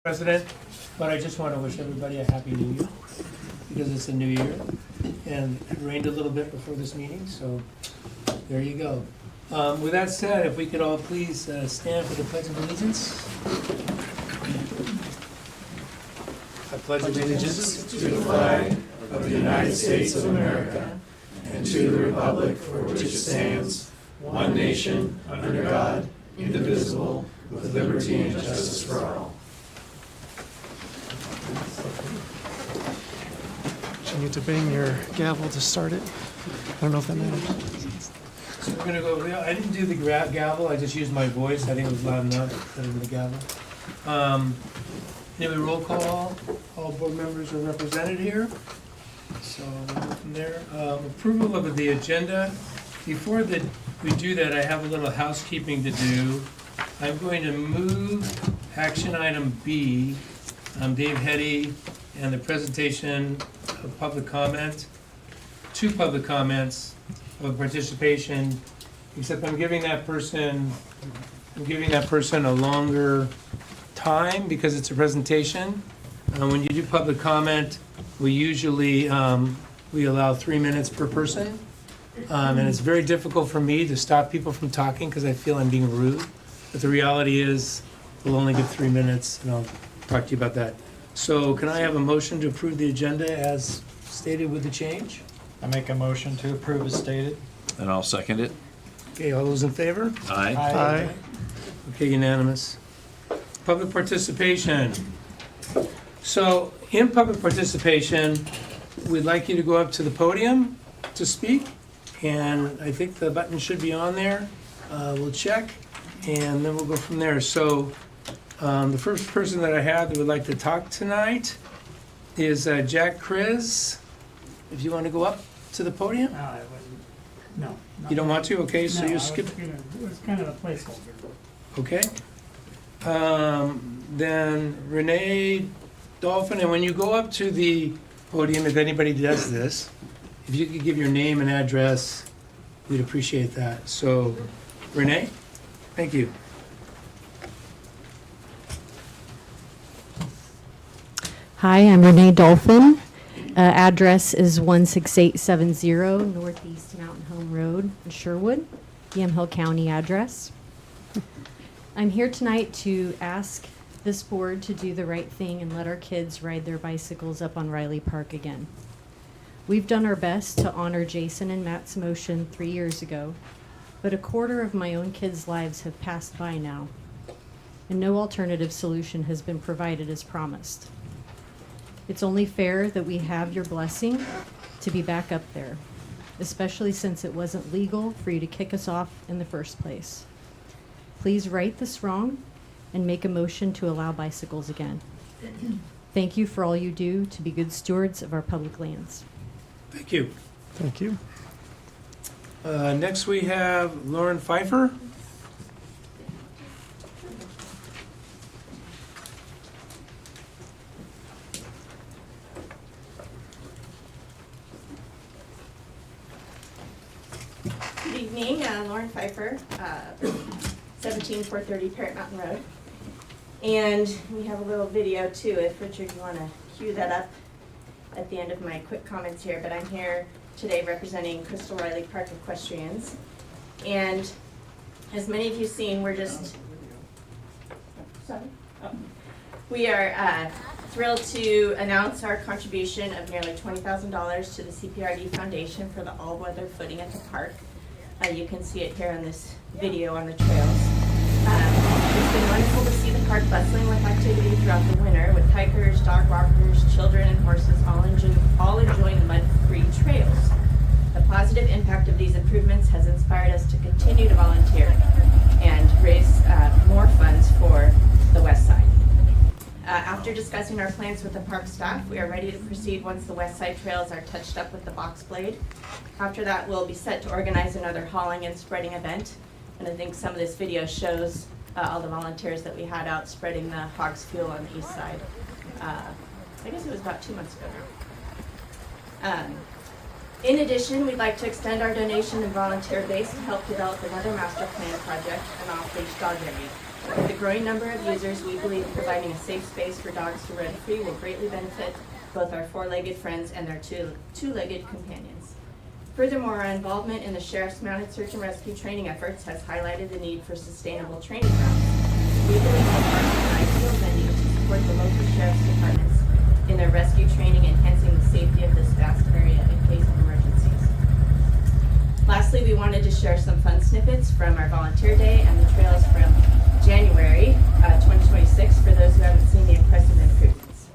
President, but I just want to wish everybody a happy new year because it's a new year and it rained a little bit before this meeting, so there you go. With that said, if we could all please stand for the Pledge of Allegiance. I pledge allegiance to the flag of the United States of America and to the republic for which it stands, one nation, under God, indivisible, with liberty and justice for all. You need to bang your gavel to start it. I don't know if that matters. So we're gonna go, I didn't do the gavel, I just used my voice, I think it was loud enough, better than the gavel. Anyway, roll call, all board members are represented here. So we'll go from there. Approval of the agenda. Before we do that, I have a little housekeeping to do. I'm going to move action item B, Dave Hetty, and the presentation of public comment, two public comments of participation, except I'm giving that person a longer time because it's a presentation. When you do public comment, we usually, we allow 3 minutes per person. And it's very difficult for me to stop people from talking because I feel I'm being rude. But the reality is, we'll only give 3 minutes and I'll talk to you about that. So can I have a motion to approve the agenda as stated with the change? I make a motion to approve as stated. And I'll second it. Okay, all those in favor? Aye. Aye. Okay, unanimous. Public participation. So in public participation, we'd like you to go up to the podium to speak. And I think the button should be on there. We'll check and then we'll go from there. So the first person that I have that would like to talk tonight is Jack Kriz. If you want to go up to the podium? No, I wouldn't. No. You don't want to? Okay, so you skip. It was kind of a placeholder. Okay. Then Renee Dolphin, and when you go up to the podium, if anybody does this, if you could give your name and address, we'd appreciate that. So, Renee, thank you. Hi, I'm Renee Dolphin. Address is 16870 Northeast Mountain Home Road in Sherwood, Yamhill County address. I'm here tonight to ask this board to do the right thing and let our kids ride their bicycles up on Riley Park again. We've done our best to honor Jason and Matt's motion 3 years ago, but a quarter of my own kids' lives have passed by now, and no alternative solution has been provided as promised. It's only fair that we have your blessing to be back up there, especially since it wasn't legal for you to kick us off in the first place. Please right this wrong and make a motion to allow bicycles again. Thank you for all you do to be good stewards of our public lands. Thank you. Thank you. Next we have Lauren Pfeiffer. Good evening, Lauren Pfeiffer, 17430 Parrot Mountain Road. And we have a little video too, if Richard, you want to cue that up at the end of my quick comments here. But I'm here today representing Crystal Riley Park Equestrians. And as many of you seen, we're just, sorry? Oh. We are thrilled to announce our contribution of nearly $20,000 to the CPRD Foundation for the all-weather footing at the park. You can see it here in this video on the trails. It's been wonderful to see the park bustling with activity throughout the winter, with hikers, dog walkers, children, and horses all enjoying the mud-free trails. The positive impact of these improvements has inspired us to continue to volunteer and raise more funds for the west side. After discussing our plans with the park staff, we are ready to proceed once the west side trails are touched up with the box blade. After that, we'll be set to organize another hauling and spreading event. And I think some of this video shows all the volunteers that we had out spreading the hogs fuel on the east side. I guess it was about 2 months ago now. In addition, we'd like to extend our donation and volunteer base to help develop another master plan project, an off-leash dog area. With the growing number of users, we believe providing a safe space for dogs to run free will greatly benefit both our four-legged friends and their two-legged companions. Furthermore, our involvement in the Sheriff's Mounted Search and Rescue training efforts has highlighted the need for sustainable training grounds. We believe the park is an ideal venue to support the local sheriff's departments in their rescue training, enhancing the safety of this vast area in case of emergencies. Lastly, we wanted to share some fun snippets from our volunteer day and the trails from January 2026 for those who haven't seen the impressive improvements.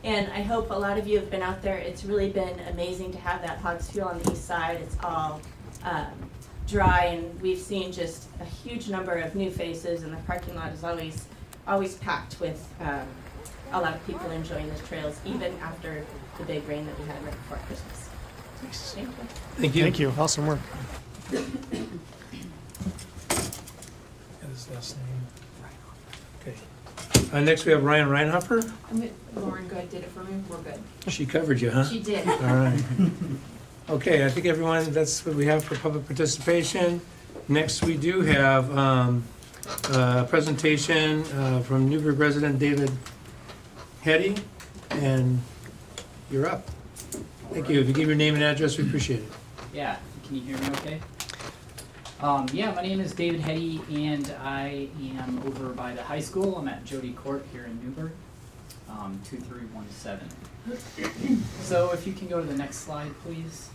And I hope a lot of you have been out there. It's really been amazing to have that Hogs Fuel on the east side. It's all dry, and we've seen just a huge number of new faces, and the parking lot is always packed with a lot of people enjoying the trails, even after the big rain that we had right before Christmas. Thank you. Thank you. Thank you. Awesome work. His last name. Okay. Next, we have Ryan Reinhofer. Lauren Good did it for me, we're good. She covered you, huh? She did. All right. Okay, I think everyone, that's what we have for public participation. Next, we do have a presentation from Newburgh resident David Hetty, and you're up. Thank you. If you give your name and address, we appreciate it. Yeah, can you hear me okay? Yeah, my name is David Hetty, and I am over by the high school. I'm at Jody Court here in Newburgh, 2317. So if you can go to the next slide, please.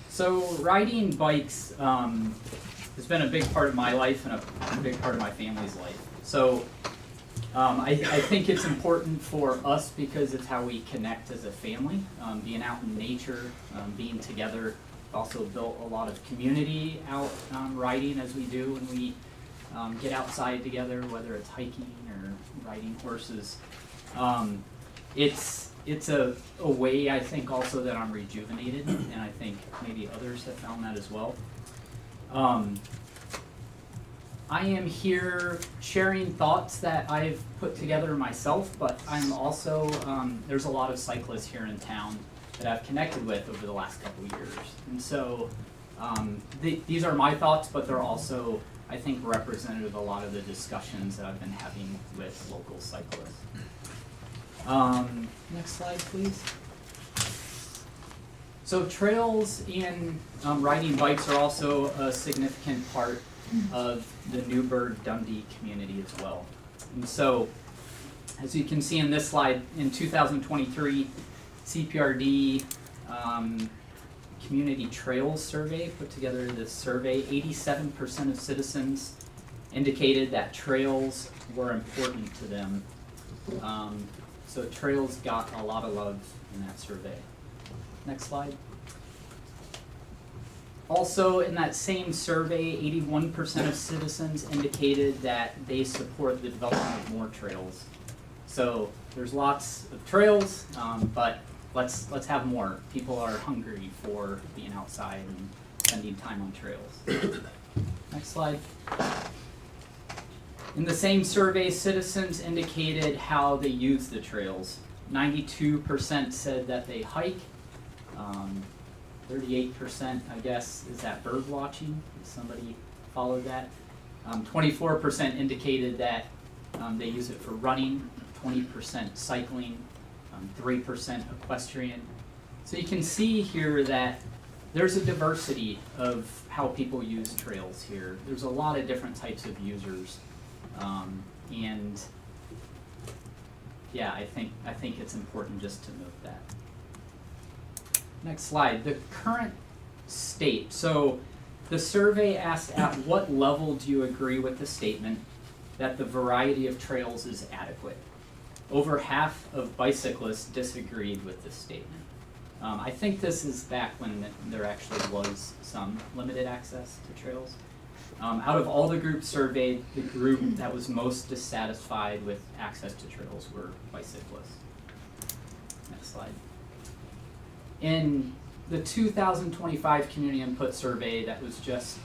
So riding bikes has been a big part of my life and a big part of my family's life. So I think it's important for us because it's how we connect as a family, being out in nature, being together. Also built a lot of community out riding as we do when we get outside together, whether it's hiking or riding horses. It's a way, I think, also that I'm rejuvenated, and I think maybe others have found that as well. I am here sharing thoughts that I've put together myself, but I'm also, there's a lot of cyclists here in town that I've connected with over the last couple of years. And so these are my thoughts, but they're also, I think, representative of a lot of the discussions that I've been having with local cyclists. Next slide, please. So trails and riding bikes are also a significant part of the Newburgh-Dundee community as well. And so, as you can see in this slide, in 2023, CPRD Community Trails Survey put together this survey. 87% of citizens indicated that trails were important to them. So trails got a lot of love in that survey. Next slide. Also, in that same survey, 81% of citizens indicated that they support the development of more trails. So there's lots of trails, but let's have more. People are hungry for being outside and spending time on trails. Next slide. In the same survey, citizens indicated how they use the trails. 92% said that they hike. 38%, I guess, is that bird watching. Somebody followed that. 24% indicated that they use it for running. 20% cycling. 3% equestrian. So you can see here that there's a diversity of how people use trails here. There's a lot of different types of users. And yeah, I think it's important just to note that. Next slide, the current state. So the survey asked, at what level do you agree with the statement that the variety of trails is adequate? Over half of bicyclists disagreed with this statement. I think this is back when there actually was some limited access to trails. Out of all the groups surveyed, the group that was most dissatisfied with access to trails were bicyclists. Next slide. In the 2025 community input survey that was just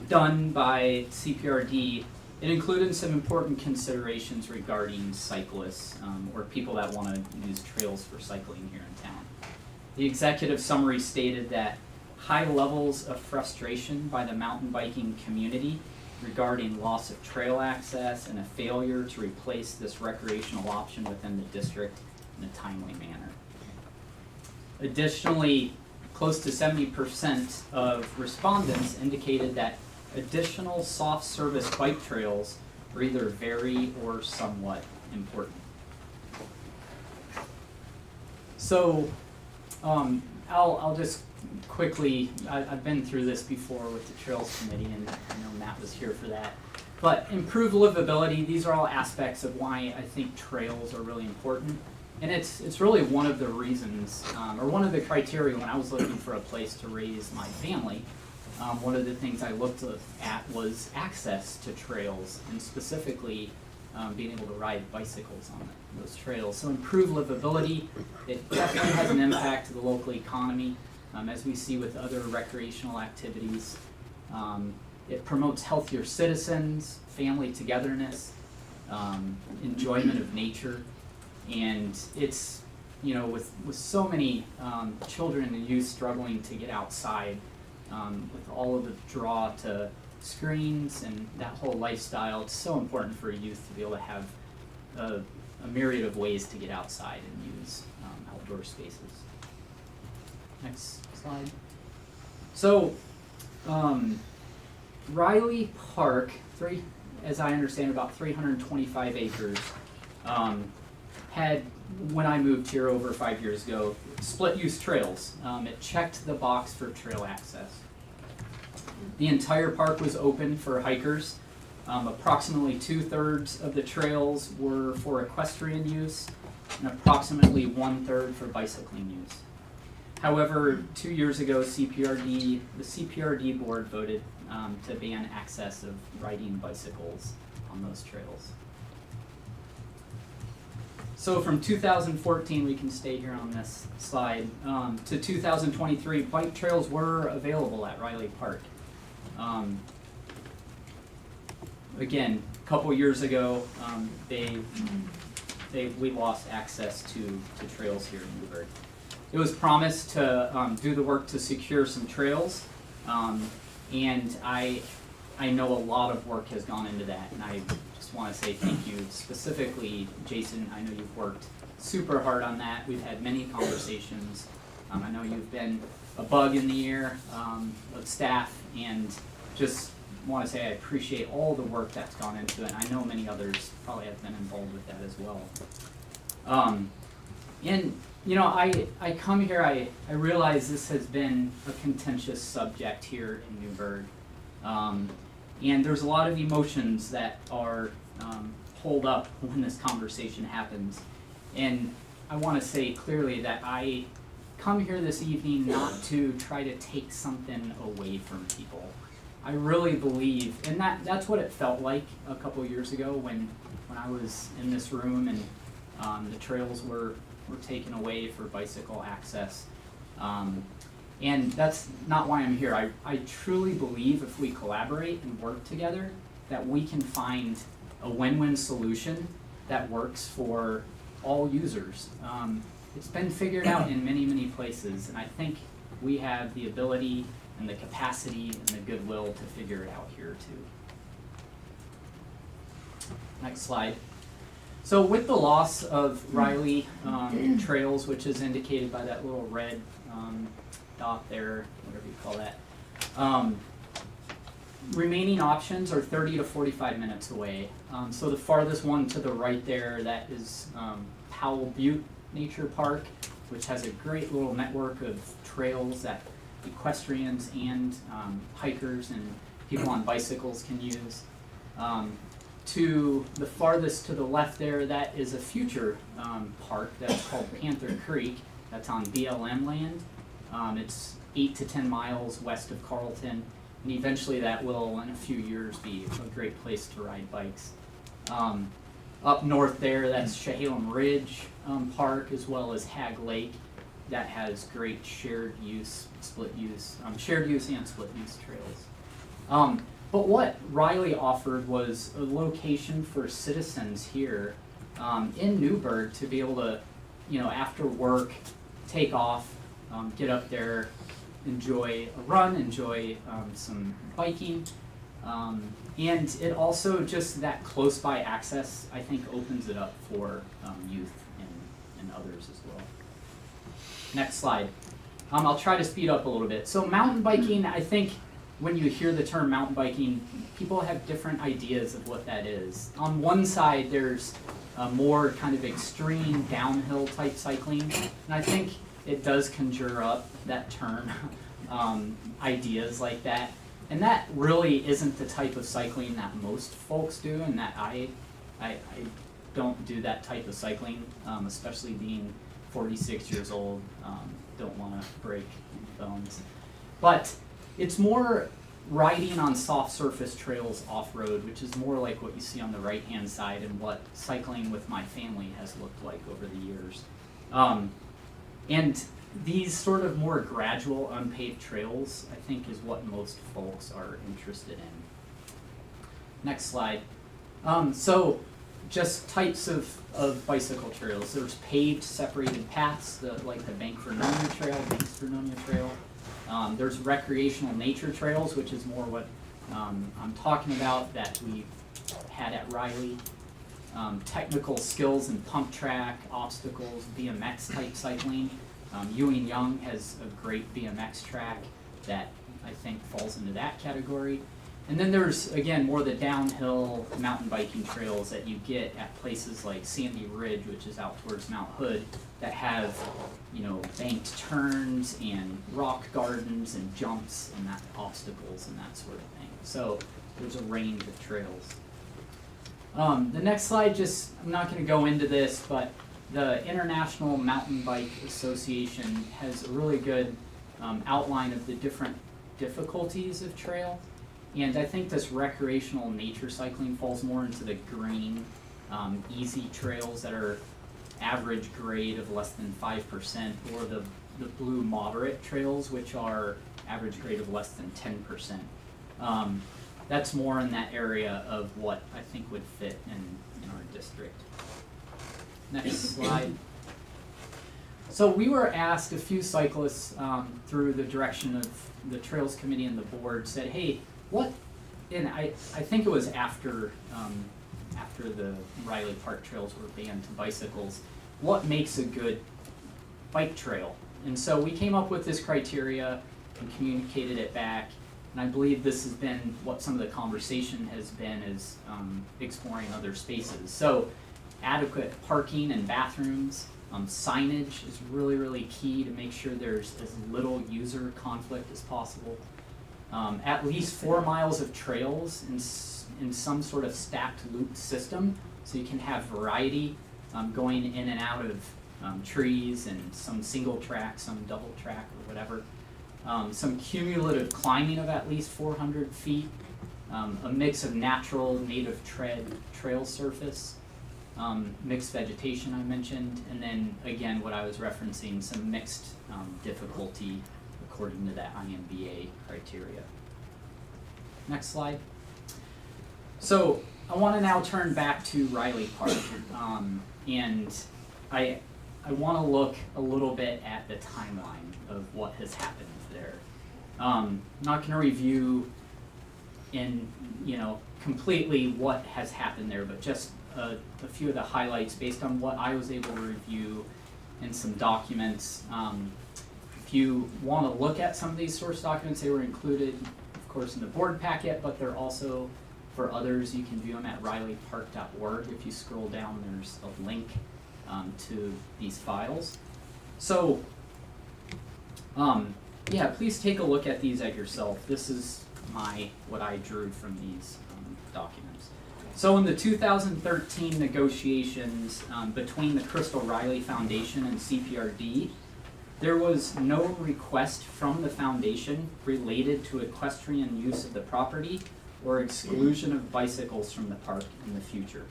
done by CPRD, it included some important considerations regarding cyclists or people that want to use trails for cycling here in town. The executive summary stated that high levels of frustration by the mountain biking community regarding loss of trail access and a failure to replace this recreational option within the district in a timely manner. Additionally, close to 70% of respondents indicated that additional soft service bike trails are either very or somewhat important. So I'll just quickly, I've been through this before with the Trails Committee, and I know Matt was here for that. But improved livability, these are all aspects of why I think trails are really important. And it's really one of the reasons, or one of the criteria when I was looking for a place to raise my family. One of the things I looked at was access to trails, and specifically being able to ride bicycles on those trails. So improved livability, it definitely has an impact to the local economy, as we see with other recreational activities. It promotes healthier citizens, family togetherness, enjoyment of nature, and it's, you know, with so many children and youth struggling to get outside, with all of the draw to screens and that whole lifestyle, it's so important for youth to be able to have a myriad of ways to get outside and use outdoor spaces. Next slide. So, Riley Park, as I understand, about 325 acres, had, when I moved here over 5 years ago, split use trails. It checked the box for trail access. The entire park was open for hikers. Approximately 2/3 of the trails were for equestrian use, and approximately 1/3 for bicycling use. However, 2 years ago, the CPRD board voted to ban access of riding bicycles on those trails. So from 2014, we can stay here on this slide, to 2023, bike trails were available at Riley Park. Again, a couple years ago, we lost access to trails here in Newburgh. It was promised to do the work to secure some trails, and I know a lot of work has gone into that, and I just want to say thank you. Specifically, Jason, I know you've worked super hard on that. We've had many conversations. I know you've been a bug in the ear of staff, and just want to say I appreciate all the work that's gone into it. I know many others probably have been involved with that as well. And you know, I come here, I realize this has been a contentious subject here in Newburgh. And there's a lot of emotions that are pulled up when this conversation happens. And I want to say clearly that I come here this evening not to try to take something away from people. I really believe, and that's what it felt like a couple years ago when I was in this room and the trails were taken away for bicycle access. And that's not why I'm here. I truly believe if we collaborate and work together that we can find a win-win solution that works for all users. It's been figured out in many, many places, and I think we have the ability and the capacity and the goodwill to figure it out here too. Next slide. So with the loss of Riley trails, which is indicated by that little red dot there, whatever you call that, remaining options are 30 to 45 minutes away. So the farthest one to the right there, that is Powell Butte Nature Park, which has a great little network of trails that equestrians and hikers and people on bicycles can use. To the farthest to the left there, that is a future park that's called Panther Creek. That's on BLM land. It's 8 to 10 miles west of Carlton, and eventually that will, in a few years, be a great place to ride bikes. Up north there, that's Chehalem Ridge Park, as well as Hag Lake. That has great shared use and split use trails. But what Riley offered was a location for citizens here in Newburgh to be able to, after work, take off, get up there, enjoy a run, enjoy some biking. And it also, just that close by access, I think, opens it up for youth and others as well. Next slide. I'll try to speed up a little bit. So mountain biking, I think when you hear the term mountain biking, people have different ideas of what that is. On one side, there's more kind of extreme downhill type cycling, and I think it does conjure up that term, ideas like that. And that really isn't the type of cycling that most folks do, and that I don't do that type of cycling, especially being 46 years old. Don't want to break bones. But it's more riding on soft surface trails off-road, which is more like what you see on the right-hand side and what cycling with my family has looked like over the years. And these sort of more gradual unpaved trails, I think, is what most folks are interested in. Next slide. So just types of bicycle trails. There's paved separated paths, like the Bank Vernonia Trail, Banks Vernonia Trail. There's recreational nature trails, which is more what I'm talking about that we had at Riley. Technical skills and pump track, obstacles, BMX type cycling. Ewing Young has a great BMX track that I think falls into that category. And then there's, again, more the downhill mountain biking trails that you get at places like Sandy Ridge, which is out towards Mount Hood, that have, banked turns and rock gardens and jumps and that obstacles and that sort of thing. So there's a range of trails. The next slide, I'm not going to go into this, but the International Mountain Bike Association has a really good outline of the different difficulties of trail. And I think this recreational nature cycling falls more into the green, easy trails that are average grade of less than 5%, or the blue moderate trails, which are average grade of less than 10%. That's more in that area of what I think would fit in our district. Next slide. So we were asked, a few cyclists through the direction of the Trails Committee and the board said, hey, and I think it was after the Riley Park trails were banned to bicycles, what makes a good bike trail? And so we came up with this criteria and communicated it back, and I believe this has been what some of the conversation has been, is exploring other spaces. So adequate parking and bathrooms, signage is really, really key to make sure there's as little user conflict as possible. At least 4 miles of trails in some sort of stacked loop system, so you can have variety going in and out of trees, and some single track, some double track, or whatever. Some cumulative climbing of at least 400 feet, a mix of natural native trail surface, mixed vegetation I mentioned, and then again what I was referencing, some mixed difficulty according to that IMBA criteria. Next slide. So I want to now turn back to Riley Park, and I want to look a little bit at the timeline of what has happened there. I'm not going to review completely what has happened there, but just a few of the highlights based on what I was able to review in some documents. If you want to look at some of these source documents, they were included, of course, in the board packet, but they're also, for others, you can view them at rileypark.org. If you scroll down, there's a link to these files. So, yeah, please take a look at these at yourself. This is what I drew from these documents. So in the 2013 negotiations between the Crystal Riley Foundation and CPRD, there was no request from the foundation related to equestrian use of the property or exclusion of bicycles from the park in the future.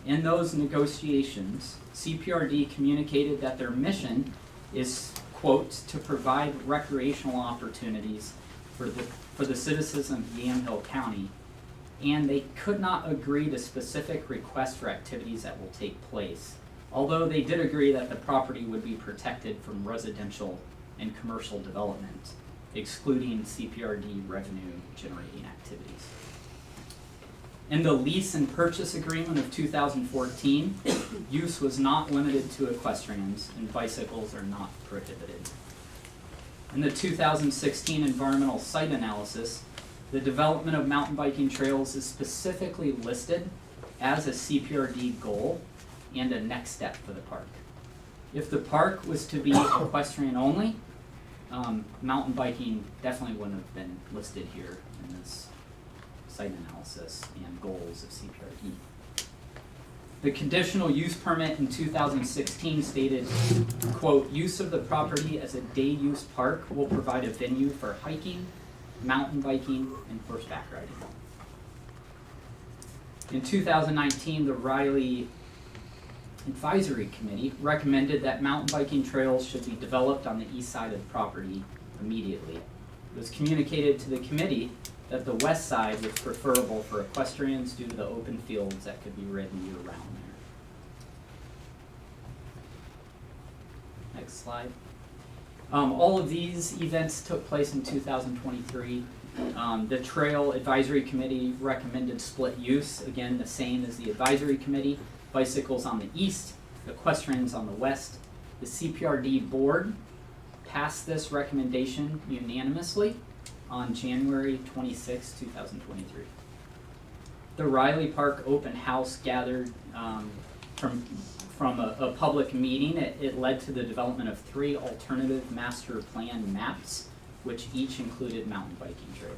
In those negotiations, CPRD communicated that their mission is, quote, to provide recreational opportunities for the citizens of Yamhill County, and they could not agree to specific requests for activities that will take place. Although they did agree that the property would be protected from residential and commercial development, excluding CPRD revenue generating activities. In the lease and purchase agreement of 2014, use was not limited to equestrians and bicycles are not prohibited. In the 2016 environmental site analysis, the development of mountain biking trails is specifically listed as a CPRD goal and a next step for the park. If the park was to be equestrian only, mountain biking definitely wouldn't have been listed here in this site analysis and goals of CPRD. The conditional use permit in 2016 stated, quote, use of the property as a day use park will provide a venue for hiking, mountain biking, and horseback riding. In 2019, the Riley Advisory Committee recommended that mountain biking trails should be developed on the east side of the property immediately. It was communicated to the committee that the west side was preferable for equestrians due to the open fields that could be ridden year-round there. Next slide. All of these events took place in 2023. The Trail Advisory Committee recommended split use, again the same as the Advisory Committee, bicycles on the east, equestrians on the west. The CPRD board passed this recommendation unanimously on January 26, 2023. The Riley Park open house gathered from a public meeting. It led to the development of 3 alternative master plan maps, which each included mountain biking trails.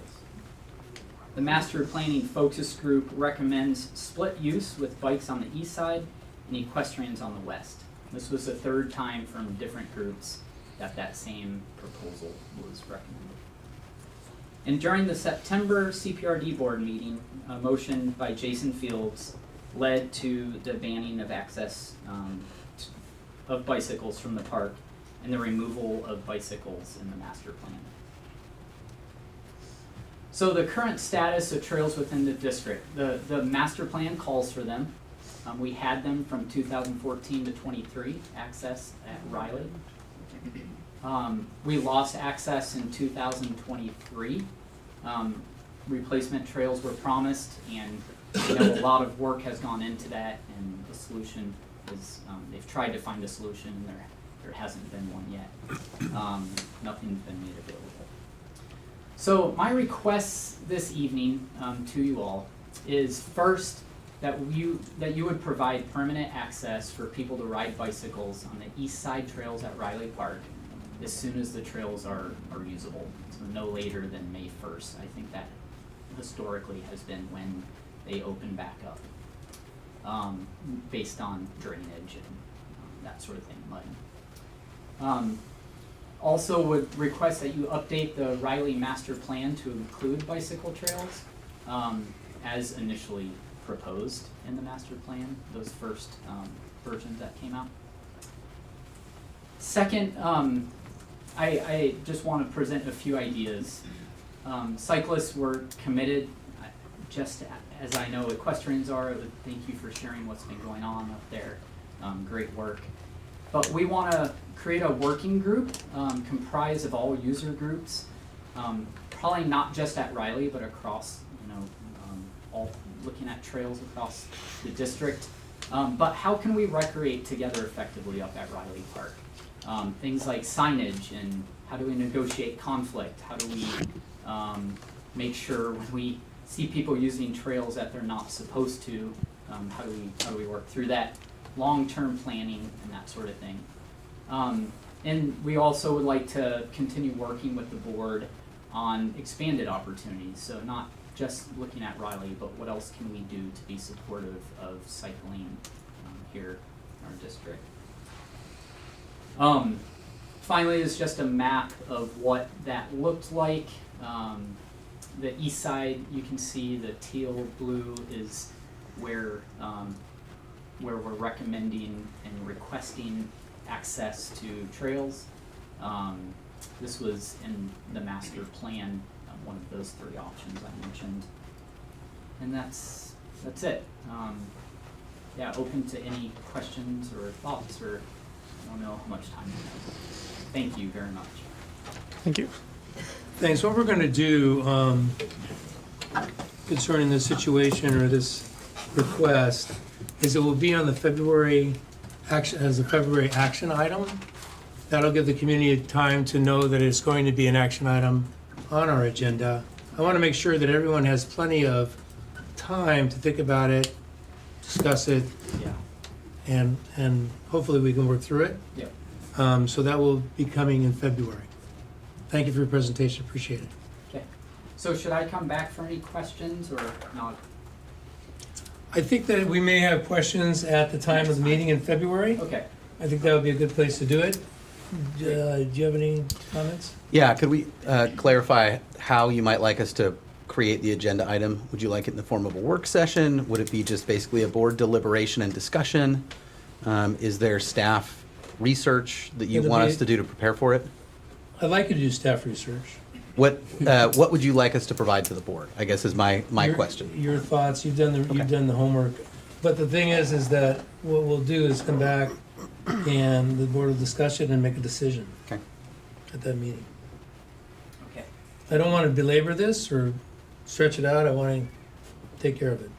The master planning focus group recommends split use with bikes on the east side and equestrians on the west. This was the 3rd time from different groups that same proposal was recommended. And during the September CPRD board meeting, a motion by Jason Fields led to the banning of access of bicycles from the park and the removal of bicycles in the master plan. So the current status of trails within the district, the master plan calls for them. We had them from 2014 to 23, access at Riley. We lost access in 2023. Replacement trails were promised, and I know a lot of work has gone into that, and the solution is, they've tried to find a solution, and there hasn't been one yet. Nothing's been made available. So my request this evening to you all is first that you would provide permanent access for people to ride bicycles on the east side trails at Riley Park as soon as the trails are usable, so no later than May 1st. I think that historically has been when they open back up, based on drainage and that sort of thing, mud. Also would request that you update the Riley master plan to include bicycle trails as initially proposed in the master plan, those first versions that came out. Second, I just want to present a few ideas. Cyclists were committed, just as I know equestrians are. Thank you for sharing what's been going on up there. Great work. But we want to create a working group comprised of all user groups, probably not just at Riley, but across, all looking at trails across the district. But how can we recreate together effectively up at Riley Park? Things like signage, and how do we negotiate conflict? How do we make sure when we see people using trails that they're not supposed to, how do we work through that? Long-term planning and that sort of thing. And we also would like to continue working with the board on expanded opportunities. So not just looking at Riley, but what else can we do to be supportive of cycling here in our district. Finally is just a map of what that looked like. The east side, you can see the teal blue is where we're recommending and requesting access to trails. This was in the master plan one of those three options I mentioned. And that's it. Yeah, open to any questions or thoughts, or I don't know how much time we have. Thank you very much. Thank you. Thanks. What we're going to do concerning this situation or this request is it will be on the February action, as a February action item. That'll give the community time to know that it's going to be an action item on our agenda. I want to make sure that everyone has plenty of time to think about it, discuss it, Yeah. and hopefully we can work through it. Yep. So that will be coming in February. Thank you for your presentation, appreciate it. Okay. So should I come back for any questions or not? I think that we may have questions at the time of the meeting in February. Okay. I think that would be a good place to do it. Do you have any comments? Yeah, could we clarify how you might like us to create the agenda item? Would you like it in the form of a work session? Would it be just basically a board deliberation and discussion? Is there staff research that you Would it want be- us to do to prepare for it? I'd like you to do staff research. What would you like us to provide to the board, I guess is my question. Your thoughts, you've done the homework. But the thing is that what we'll do is come back and the board will discuss it and make a decision Okay. at that meeting. Okay. I don't want to belabor this or stretch it out. I want to take care of it.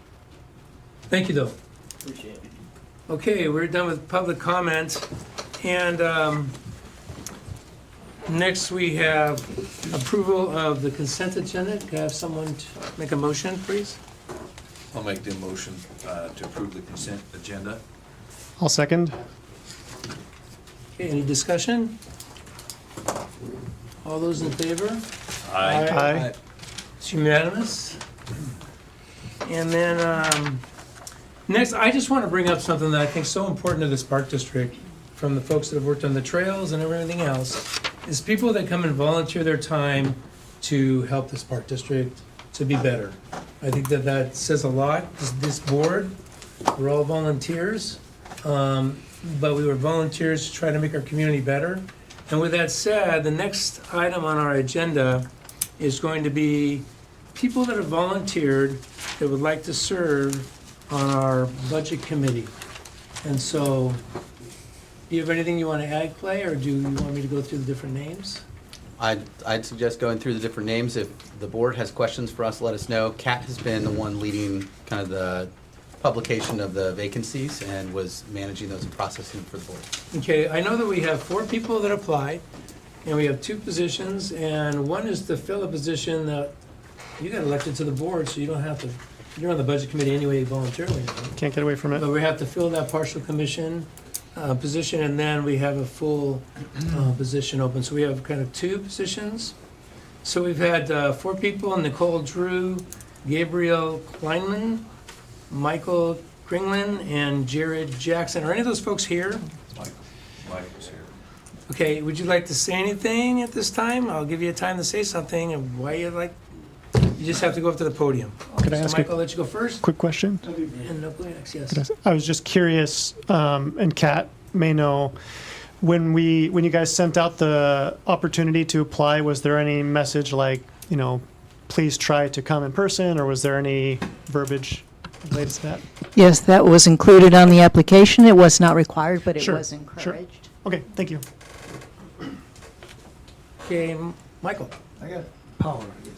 Thank you, though. Appreciate it. Okay, we're done with public comment. And next we have approval of the consent agenda. Can I have someone make a motion, please? I'll make the motion to approve the consent agenda. I'll second. Okay, any discussion? All those in favor? Aye. It's unanimous. And then, next, I just want to bring up something that I think is so important to this park district, from the folks that have worked on the trails and everything else, is people that come and volunteer their time to help this park district to be better. I think that that says a lot. This board, we're all volunteers, but we were volunteers to try to make our community better. And with that said, the next item on our agenda is going to be people that have volunteered that would like to serve on our budget committee. And so, do you have anything you want to add, Clay, or do you want me to go through the different names? I'd suggest going through the different names. If the board has questions for us, let us know. Kat has been the one leading kind of the publication of the vacancies and was managing those and processing for the board. Okay, I know that we have 4 people that applied, and we have 2 positions, and one is to fill a position that you got elected to the board, so you don't have to, you're on the budget committee anyway voluntarily. Can't get away from it. But we have to fill that partial commission position, and then we have a full position open. So we have kind of 2 positions. So we've had 4 people: Nicole Drew, Gabriel Kleinman, Michael Kringlin, and Jared Jackson. Are any of those folks here? Mike was here. Okay, would you like to say anything at this time? I'll give you a time to say something, and why you like, you just have to go up to the podium. Could I So ask Michael, a I'll let you go first. quick question? And no, go ahead, yes. Could I was just curious, and Kat may know, when you guys sent out the opportunity to apply, was there any message like, please try to come in person, or was there any verbiage related to that? Yes, that was included on the application. It was not required, but it Sure, was sure. encouraged. Okay, thank you. Okay, Michael. I got power, I guess.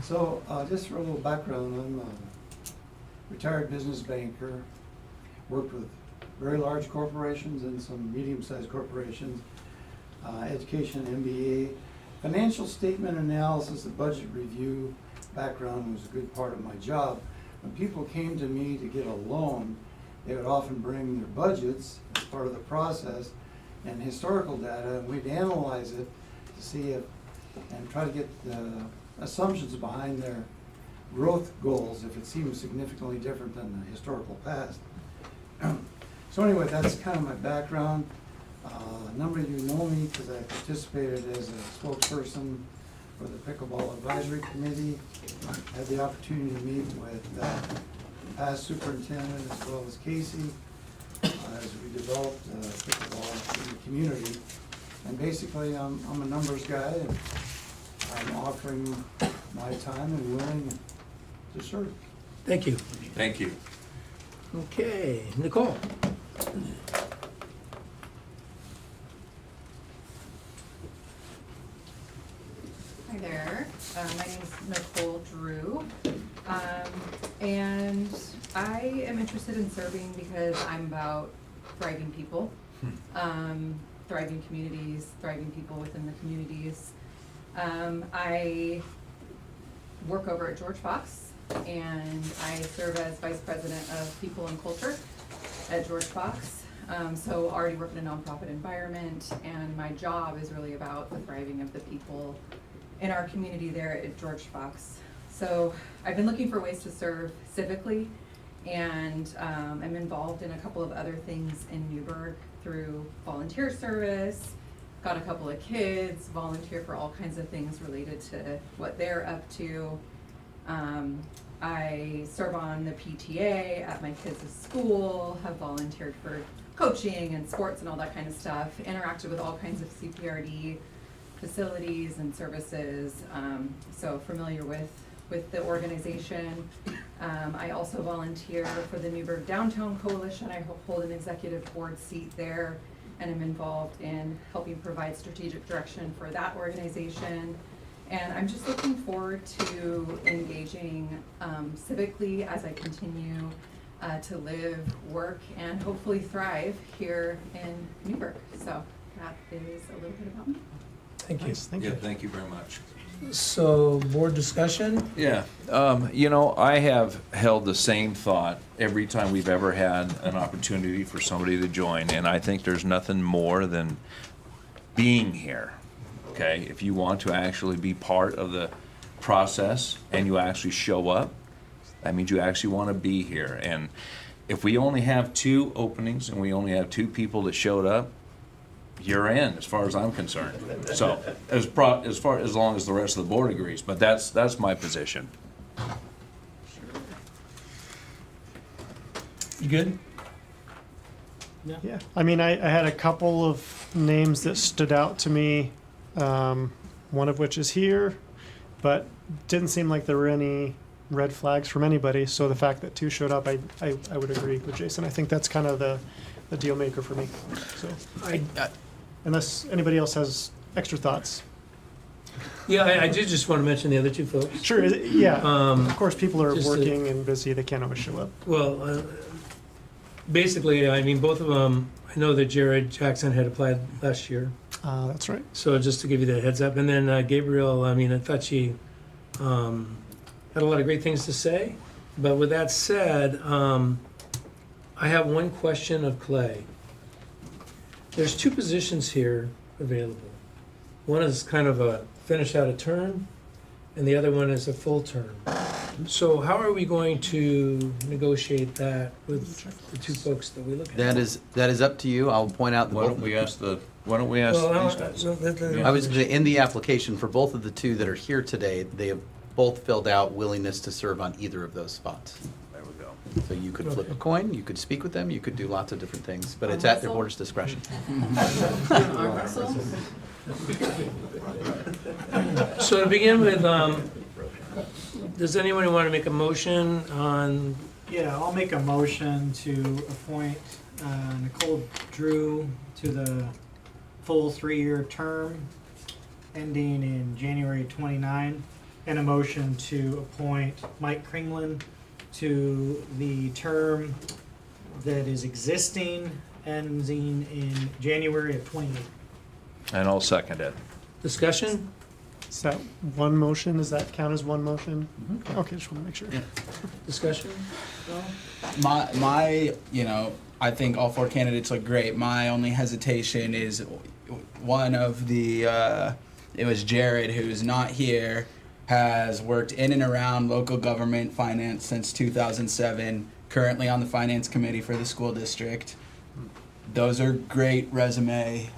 So, just for a little background, I'm a retired business banker, worked with very large corporations and some medium-sized corporations, education, MBA, financial statement analysis, and budget review background was a good part of my job. When people came to me to get a loan, they would often bring their budgets as part of the process and historical data, and we'd analyze it to see if, and try to get the assumptions behind their growth goals if it seems significantly different than the historical past. So anyway, that's kind of my background. A number of you know me because I participated as a spokesperson for the Pickleball Advisory Committee. I had the opportunity to meet with the past superintendent as well as Casey as we developed pickleball in the community. And basically, I'm a numbers guy, and I'm offering my time and willing to serve. Thank you. Thank you. Okay, Nicole? Hi there, my name is Nicole Drew, and I am interested in serving because I'm about thriving people, thriving communities, thriving people within the communities. I work over at George Fox, and I serve as Vice President of People and Culture at George Fox. So already work in a nonprofit environment, and my job is really about the thriving of the people in our community there at George Fox. So I've been looking for ways to serve civically, and I'm involved in a couple of other things in Newburgh through volunteer service, got a couple of kids, volunteer for all kinds of things related to what they're up to. I serve on the PTA at my kids' school, have volunteered for coaching and sports and all that kind of stuff, interacted with all kinds of CPRD facilities and services, so familiar with the organization. I also volunteer for the Newburgh Downtown Coalition. I hold an executive board seat there, and am involved in helping provide strategic direction for that organization. And I'm just looking forward to engaging civically as I continue to live, work, and hopefully thrive here in Newburgh. So that is a little bit about me. Thank you. Nice, thank Yeah, you. thank you very much. So, board discussion? Yeah, I have held the same thought every time we've ever had an opportunity for somebody to join, and I think there's nothing more than being here, okay? If you want to actually be part of the process and you actually show up, that means you actually want to be here. And if we only have 2 openings and we only have 2 people that showed up, you're in, as far as I'm concerned. So, as long as the rest of the board agrees, but that's my position. You good? Yeah, I mean, I had a couple of names that stood out to me, one of which is here, but didn't seem like there were any red flags from anybody. So the fact that 2 showed up, I would agree with Jason. I think that's kind of the deal maker for me. So, unless anybody else has extra thoughts. Yeah, I did just want to mention the other 2 folks. Sure, yeah. Um, Of course, people are just to- working and busy. They can't always show up. Well, basically, I mean, both of them, I know that Jared Jackson had applied last year, That's right. so just to give you the heads up. And then Gabriel, I mean, I thought she had a lot of great things to say. But with that said, I have one question of Clay. There's 2 positions here available. One is kind of a finish out a term, and the other one is a full term. So how are we going to negotiate that with the 2 folks that we look at? That is up to you. I'll point out Why don't we ask Well, these guys? I was gonna say, in the application for both of the 2 that are here today, they have both filled out willingness to serve on either of those spots. There we go. So you could flip a Okay. coin, you could speak with them, you could do lots of different things, but it's Arm at their wrestle? board's discretion. Arm wrestle? So to begin with, does anyone want to make a motion on, Yeah, I'll make a motion to appoint Nicole Drew to the full 3-year term ending in January 29, and a motion to appoint Mike Kringland to the term that is existing, ending in January of 28. And I'll second it. discussion? Is that one motion? Does that count as one motion? Okay, just want to make sure. Discussion? My, I think all 4 candidates look great. My only hesitation is one of the, it was Jared, who's not here, has worked in and around local government finance since 2007, currently on the finance committee for the school district. Those are great resume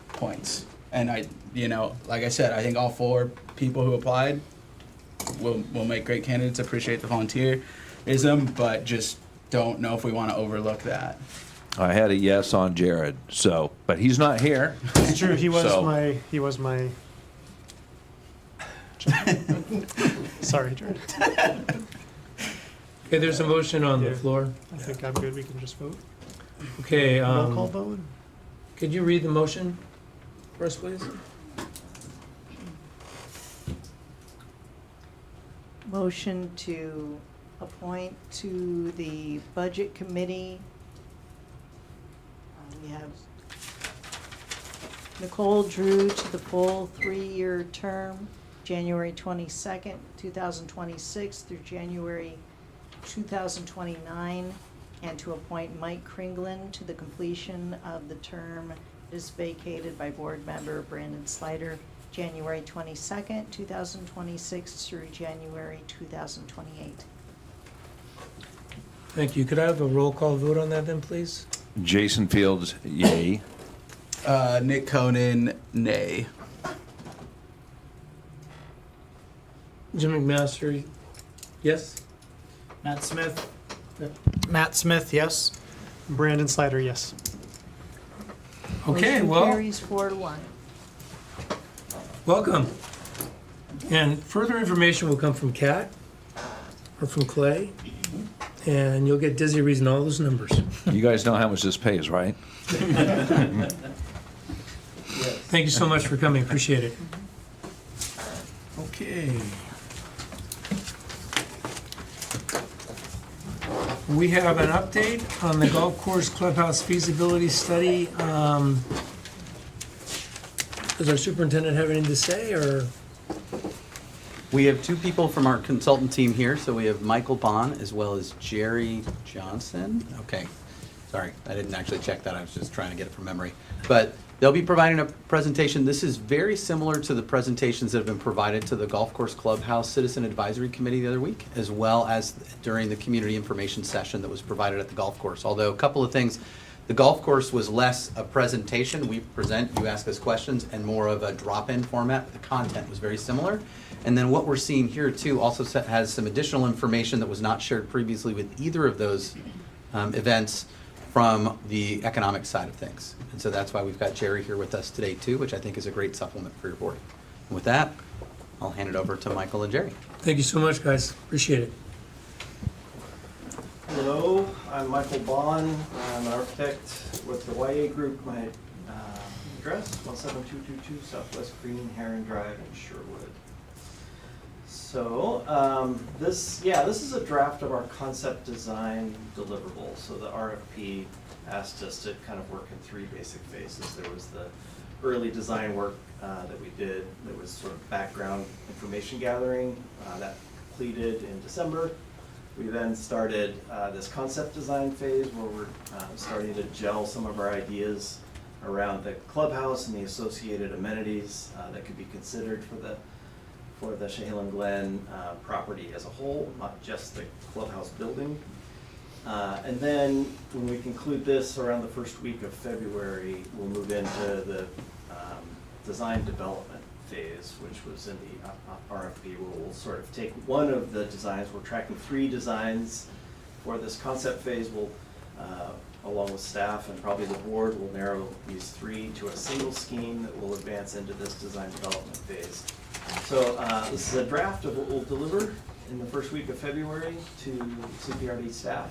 points. And like I said, I think all 4 people who applied will make great candidates. Appreciate the volunteerism, but just don't know if we want to overlook that. I had a yes on Jared, but he's not here. It's true. He was So- my. Sorry, Jared. Okay, there's a motion on the Yeah. floor. I think I'm good. We can just vote. Okay, Roll call vote. could you read the motion for us, please? Motion to appoint to the Budget Committee. We have Nicole Drew to the full 3-year term, January 22nd, 2026 through January 2029, and to appoint Mike Kringlin to the completion of the term is vacated by Board Member Brandon Slider, January 22nd, 2026 through January 2028. Thank you. Could I have a roll call vote on that then, please? Jason Fields, yay. Nick Conan, nay. Jim McMaster, yes? Matt Smith. Matt Smith, yes. Brandon Slider, yes. Okay, Motion well, carries 4-1. welcome. And further information will come from Kat or from Clay, and you'll get dizzy reading all those numbers. You guys know how much this pays, right? Thank you so much for coming, appreciate it. Okay. We have an update on the golf course clubhouse feasibility study. Does our superintendent have anything to say, or? We have two people from our consultant team here, so we have Michael Bond as well as Jerry Johnson. Okay, sorry, I didn't actually check that, I was just trying to get it from memory. But they'll be providing a presentation. This is very similar to the presentations that have been provided to the Golf Course Clubhouse Citizen Advisory Committee the other week, as well as during the community information session that was provided at the golf course. Although a couple of things, the golf course was less a presentation, we present, you ask us questions, and more of a drop-in format. The content was very similar. And then what we're seeing here too also has some additional information that was not shared previously with either of those events from the economic side of things. And so that's why we've got Jerry here with us today too, which I think is a great supplement for your board. And with that, I'll hand it over to Michael and Jerry. Thank you so much, guys, appreciate it. Hello, I'm Michael Bond. I'm an architect with the YA Group. My address, 17222 Southwest Green Heron Drive in Sherwood. So this is a draft of our concept design deliverable. So the RFP asked us to kind of work in 3 basic phases. There was the early design work that we did. There was sort of background information gathering that completed in December. We then started this concept design phase where we're starting to gel some of our ideas around the clubhouse and the associated amenities that could be considered for the Chehalem Glen property as a whole, not just the clubhouse building. And then when we conclude this around the first week of February, we'll move into the design development phase, which was in the RFP, where we'll sort of take one of the designs. We're tracking 3 designs for this concept phase. We'll, along with staff and probably the board, will narrow these 3 to a single scheme that will advance into this design development phase. So this is a draft of what we'll deliver in the first week of February to CPRD staff.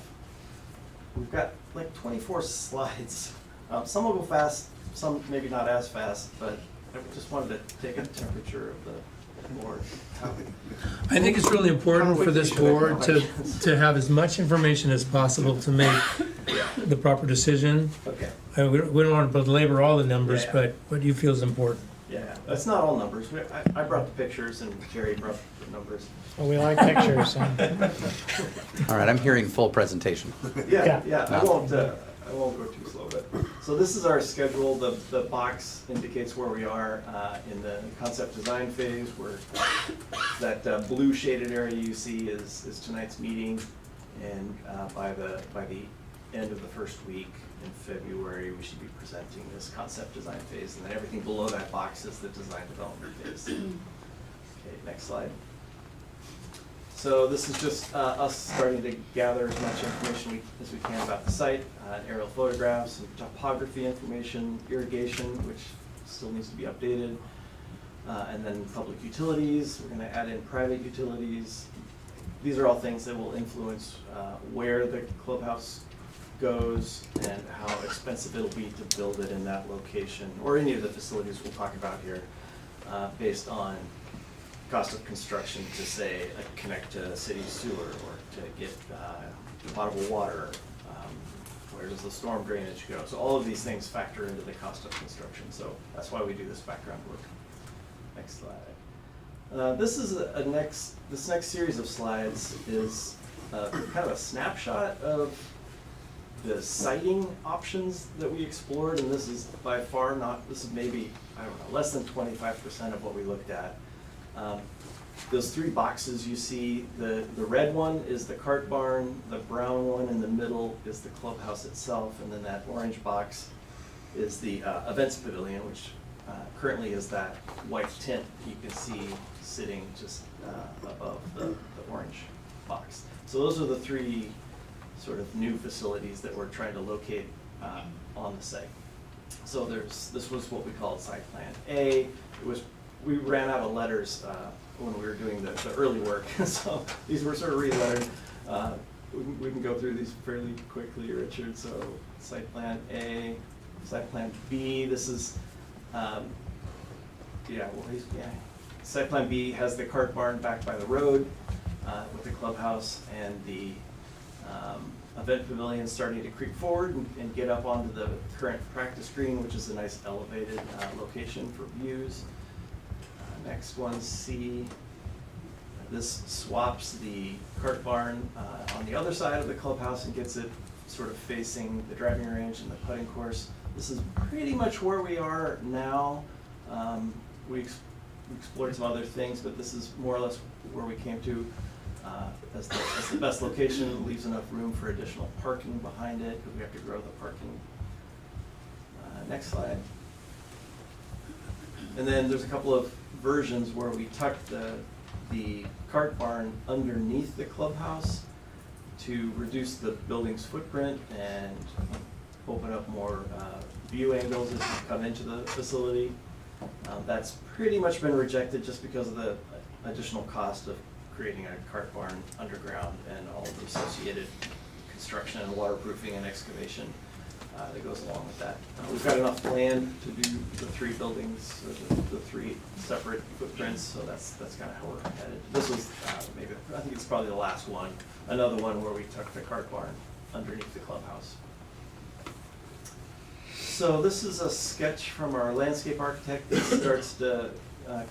We've got like 24 slides. Some will go fast, some maybe not as fast, but I just wanted to take a temperature of the board. I think it's really important for this board to have as much information as possible to make the proper decision. Okay. We don't want to belabor all the numbers, Yeah. but what you feel is important. Yeah, that's not all numbers. I brought the pictures and Jerry brought the numbers. Well, we like pictures. All right, I'm hearing full presentation. Yeah, I won't go too slow, but, so this is our schedule. The box indicates where we are in the concept design phase, where that blue shaded area you see is tonight's meeting, and by the end of the first week in February, we should be presenting this concept design phase, and then everything below that box is the design development phase. Okay, next slide. So this is just us starting to gather as much information as we can about the site, aerial photographs, and topography information, irrigation, which still needs to be updated, And then public utilities, we're gonna add in private utilities. These are all things that will influence where the clubhouse goes and how expensive it'll be to build it in that location, or any of the facilities we'll talk about here, based on cost of construction to, say, connect to city sewer or to get potable water. Where does the storm drainage go? So all of these things factor into the cost of construction. So that's why we do this background work. Next slide. This next series of slides is kind of a snapshot of the siting options that we explored, and this is by far not, this is maybe, I don't know, less than 25% of what we looked at. Those three boxes you see, the red one is the cart barn, the brown one in the middle is the clubhouse itself, and then that orange box is the events pavilion, which currently is that white tent you can see sitting just above the orange box. So those are the three sort of new facilities that we're trying to locate on the site. So this was what we called site plan A. We ran out of letters when we were doing the early work, so these were sort of re-lettered. We can go through these fairly quickly, Richard. So site plan A, site plan B, this is, site plan B has the cart barn back by the road with the clubhouse and the event pavilion starting to creep forward and get up onto the current practice green, which is a nice elevated location for views. Next one, C. This swaps the cart barn on the other side of the clubhouse and gets it sort of facing the driving range and the putting course. This is pretty much where we are now. We explored some other things, but this is more or less where we came to as the best location. It leaves enough room for additional parking behind it because we have to grow the parking. Next slide. And then there's a couple of versions where we tucked the cart barn underneath the clubhouse to reduce the building's footprint and open up more view angles as you come into the facility. That's pretty much been rejected just because of the additional cost of creating a cart barn underground and all the associated construction and waterproofing and excavation that goes along with that. We've got enough land to do the three buildings, or the three separate footprints, so that's kind of how we're headed. This was maybe, I think it's probably the last one, another one where we took the cart barn underneath the clubhouse. So this is a sketch from our landscape architect that starts to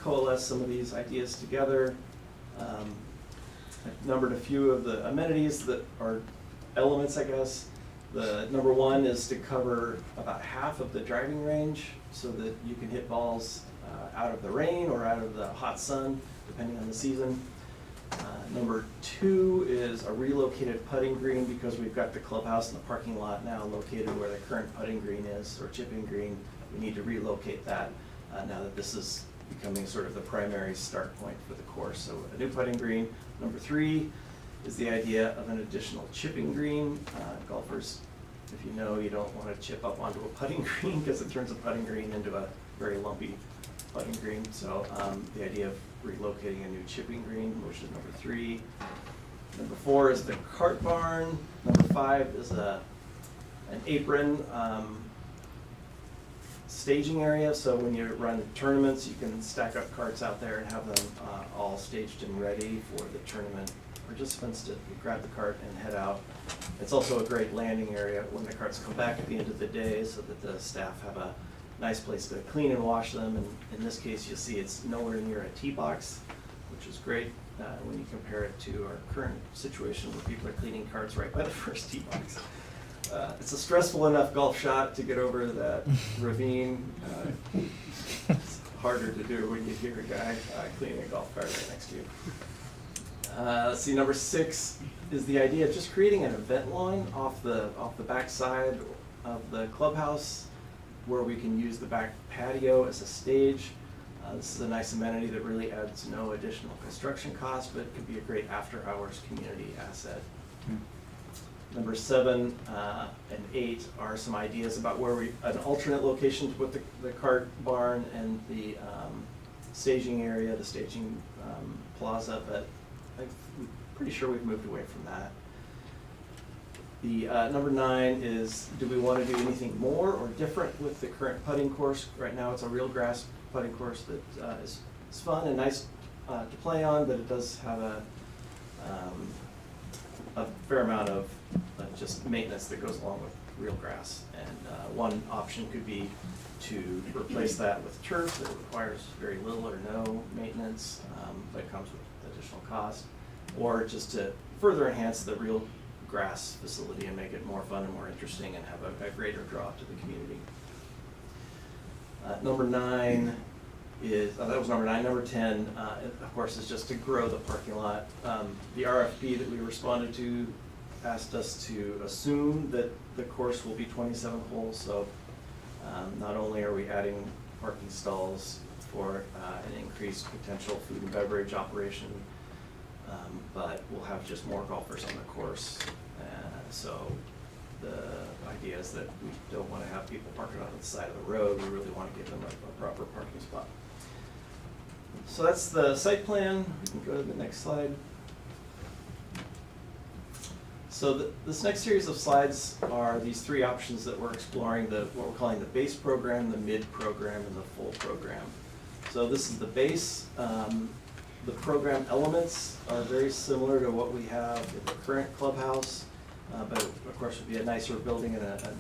coalesce some of these ideas together. I've numbered a few of the amenities that are elements, I guess. The number one is to cover about half of the driving range so that you can hit balls out of the rain or out of the hot sun, depending on the season. Number two is a relocated putting green because we've got the clubhouse and the parking lot now located where the current putting green is, or chipping green. We need to relocate that now that this is becoming sort of the primary start point for the course. So a new putting green. Number three is the idea of an additional chipping green. Golfers, if you know, you don't want to chip up onto a putting green because it turns a putting green into a very lumpy putting green. So the idea of relocating a new chipping green, which is number three. Number four is the cart barn. Number five is an apron staging area. So when you run tournaments, you can stack up carts out there and have them all staged and ready for the tournament participants to grab the cart and head out. It's also a great landing area when the carts come back at the end of the day so that the staff have a nice place to clean and wash them. And in this case, you'll see it's nowhere near a tee box, which is great when you compare it to our current situation where people are cleaning carts right by the first tee box. It's a stressful enough golf shot to get over that ravine. It's harder to do when you hear a guy cleaning a golf cart right next to you. Let's see, number six is the idea of just creating an event line off the back side of the clubhouse where we can use the back patio as a stage. This is a nice amenity that really adds no additional construction cost, but it could be a great after-hours community asset. Number 7 and 8 are some ideas about where an alternate location to put the cart barn and the staging area, the staging plaza, but I'm pretty sure we've moved away from that. The number 9 is, do we want to do anything more or different with the current putting course? Right now it's a real grass putting course that is fun and nice to play on, but it does have a fair amount of just maintenance that goes along with real grass. And one option could be to replace that with turf that requires very little or no maintenance, but comes with additional cost, or just to further enhance the real grass facility and make it more fun and more interesting and have a greater draw to the community. Number 9 is, that was number 9. Number 10, of course, is just to grow the parking lot. The RFP that we responded to asked us to assume that the course will be 27 holes, so not only are we adding parking stalls for an increased potential food and beverage operation, but we'll have just more golfers on the course. So the idea is that we don't want to have people parking on the side of the road. We really want to give them a proper parking spot. So that's the site plan. We can go to the next slide. So this next series of slides are these 3 options that we're exploring, what we're calling the base program, the mid program, and the full program. So this is the base. The program elements are very similar to what we have in the current clubhouse, but of course it would be a nicer building and a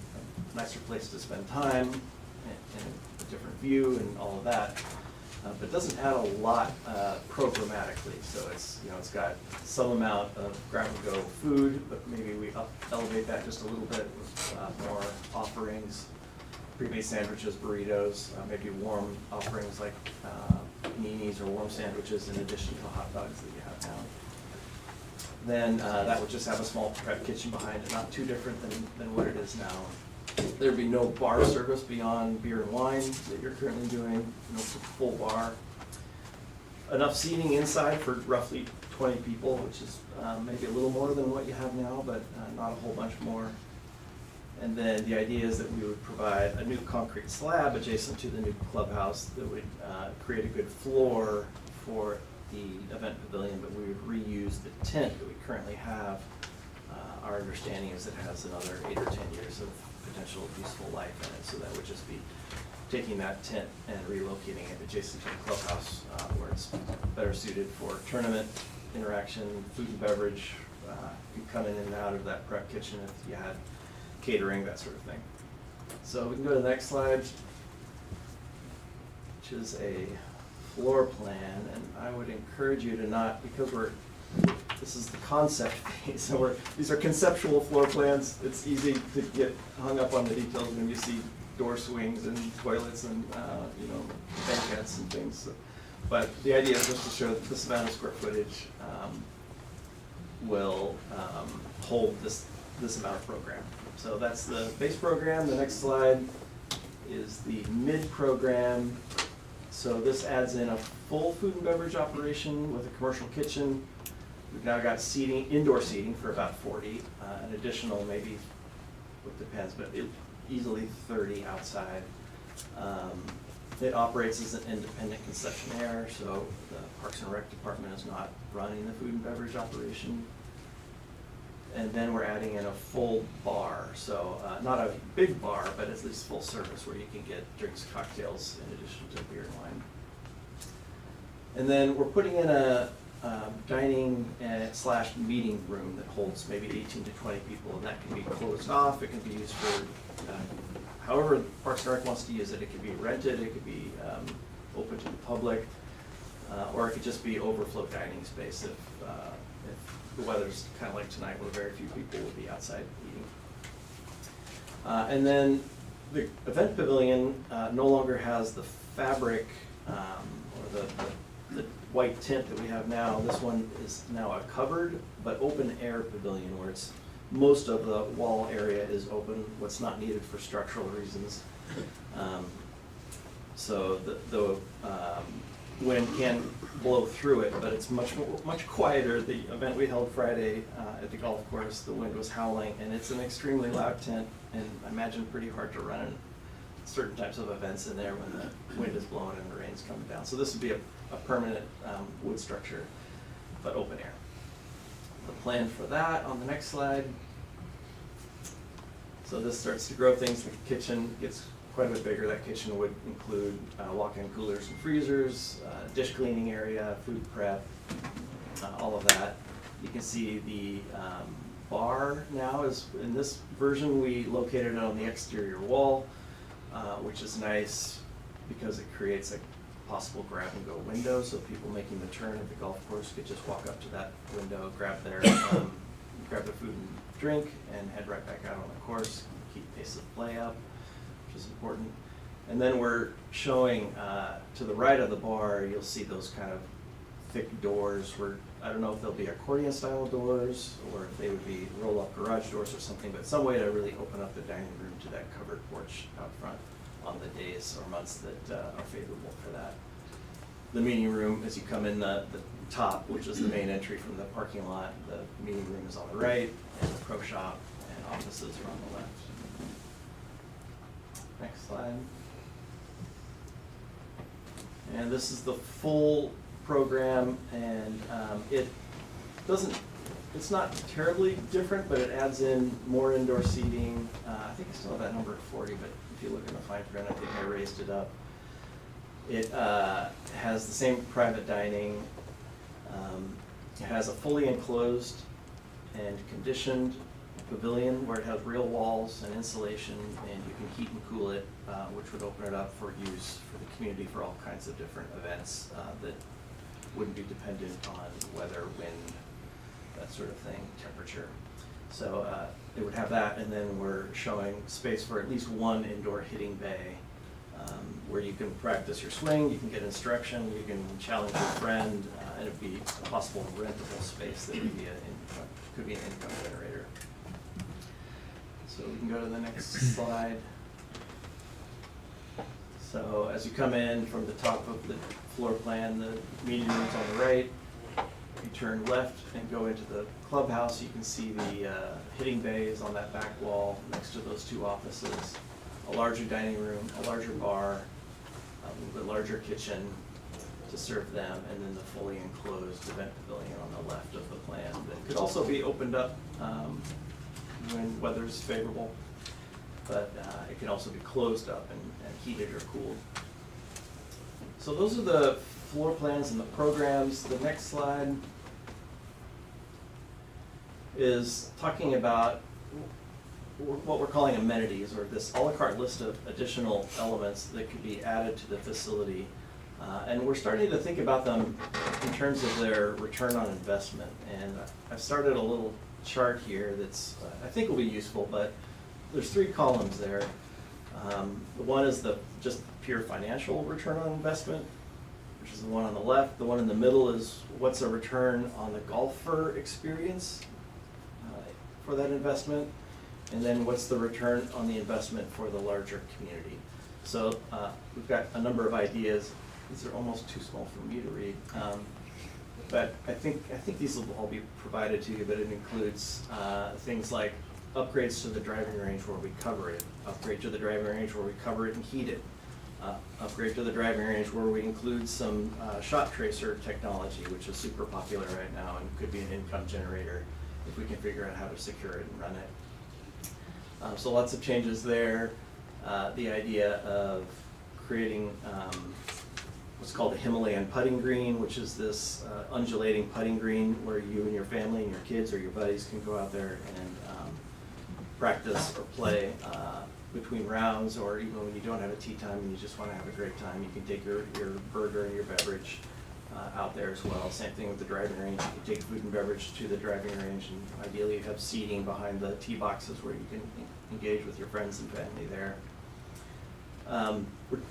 nicer place to spend time, and a different view and all of that. But it doesn't add a lot programmatically. So it's got some amount of grab-and-go food, but maybe we elevate that just a little bit with more offerings, pre-made sandwiches, burritos, maybe warm offerings like paninis or warm sandwiches in addition to the hot dogs that you have now. Then that would just have a small prep kitchen behind it, not too different than what it is now. There'd be no bar service beyond beer and wine that you're currently doing, no full bar. Enough seating inside for roughly 20 people, which is maybe a little more than what you have now, but not a whole bunch more. And then the idea is that we would provide a new concrete slab adjacent to the new clubhouse that would create a good floor for the event pavilion, but we would reuse the tent that we currently have. Our understanding is it has another 8 or 10 years of potential useful life in it, so that would just be taking that tent and relocating it adjacent to the clubhouse where it's better suited for tournament interaction, food and beverage. You could come in and out of that prep kitchen if you had catering, that sort of thing. So we can go to the next slide, which is a floor plan, and I would encourage you to not, because this is the concept phase, so these are conceptual floor plans. It's easy to get hung up on the details when you see door swings and toilets and banquettes and things. So, but the idea is just to show that this amount of square footage will hold this amount of program. So that's the base program. The next slide is the mid program. So this adds in a full food and beverage operation with a commercial kitchen. We've now got seating, indoor seating for about 40, an additional maybe, it depends, but easily 30 outside. It operates as an independent concessionaire, so the Parks and Rec department is not running the food and beverage operation. And then we're adding in a full bar, so not a big bar, but at least full service where you can get drinks, cocktails in addition to beer and wine. And then we're putting in a dining / meeting room that holds maybe 18 to 20 people, and that can be closed off. It can be used for however Parks and Rec wants to use it. It could be rented, it could be open to the public, or it could just be overflow dining space if the weather's kind of like tonight where very few people will be outside eating. And then the event pavilion no longer has the fabric or the white tent that we have now. This one is now a covered but open air pavilion where it's most of the wall area is open, what's not needed for structural reasons. So the wind can blow through it, but it's much quieter. The event we held Friday at the golf course, the wind was howling, and it's an extremely loud tent, and I imagine pretty hard to run. certain types of events in there when the wind is blowing and the rain's coming down. So this would be a permanent wood structure, but open air. The plan for that on the next slide. So this starts to grow things. The kitchen gets quite a bit bigger. That kitchen would include walk-in coolers and freezers, dish cleaning area, food prep, all of that. You can see the bar now is, in this version, we located it on the exterior wall, which is nice because it creates a possible grab-and-go window, so people making the turn at the golf course could just walk up to that window, grab their food and drink, and head right back out on the course, keep pace of play up, which is important. And then we're showing to the right of the bar, you'll see those kind of thick doors where, I don't know if they'll be accordion style doors or if they would be roll up garage doors or something, but some way to really open up the dining room to that covered porch out front on the days or months that are favorable for that. The meeting room, as you come in the top, which is the main entry from the parking lot, the meeting room is on the right, and the pro shop and offices are on the left. Next slide. And this is the full program, and it's not terribly different, but it adds in more indoor seating. I think I still have that number at 40, but if you look in the fine print, I think I raised it up. It has the same private dining. It has a fully enclosed and conditioned pavilion where it has real walls and insulation, and you can heat and cool it, which would open it up for use for the community for all kinds of different events that wouldn't be dependent on weather, wind, that sort of thing, temperature. So it would have that, and then we're showing space for at least one indoor hitting bay where you can practice your swing, you can get instruction, you can challenge your friend, and it'd be a possible rentable space that could be an income generator. So we can go to the next slide. So as you come in from the top of the floor plan, the meeting room's on the right. You turn left and go into the clubhouse. You can see the hitting bays on that back wall next to those two offices. A larger dining room, a larger bar, a little bit larger kitchen to serve them, and then the fully enclosed event pavilion on the left of the plan that could also be opened up when weather's favorable, but it can also be closed up and heated or cooled. So those are the floor plans and the programs. The next slide is talking about what we're calling amenities, or this a la carte list of additional elements that could be added to the facility. And we're starting to think about them in terms of their return on investment. And I've started a little chart here that's I think will be useful, but there's 3 columns there. The one is the just pure financial return on investment, which is the one on the left. The one in the middle is what's a return on the golfer experience for that investment, and then what's the return on the investment for the larger community. So we've got a number of ideas. These are almost too small for me to read, but I think these will all be provided to you. But it includes things like upgrades to the driving range where we cover it, upgrade to the driving range where we cover it and heat it, upgrade to the driving range where we include some shot tracer technology, which is super popular right now and could be an income generator if we can figure out how to secure it and run it. So lots of changes there. The idea of creating what's called a Himalayan putting green, which is this undulating putting green where you and your family and your kids or your buddies can go out there and practice or play between rounds, or even when you don't have a tee time and you just want to have a great time, you can take your burger and your beverage out there as well. Same thing with the driving range. You can take food and beverage to the driving range, and ideally you have seating behind the tee boxes where you can engage with your friends and family there.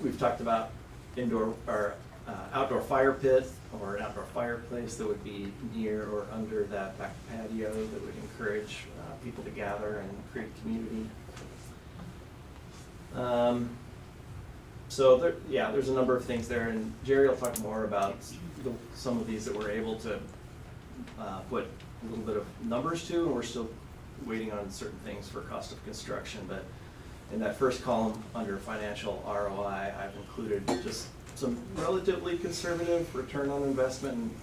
We've talked about indoor or outdoor fire pit or an outdoor fireplace that would be near or under that back patio that would encourage people to gather and create community. So there's a number of things there, and Jerry will talk more about some of these that we're able to put a little bit of numbers to, and we're still waiting on certain things for cost of construction, but In that first column, under financial ROI, I've included just some relatively conservative return on investment.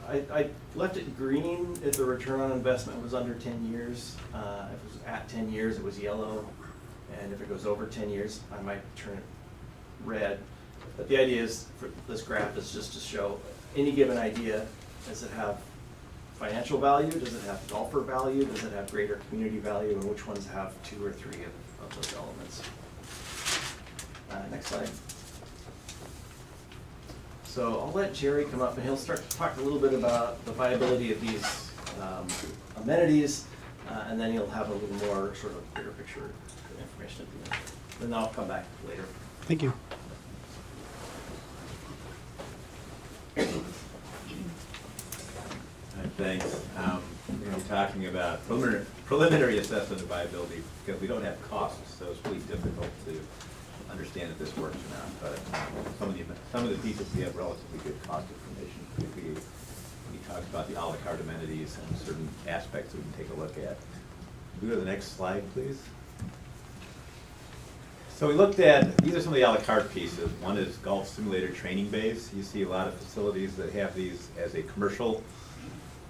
And I left it green if the return on investment was under 10 years. If it was at 10 years, it was yellow. And if it goes over 10 years, I might turn it red. But the idea is, for this graph is just to show any given idea. Does it have financial value? Does it have golfer value? Does it have greater community value? And which ones have 2 or 3 of those elements? Next slide. So I'll let Jerry come up and he'll start to talk a little bit about the viability of these amenities, and then he'll have a little more sort of bigger picture information at the end. Then I'll come back later. Thank you. Thanks. We're going to be talking about preliminary assessment of viability because we don't have costs, so it's really difficult to understand if this works or not. But some of the pieces we have relatively good cost information, particularly when you talk about the a la carte amenities and certain aspects we can take a look at. Can we go to the next slide, please? So we looked at, these are some of the a la carte pieces. One is golf simulator training bays. You see a lot of facilities that have these as a commercial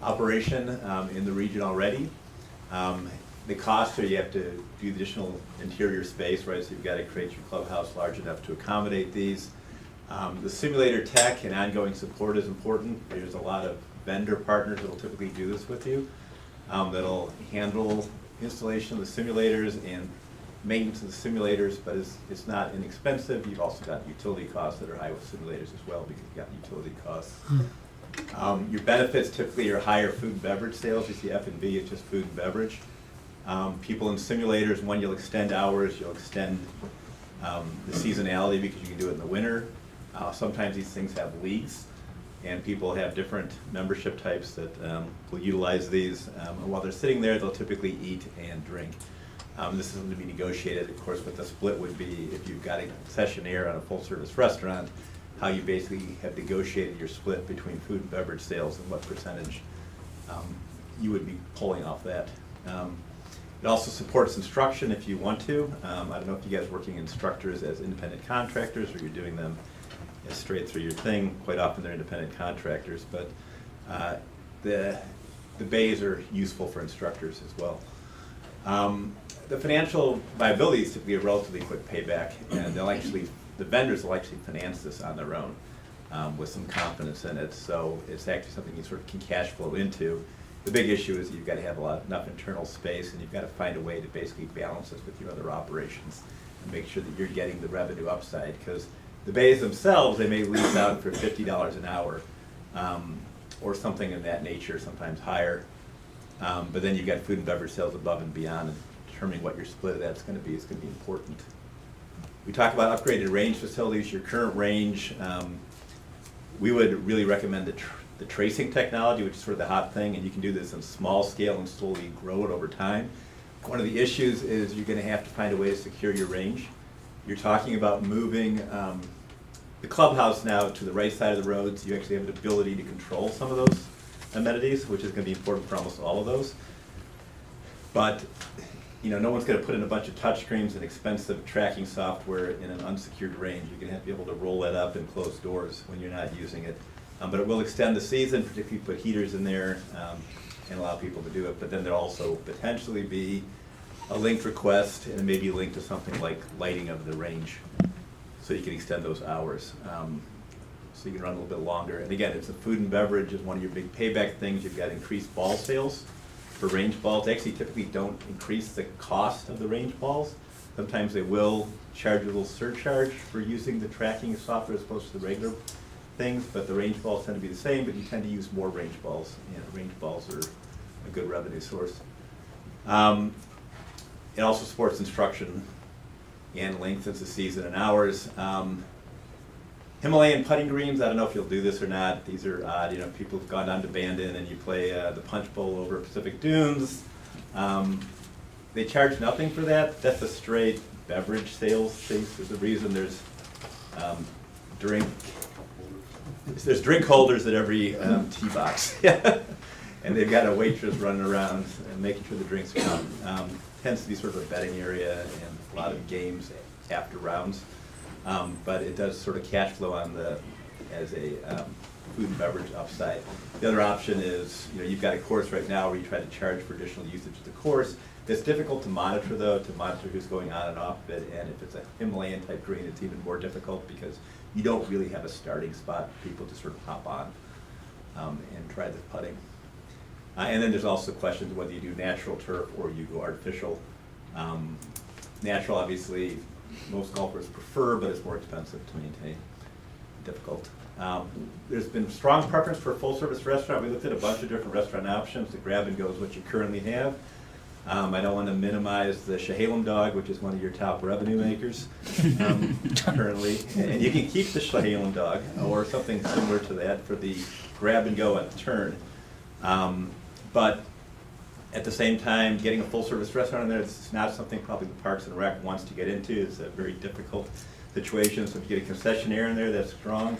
operation in the region already. The cost are you have to do additional interior space, right? So you've got to create your clubhouse large enough to accommodate these. The simulator tech and ongoing support is important. There's a lot of vendor partners that will typically do this with you, that'll handle installation of the simulators and maintenance of the simulators, but it's not inexpensive. You've also got utility costs that are high with simulators as well because you've got utility costs. Your benefits typically are higher food and beverage sales. You see F&B, it's just food and beverage. People in simulators, when you'll extend hours, you'll extend the seasonality because you can do it in the winter. Sometimes these things have leagues, and people have different membership types that will utilize these. And while they're sitting there, they'll typically eat and drink. This is going to be negotiated, of course, what the split would be if you've got a concessionaire on a full-service restaurant, how you basically have negotiated your split between food and beverage sales and what percentage you would be pulling off that. It also supports instruction if you want to. I don't know if you guys are working instructors as independent contractors or you're doing them as straight through your thing. Quite often they're independent contractors, but the bays are useful for instructors as well. The financial viability is typically a relatively quick payback, and the vendors will actually finance this on their own with some confidence in it. So it's actually something you sort of can cash flow into. The big issue is you've got to have enough internal space, and you've got to find a way to basically balance this with your other operations and make sure that you're getting the revenue upside. Because the bays themselves, they may lease out for $50 an hour or something of that nature, sometimes higher. But then you've got food and beverage sales above and beyond, and determining what your split of that's going to be is going to be important. We talk about upgraded range facilities, your current range. We would really recommend the tracing technology, which is sort of the hot thing, and you can do this in small scale and slowly grow it over time. One of the issues is you're going to have to find a way to secure your range. You're talking about moving the clubhouse now to the right side of the road, so you actually have the ability to control some of those amenities, which is going to be important for almost all of those. But no one's going to put in a bunch of touch screens and expensive tracking software in an unsecured range. You're going to have to be able to roll that up and close doors when you're not using it. But it will extend the season, particularly if you put heaters in there and allow people to do it. But then there'll also potentially be a linked request and maybe linked to something like lighting of the range, so you can extend those hours. So you can run a little bit longer. And again, it's a food and beverage is one of your big payback things. You've got increased ball sales for range balls. They actually typically don't increase the cost of the range balls. Sometimes they will charge a little surcharge for using the tracking software as opposed to the regular things, but the range balls tend to be the same, but you tend to use more range balls. Range balls are a good revenue source. It also supports instruction and lengthens the season and hours. Himalayan putting greens, I don't know if you'll do this or not. These are odd. People have gone down to Bandon and you play the punch bowl over Pacific Dunes. They charge nothing for that. That's a straight beverage sales thing. There's a reason there's drink holders at every tee box. and they've got a waitress running around and making sure the drinks come. Tends to be sort of a betting area and a lot of games after rounds. But it does sort of cash flow on as a food and beverage upside. The other option is, you've got a course right now where you try to charge for additional usage of the course. It's difficult to monitor though, to monitor who's going on and off it, and if it's a Himalayan type green, it's even more difficult because you don't really have a starting spot for people to sort of hop on and try the putting. And then there's also questions whether you do natural turf or you go artificial. Natural, obviously, most golfers prefer, but it's more expensive to maintain. Difficult. There's been strong preference for a full-service restaurant. We looked at a bunch of different restaurant options. The grab and go is what you currently have. I don't want to minimize the Chehalem dog, which is one of your top revenue makers currently. And you can keep the Chehalem dog or something similar to that for the grab and go at the turn. But at the same time, getting a full-service restaurant in there, it's not something probably the Parks and Rec wants to get into. It's a very difficult situation. So if you get a concessionaire in there that's strong,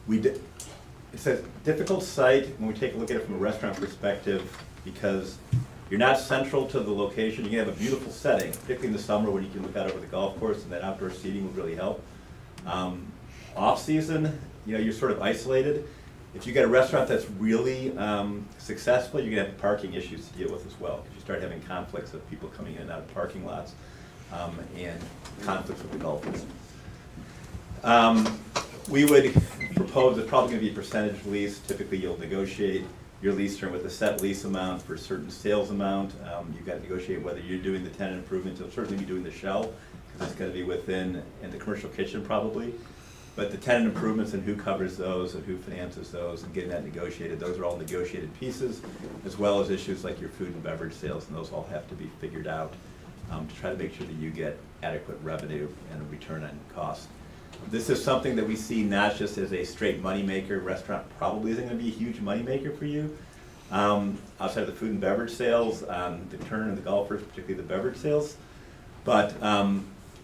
it's a difficult site when we take a look at it from a restaurant perspective because you're not central to the location. You can have a beautiful setting, particularly in the summer when you can look out over the golf course, and that outdoor seating would really help. Off season, you're sort of isolated. If you get a restaurant that's really successful, you're gonna have parking issues to deal with as well, because you start having conflicts of people coming in and out of parking lots and conflicts with the golfers. We would propose it's probably gonna be a percentage lease. Typically, you'll negotiate your lease term with a set lease amount for a certain sales amount. You've got to negotiate whether you're doing the tenant improvements. You'll certainly be doing the shell, because it's gonna be within, and the commercial kitchen probably. But the tenant improvements and who covers those and who finances those and getting that negotiated, those are all negotiated pieces, as well as issues like your food and beverage sales, and those all have to be figured out to try to make sure that you get adequate revenue and a return on cost. This is something that we see not just as a straight moneymaker. Restaurant probably isn't going to be a huge moneymaker for you. Outside of the food and beverage sales, the turn and the golfers, particularly the beverage sales. But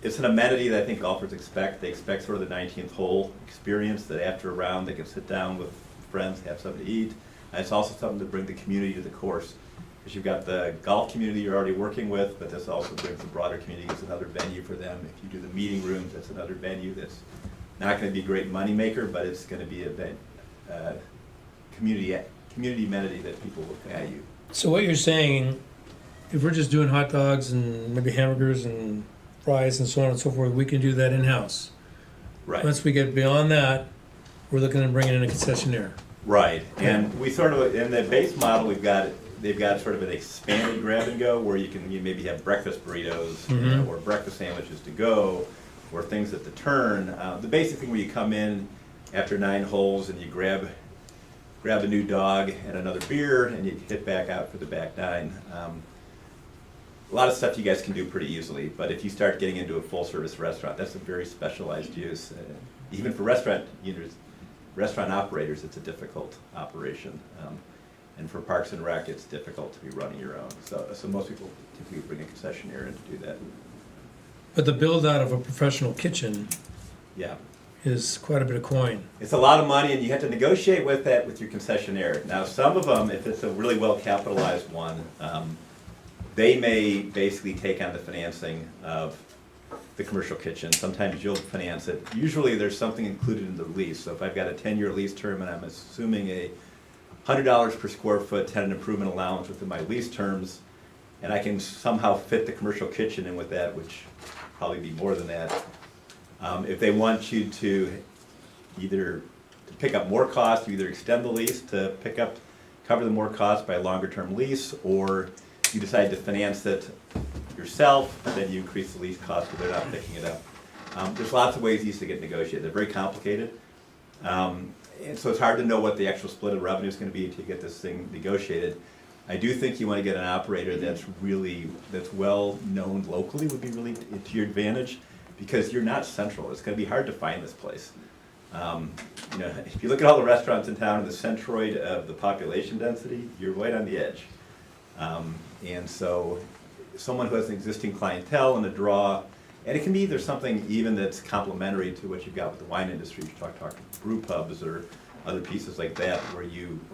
it's an amenity that I think golfers expect. They expect sort of the 19th hole experience, that after a round they can sit down with friends, have something to eat. And it's also something to bring the community to the course. Because you've got the golf community you're already working with, but this also brings the broader community. It's another venue for them. If you do the meeting rooms, that's another venue that's not going to be a great moneymaker, but it's going to be a community amenity that people will value. So what you're saying, if we're just doing hot dogs and maybe hamburgers and fries and so on and so forth, we can do that in-house. Right. Once we get beyond that, we're looking at bringing in a concessionaire. Right. And we sort of, in the base model, they've got sort of an expanded grab and go where you maybe have breakfast burritos or breakfast sandwiches to go, or things at the turn. The basic thing where you come in after 9 holes and you grab a new dog and another beer and you hit back out for the back 9. A lot of stuff you guys can do pretty easily, but if you start getting into a full service restaurant, that's a very specialized use. Even for restaurant operators, it's a difficult operation. And for Parks and Rec, it's difficult to be running your own. So most people typically bring a concessionaire in to do that. But the build out of a professional kitchen Yeah. is quite a bit of coin. It's a lot of money, and you have to negotiate with that with your concessionaire. Now, some of them, if it's a really well capitalized one, they may basically take on the financing of the commercial kitchen. Sometimes you'll finance it. Usually there's something included in the lease. So if I've got a 10-year lease term and I'm assuming a $100 per square foot tenant improvement allowance within my lease terms, and I can somehow fit the commercial kitchen in with that, which probably be more than that. If they want you to either to pick up more costs, you either extend the lease to cover the more costs by a longer term lease, or you decide to finance it yourself, and then you increase the lease cost because they're not picking it up. There's lots of ways these to get negotiated. They're very complicated. And so it's hard to know what the actual split of revenue is going to be to get this thing negotiated. I do think you want to get an operator that's well known locally would be really to your advantage, because you're not central. It's going to be hard to find this place. If you look at all the restaurants in town, the centroid of the population density, you're right on the edge. And so someone who has an existing clientele and a draw, and it can be either something even that's complementary to what you've got with the wine industry. You talk brew pubs or other pieces like that, or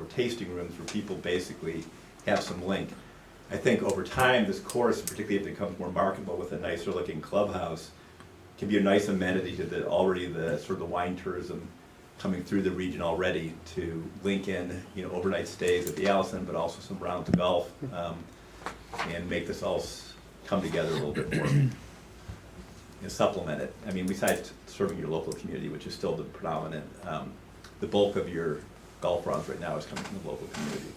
tasting rooms where people basically have some link. I think over time, this course, particularly if it becomes more marketable with a nicer looking clubhouse, can be a nice amenity to the sort of the wine tourism coming through the region already, to link in, overnight stays at the Allison, but also some rounds of golf, and make this all come together a little bit more and supplement it. I mean, besides serving your local community, which is still the predominant, the bulk of your golf rounds right now is coming from the local community.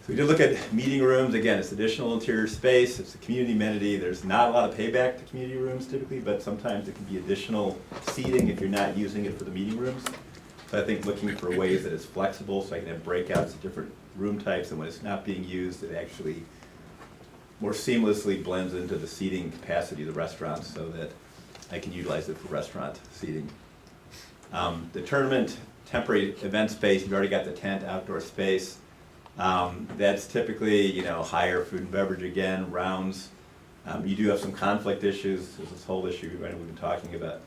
So we did look at meeting rooms. Again, it's additional interior space. It's a community amenity. There's not a lot of payback to community rooms typically, but sometimes it can be additional seating if you're not using it for the meeting rooms. So I think looking for ways that it's flexible, so I can have breakouts of different room types, and when it's not being used, it actually more seamlessly blends into the seating capacity of the restaurant so that I can utilize it for restaurant seating. The tournament temporary event space, you've already got the tent, outdoor space. That's typically, higher food and beverage again, rounds. You do have some conflict issues. There's this whole issue we've been talking about.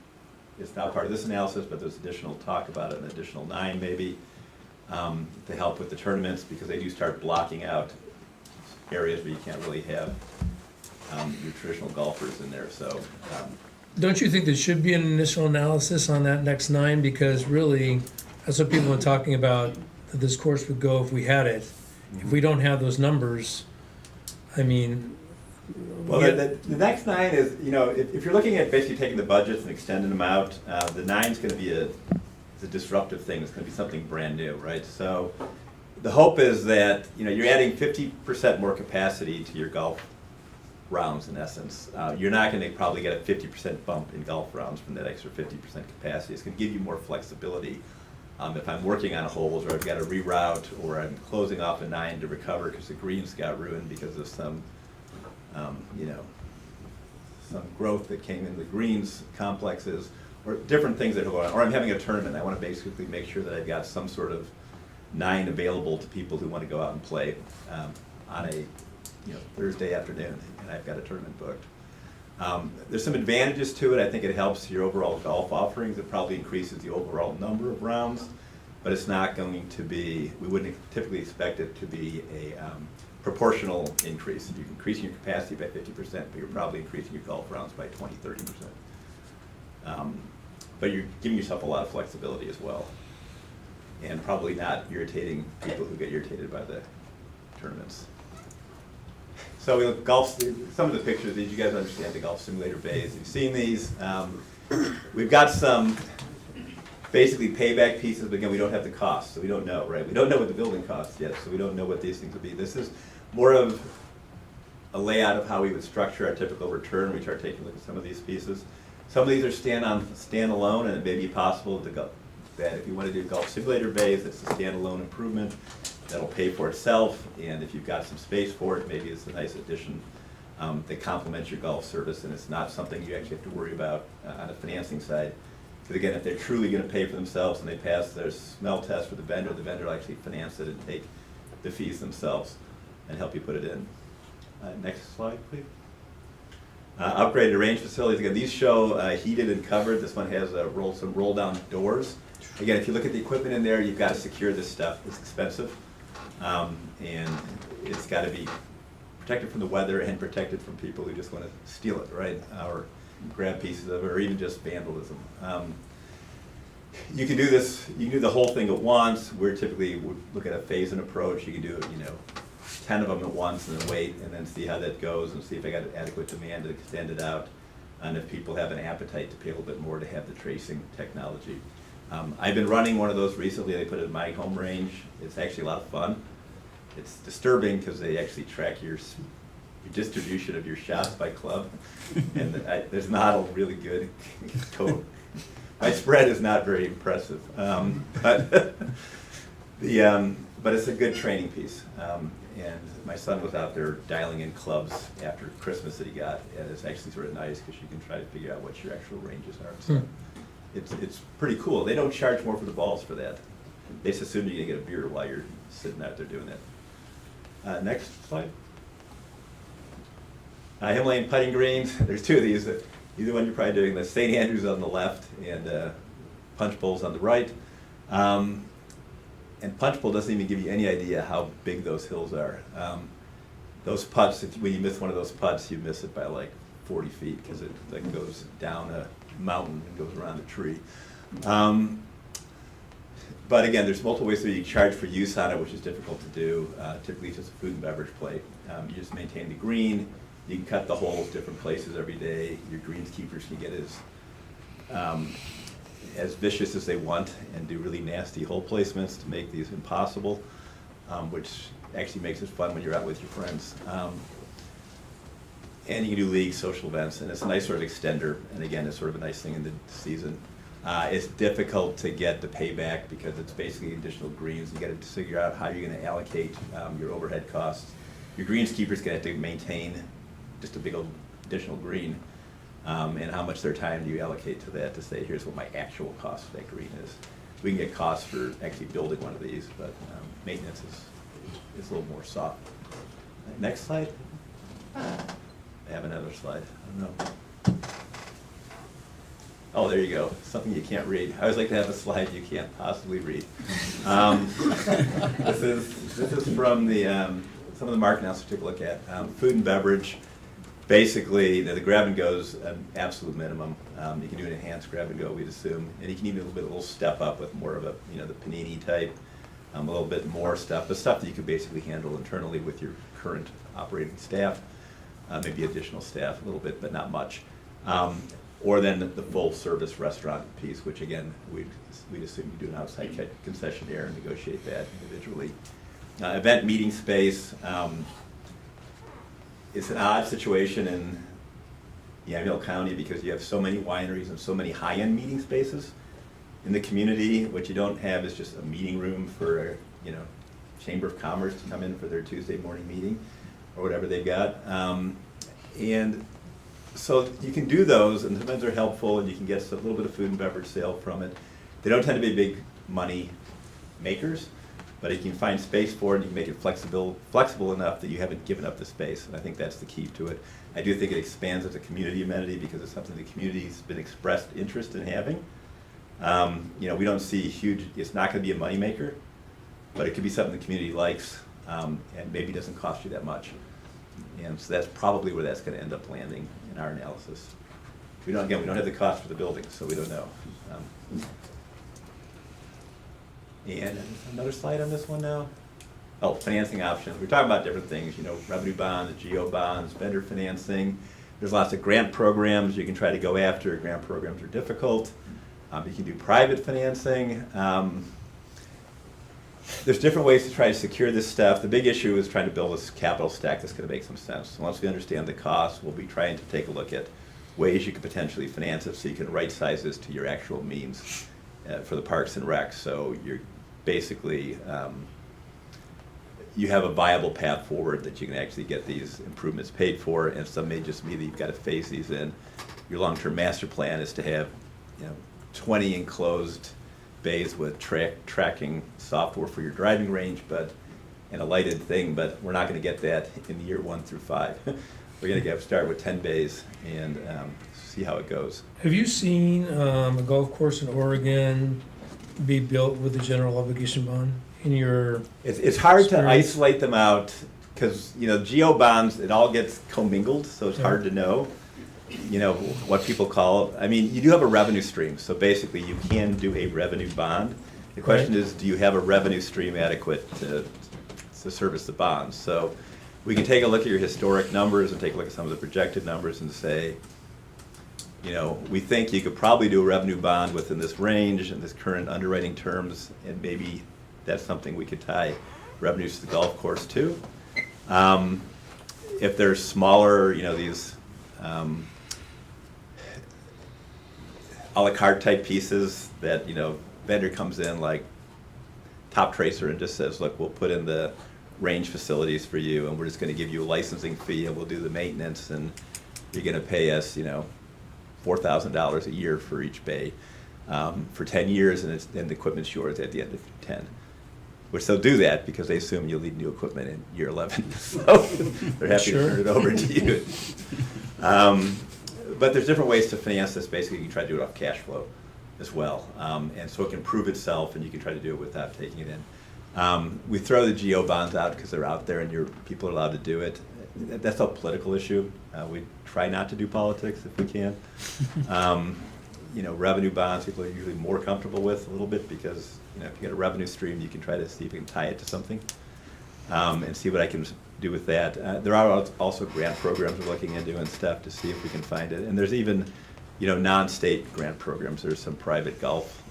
It's not part of this analysis, but there's additional talk about it, an additional 9 maybe, to help with the tournaments, because they do start blocking out areas where you can't really have your traditional golfers in there. So, Don't you think there should be an initial analysis on that next 9? Because really, that's what people are talking about, that this course would go if we had it. If we don't have those numbers, I mean... Well, the next 9 is, if you're looking at basically taking the budgets and extending them out, the 9 is going to be a disruptive thing. It's going to be something brand new, right? So the hope is that, you're adding 50% more capacity to your golf rounds in essence. You're not going to probably get a 50% bump in golf rounds from that extra 50% capacity. It's going to give you more flexibility. If I'm working on holes, or I've got to reroute, or I'm closing off a 9 to recover because the greens got ruined because of some growth that came in the greens complexes, or different things that are going on. Or I'm having a tournament. I want to basically make sure that I've got some sort of 9 available to people who want to go out and play on a Thursday afternoon, and I've got a tournament booked. There's some advantages to it. I think it helps your overall golf offerings. It probably increases the overall number of rounds, but it's not going to be, we wouldn't typically expect it to be a proportional increase. You're increasing your capacity by 50%, but you're probably increasing your golf rounds by 20, 30%. But you're giving yourself a lot of flexibility as well, and probably not irritating people who get irritated by the tournaments. So we look golf. Some of the pictures. Did you guys understand the golf simulator bays? You've seen these. We've got some basically payback pieces, but again, we don't have the cost, so we don't know, right? We don't know what the building costs yet, so we don't know what these things will be. This is more of a layout of how we would structure our typical return. We start taking a look at some of these pieces. Some of these are standalone, and it may be possible that if you want to do golf simulator bays, it's a standalone improvement that'll pay for itself, and if you've got some space for it, maybe it's a nice addition that complements your golf service, and it's not something you actually have to worry about on the financing side. Because again, if they're truly going to pay for themselves and they pass their smell test for the vendor will actually finance it and take the fees themselves and help you put it in. Next slide, please. Upgraded range facilities. Again, these show heated and covered. This one has some roll-down doors. Again, if you look at the equipment in there, you've got to secure this stuff. It's expensive, and it's got to be protected from the weather and protected from people who just want to steal it, right? Or grab pieces of it, or even just vandalism. You can do this. You can do the whole thing at once. We're typically would look at a phase and approach. You can do 10 of them at once, and then wait, and then see how that goes, and see if I got adequate demand to extend it out, and if people have an appetite to pay a little bit more to have the tracing technology. I've been running one of those recently. They put it in my home range. It's actually a lot of fun. It's disturbing because they actually track your distribution of your shots by club, and there's not a really good code. My spread is not very impressive, but it's a good training piece. And my son was out there dialing in clubs after Christmas that he got, and it's actually sort of nice because you can try to figure out what your actual ranges are. So it's pretty cool. They don't charge more for the balls for that. They just assume you're gonna get a beer while you're sitting out there doing that. Next slide. Himalayan putting greens. There's two of these. Either one you're probably doing. The St. Andrews on the left and punch bowls on the right. And punch bowl doesn't even give you any idea how big those hills are. Those putts, when you miss one of those putts, you miss it by like 40 feet because it like goes down a mountain and goes around a tree. But again, there's multiple ways that you charge for use on it, which is difficult to do. Typically, it's just a food and beverage plate. You just maintain the green. You can cut the holes different places every day. Your greenskeepers can get as vicious as they want and do really nasty hole placements to make these impossible, which actually makes it fun when you're out with your friends. And you can do league social events, and it's a nice sort of extender. And again, it's sort of a nice thing in the season. It's difficult to get the payback because it's basically additional greens. You got to figure out how you're going to allocate your overhead costs. Your greenskeeper's going to have to maintain just a big old additional green, and how much their time do you allocate to that to say, here's what my actual cost for that green is. We can get costs for actually building one of these, but maintenance is a little more soft. Next slide. I have another slide. I don't know. Oh, there you go. Something you can't read. I always like to have a slide you can't possibly read. This is from the some of the market analysis to take a look at. Food and beverage. Basically, the grab and go is an absolute minimum. You can do an enhanced grab and go, we'd assume, and you can even do a little step up with more of a the panini type, a little bit more stuff, but stuff that you could basically handle internally with your current operating staff, maybe additional staff a little bit, but not much. Or then the full service restaurant piece, which again, we'd assume you do an outside concessionaire and negotiate that individually. Event meeting space, it's an odd situation in Yamhill County because you have so many wineries and so many high-end meeting spaces in the community. What you don't have is just a meeting room for Chamber of Commerce to come in for their Tuesday morning meeting or whatever they've got. And so you can do those, and sometimes they're helpful, and you can get a little bit of food and beverage sale from it. They don't tend to be big money makers, but if you can find space for it, you can make it flexible enough that you haven't given up the space, and I think that's the key to it. I do think it expands as a community amenity because it's something the community's been expressed interest in having. We don't see huge, it's not going to be a moneymaker, but it could be something the community likes, and maybe doesn't cost you that much. And so that's probably where that's going to end up landing in our analysis. We don't have the cost for the building, so we don't know. And another slide on this one now. Oh, financing options. We're talking about different things, revenue bonds, geo bonds, vendor financing. There's lots of grant programs you can try to go after. Grant programs are difficult. You can do private financing. There's different ways to try to secure this stuff. The big issue is trying to build this capital stack that's going to make some sense. So once we understand the cost, we'll be trying to take a look at ways you could potentially finance it so you can right size this to your actual means for the parks and recs. So you're basically, you have a viable path forward that you can actually get these improvements paid for, and some may just be that you've got to phase these in. Your long-term master plan is to have 20 enclosed bays with tracking software for your driving range, and a lighted thing, but we're not going to get that in year 1 through 5. We're going to start with 10 bays and see how it goes. Have you seen a golf course in Oregon be built with the general obligation bond in your It's hard to experience? isolate them out because geo bonds, it all gets commingled, so it's hard to know what people call. I mean, you do have a revenue stream, so basically you can do a revenue bond. The question is, do you have a revenue stream adequate to service the bonds? So we can take a look at your historic numbers and take a look at some of the projected numbers and say, we think you could probably do a revenue bond within this range and this current underwriting terms, and maybe that's something we could tie revenues to the golf course to. If they're smaller, these a la carte type pieces that, vendor comes in like Top Tracer and just says, look, we'll put in the range facilities for you, and we're just going to give you a licensing fee, and we'll do the maintenance, and you're going to pay us, $4,000 a year for each bay for 10 years, and the equipment's yours at the end of 10. Which they'll do that because they assume you'll need new equipment in year 11. So they're happy to turn it over to you. But there's different ways to finance this. Basically, you can try to do it off cash flow as well. And so it can prove itself, and you can try to do it without taking it in. We throw the GO bonds out because they're out there and people are allowed to do it. That's a political issue. We try not to do politics if we can. Revenue bonds people are usually more comfortable with a little bit because, if you get a revenue stream, you can try to see if you can tie it to something and see what I can do with that. There are also grant programs we're looking into and stuff to see if we can find it. And there's even, non-state grant programs. There's some private golf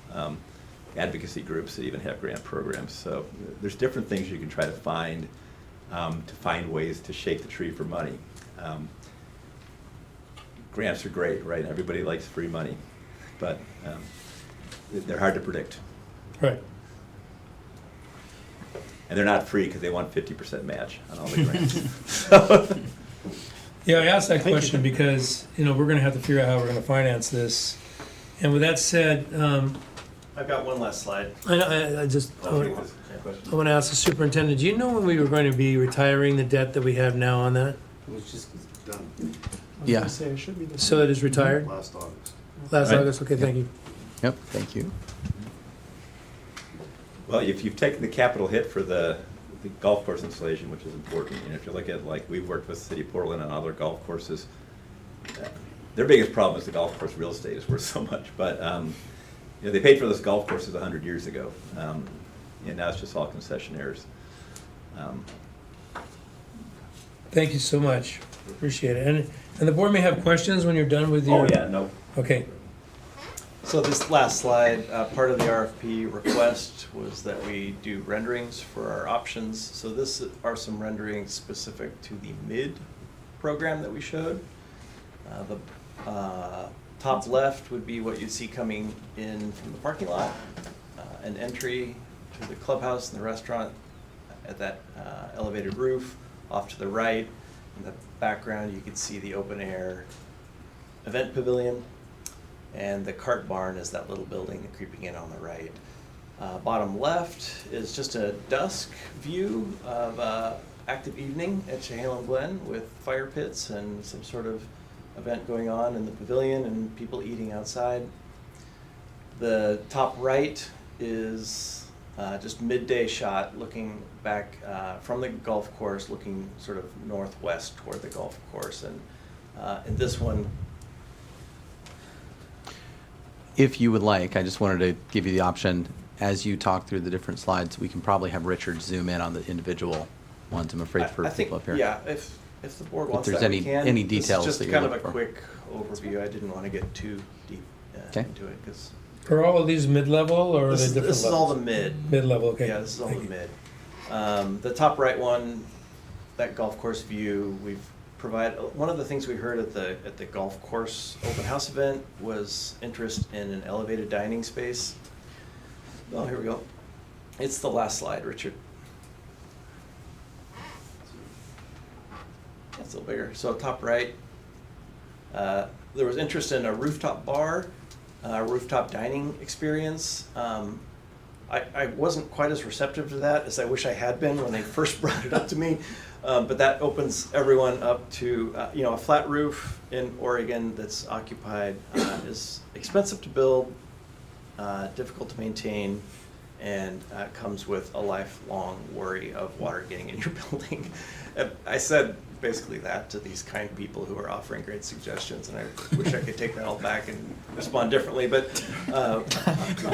advocacy groups that even have grant programs. So there's different things you can try to find ways to shake the tree for money. Grants are great, right? Everybody likes free money, but they're hard to predict. Right. And they're not free because they want 50% match on all the grants. Yeah, I asked that question because, we're going to have to figure out how we're going to finance this. And with that said, I've got one last slide. I want to ask the superintendent, do you know when we were going to be retiring the debt that we have now on that? It was just done I was Yeah. gonna say it should be this. So it is retired? last August. Last Right. August? Okay, thank you. Yep, thank you. Well, if you've taken the capital hit for the golf course installation, which is important, if you look at, we've worked with City of Portland on other golf courses, their biggest problem is the golf course real estate is worth so much. But, they paid for those golf courses 100 years ago, and now it's just all concessionaires. Thank you so much. Appreciate it. And the board may have questions when you're done with your... Oh, yeah, no. Okay. So this last slide, part of the RFP request was that we do renderings for our options. So this are some renderings specific to the MID program that we showed. The top left would be what you'd see coming in from the parking lot, an entry to the clubhouse and the restaurant at that elevated roof. Off to the right, in the background, you can see the open air event pavilion. And the cart barn is that little building creeping in on the right. Bottom left is just a dusk view of active evening at Chehalem Glen with fire pits and some sort of event going on in the pavilion and people eating outside. The top right is just midday shot looking back from the golf course, looking sort of northwest toward the golf course. And in this one, If you would like, I just wanted to give you the option, as you talk through the different slides, we can probably have Richard zoom in on the individual ones, I'm afraid, for I think, people up here. yeah, if the board If wants there's that, we can. any details This that is you're just kind of a looking for. quick overview. I didn't want to get too deep Okay. into it because Are all of these mid-level or are they different levels? this is all the mid. Mid-level, okay. Yeah, this is all the Thank you. mid. The top right one, that golf course view, we've provided, one of the things we heard at the golf course open house event was interest in an elevated dining space. Oh, here we go. It's the last slide, Richard. That's a little bigger. So top right, there was interest in a rooftop bar, rooftop dining experience. I wasn't quite as receptive to that as I wish I had been when they first brought it up to me. But that opens everyone up to, a flat roof in Oregon that's occupied is expensive to build, difficult to maintain, and comes with a lifelong worry of water getting in your building. I said basically that to these kind people who are offering great suggestions, and I wish I could take that all back and respond differently. But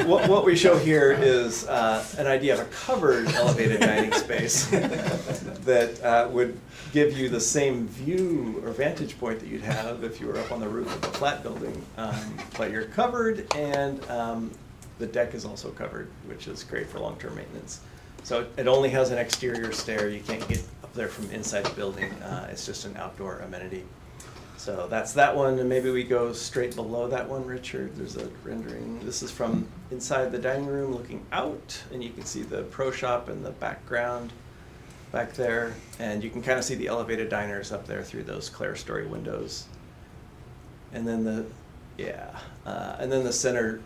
what we show here is an idea of a covered elevated dining space that would give you the same view or vantage point that you'd have if you were up on the roof of a flat building. But you're covered, and the deck is also covered, which is great for long-term maintenance. So it only has an exterior stair. You can't get up there from inside the building. It's just an outdoor amenity. So that's that one, and maybe we go straight below that one, Richard. There's a rendering. This is from inside the dining room looking out, and you can see the pro shop in the background back there. And you can kind of see the elevated diners up there through those clerestory windows. And then the center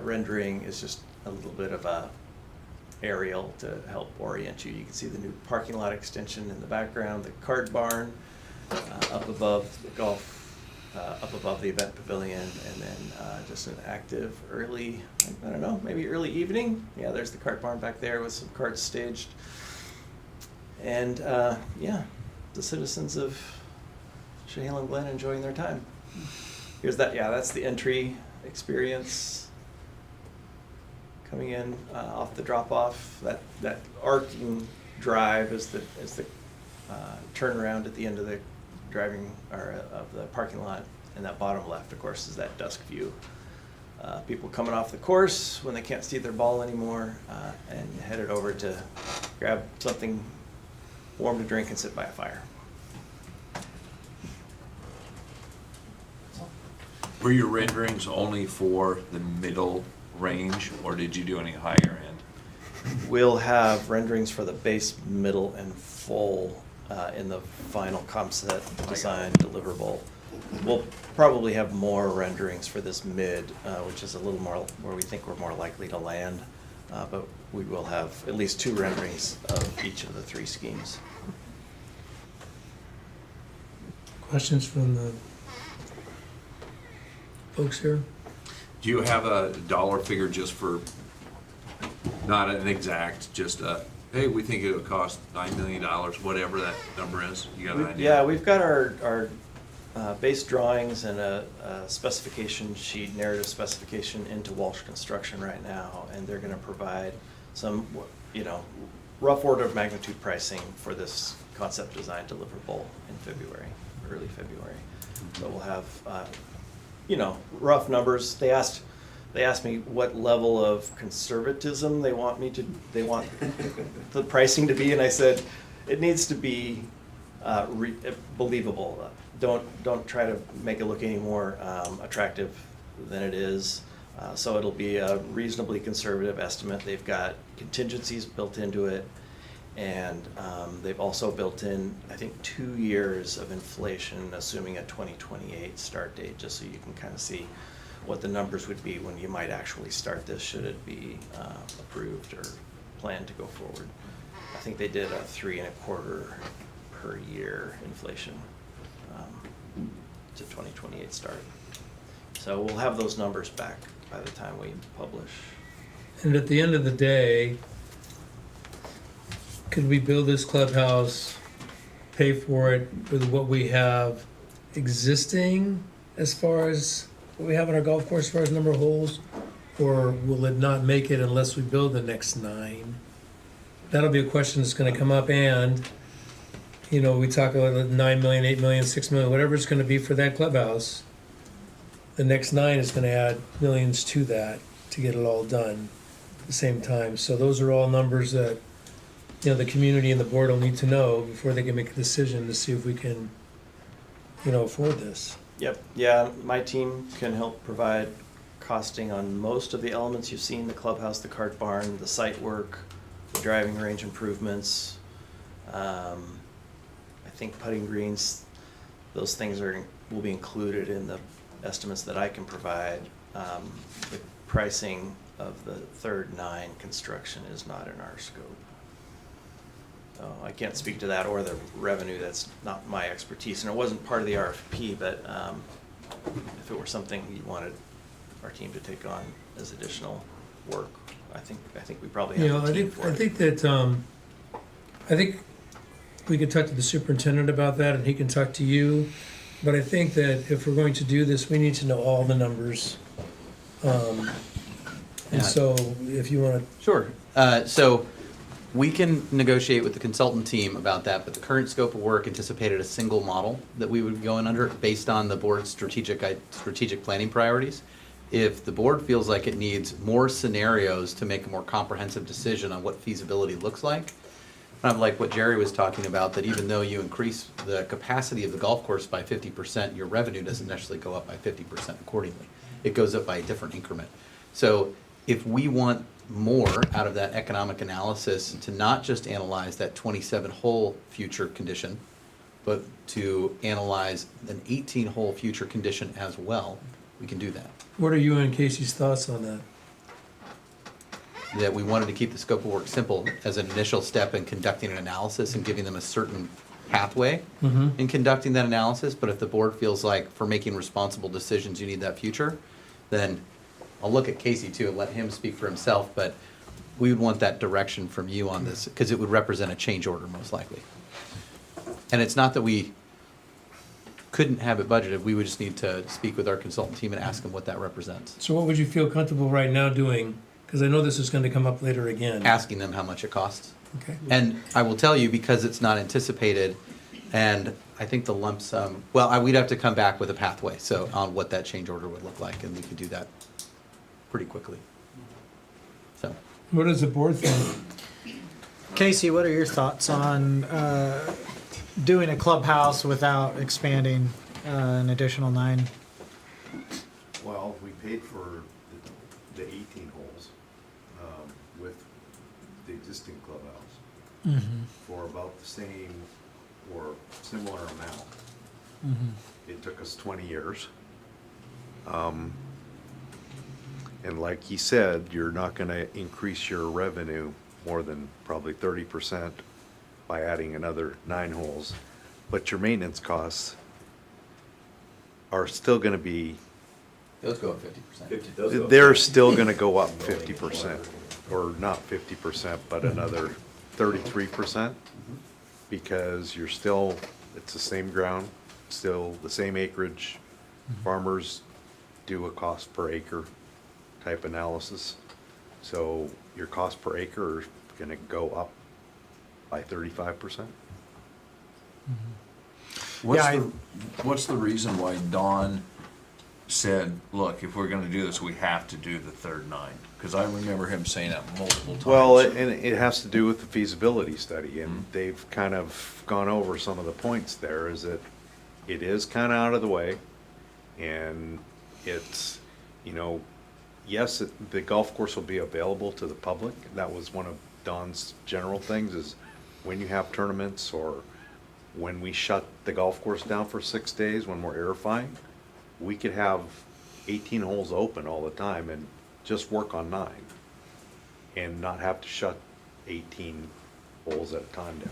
rendering is just a little bit of a aerial to help orient you. You can see the new parking lot extension in the background, the cart barn up above the golf up above the event pavilion, and then just an active early, I don't know, maybe early evening. Yeah, there's the cart barn back there with some carts staged. And yeah, the citizens of Chehalem Glen enjoying their time. Here's that, yeah, that's the entry experience. Coming in off the drop-off, that arcing drive is the turnaround at the end of the driving, or of the parking lot, and that bottom left, of course, is that dusk view. People coming off the course when they can't see their ball anymore, and headed over to grab something warm to drink and sit by a fire. Were your renderings only for the middle range, or did you do any higher end? We'll have renderings for the base, middle, and full in the final concept design deliverable. We'll probably have more renderings for this mid, which is a little more where we think we're more likely to land, but we will have at least 2 renderings of each of the 3 schemes. Questions from the folks here? Do you have a dollar figure just for, not an exact, just a, hey, we think it'll cost $9 million, whatever that number is? You got an idea? Yeah, we've got our base drawings and a specification sheet, narrative specification into Walsh Construction right now, and they're gonna provide some, rough order of magnitude pricing for this concept design deliverable in February, early February. So we'll have, rough numbers. They asked me what level of conservatism they want the pricing to be, and I said, it needs to be believable. Don't try to make it look any more attractive than it is. So it'll be a reasonably conservative estimate. They've got contingencies built into it, and they've also built in, I think, 2 years of inflation, assuming a 2028 start date, just so you can kind of see what the numbers would be when you might actually start this, should it be approved or planned to go forward. I think they did a 3.25% per year inflation to 2028 start. So we'll have those numbers back by the time we publish. And at the end of the day, could we build this clubhouse, pay for it with what we have existing as far as what we have on our golf course as far as number of holes? Or will it not make it unless we build the next 9? That'll be a question that's gonna come up, and, we talk about 9 million, 8 million, 6 million, whatever it's gonna be for that clubhouse. The next 9 is gonna add millions to that to get it all done at the same time. So those are all numbers that, the community and the board will need to know before they can make a decision to see if we can, afford this. Yep, yeah, my team can help provide costing on most of the elements you've seen, the clubhouse, the cart barn, the site work, the driving range improvements. I think putting greens, those things will be included in the estimates that I can provide. The pricing of the third 9 construction is not in our scope. So I can't speak to that or the revenue. That's not my expertise, and it wasn't part of the RFP, but if it were something you wanted our team to take on as additional work, I think we probably have the team for it. I think we could talk to the superintendent about that, and he can talk to you. But I think that if we're going to do this, we need to know all the numbers. Yeah. And so if you want to. Sure. So we can negotiate with the consultant team about that, but the current scope of work anticipated a single model that we would be going under based on the board's strategic planning priorities. If the board feels like it needs more scenarios to make a more comprehensive decision on what feasibility looks like, kind of like what Jerry was talking about, that even though you increase the capacity of the golf course by 50%, your revenue doesn't necessarily go up by 50% accordingly. It goes up by a different increment. So if we want more out of that economic analysis to not just analyze that 27-hole future condition, but to analyze an 18-hole future condition as well, we can do that. What are you and Casey's thoughts on that? That we wanted to keep the scope of work simple as an initial step in conducting an analysis and giving them a certain pathway Mhm. in conducting that analysis, but if the board feels like for making responsible decisions, you need that future, then I'll look at Casey too and let him speak for himself, but we would want that direction from you on this, because it would represent a change order most likely. And it's not that we couldn't have it budgeted, we would just need to speak with our consultant team and ask them what that represents. So what would you feel comfortable right now doing? Because I know this is going to come up later again. Asking them how much it costs. Okay. And I will tell you, because it's not anticipated, and I think the lump sum, well, we'd have to come back with a pathway, so on what that change order would look like, and we could do that pretty quickly. So, What does the board think? Casey, what are your thoughts on doing a clubhouse without expanding an additional 9? Well, we paid for the 18 holes with the existing clubhouse for about the same or similar amount. It took us 20 years. And like he said, you're not going to increase your revenue more than probably 30% by adding another 9 holes. But your maintenance costs are still going to be, those go up 50%. they're still going to go up 50%, or not 50%, but another 33%, because you're still, it's the same ground, still the same acreage. Farmers do a cost per acre type analysis. So your cost per acre is going to go up by 35%. What's the reason why Don said, look, if we're gonna do this, we have to do the third 9? Because I remember him saying that multiple times. Well, and it has to do with the feasibility study, and they've kind of gone over some of the points there, is that it is kind of out of the way, and it's, you know, yes, the golf course will be available to the public. That was one of Don's general things, is when you have tournaments or when we shut the golf course down for 6 days, when we're airifying, we could have 18 holes open all the time and just work on 9 and not have to shut 18 holes at a time down.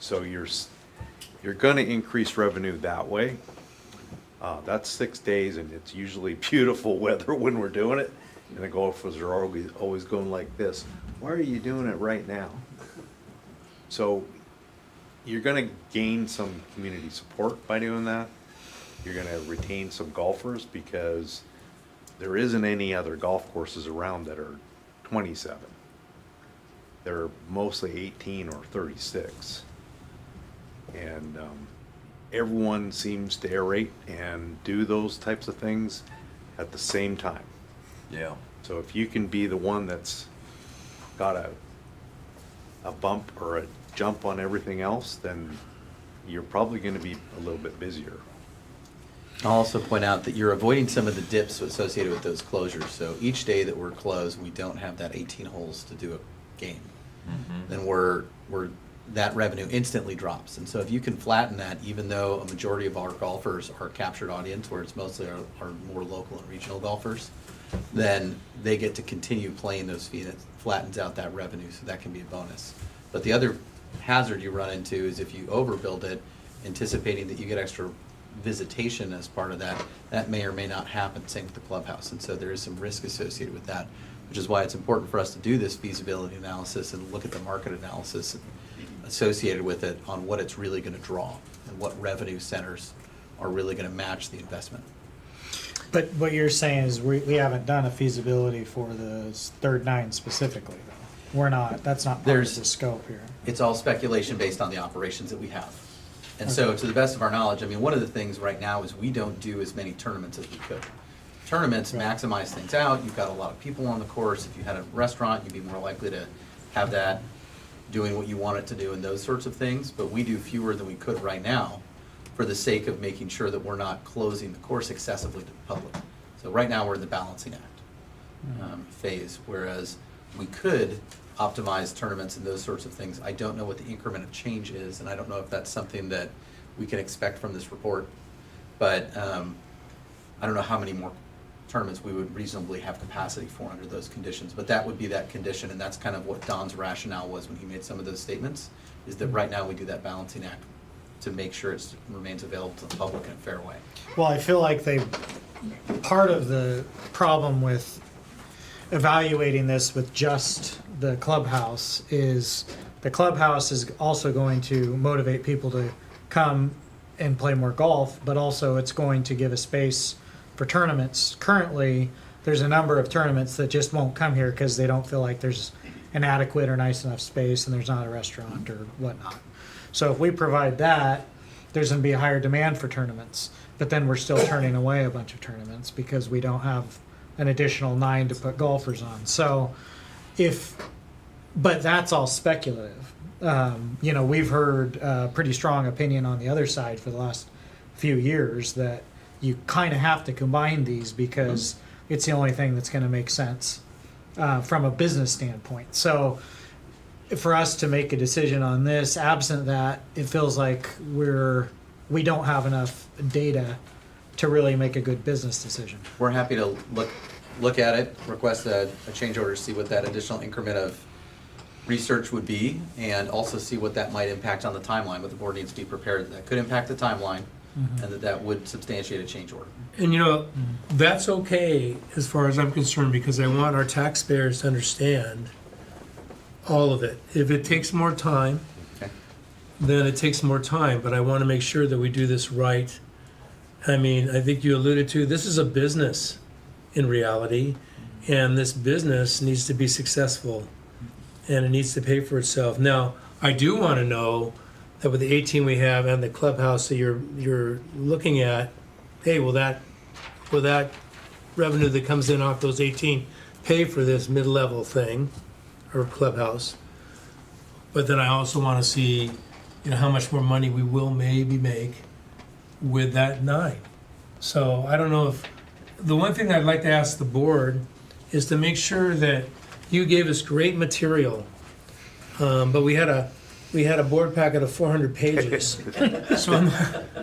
So you're going to increase revenue that way. That's 6 days, and it's usually beautiful weather when we're doing it. And the golfers are always going like this. Why are you doing it right now? So you're going to gain some community support by doing that. You're going to retain some golfers, because there isn't any other golf courses around that are 27. They're mostly 18 or 36. And everyone seems to aerate and do those types of things at the same time. Yeah. So if you can be the one that's got a bump or a jump on everything else, then you're probably going to be a little bit busier. I'll also point out that you're avoiding some of the dips associated with those closures. So each day that we're closed, we don't have that 18 holes to do a game. Then that revenue instantly drops. And so if you can flatten that, even though a majority of our golfers are captured audience, where it's mostly our more local and regional golfers, then they get to continue playing those fees. It flattens out that revenue, so that can be a bonus. But the other hazard you run into is if you overbuild it, anticipating that you get extra visitation as part of that, that may or may not happen. Same with the clubhouse. And so there is some risk associated with that, which is why it's important for us to do this feasibility analysis and look at the market analysis associated with it on what it's really going to draw and what revenue centers are really going to match the investment. But what you're saying is we haven't done a feasibility for the third 9 specifically, though. We're not, that's not part of the scope here. It's all speculation based on the operations that we have. And so to the best of our knowledge, I mean, one of the things right now is we don't do as many tournaments as we could. Tournaments maximize things out. You've got a lot of people on the course. If you had a restaurant, you'd be more likely to have that doing what you want it to do and those sorts of things. But we do fewer than we could right now for the sake of making sure that we're not closing the course excessively to the public. So right now we're in the balancing act phase, whereas we could optimize tournaments and those sorts of things. I don't know what the increment of change is, and I don't know if that's something that we can expect from this report. But I don't know how many more tournaments we would reasonably have capacity for under those conditions. But that would be that condition, and that's kind of what Don's rationale was when he made some of those statements, is that right now we do that balancing act to make sure it remains available to the public in a fair way. Well, I feel like part of the problem with evaluating this with just the clubhouse is the clubhouse is also going to motivate people to come and play more golf, but also it's going to give a space for tournaments. Currently, there's a number of tournaments that just won't come here because they don't feel like there's an adequate or nice enough space and there's not a restaurant or whatnot. So if we provide that, there's going to be a higher demand for tournaments. But then we're still turning away a bunch of tournaments because we don't have an additional 9 to put golfers on. So but that's all speculative. We've heard a pretty strong opinion on the other side for the last few years that you kind of have to combine these because it's the only thing that's going to make sense from a business standpoint. So for us to make a decision on this, absent that, it feels like we don't have enough data to really make a good business decision. We're happy to look at it, request a change order, see what that additional increment of research would be, and also see what that might impact on the timeline. But the board needs to be prepared that could impact the timeline, and that would substantiate a change order. And that's okay as far as I'm concerned, because I want our taxpayers to understand all of it. If it takes more time, Okay. then it takes more time, but I want to make sure that we do this right. I mean, I think you alluded to, this is a business in reality, and this business needs to be successful, and it needs to pay for itself. Now, I do want to know that with the 18 we have and the clubhouse that you're looking at, hey, will that revenue that comes in off those 18 pay for this mid-level thing or clubhouse? But then I also want to see, how much more money we will maybe make with that 9. So I don't know if, the one thing I'd like to ask the board is to make sure that you gave us great material, but we had a board packet of 400 pages. So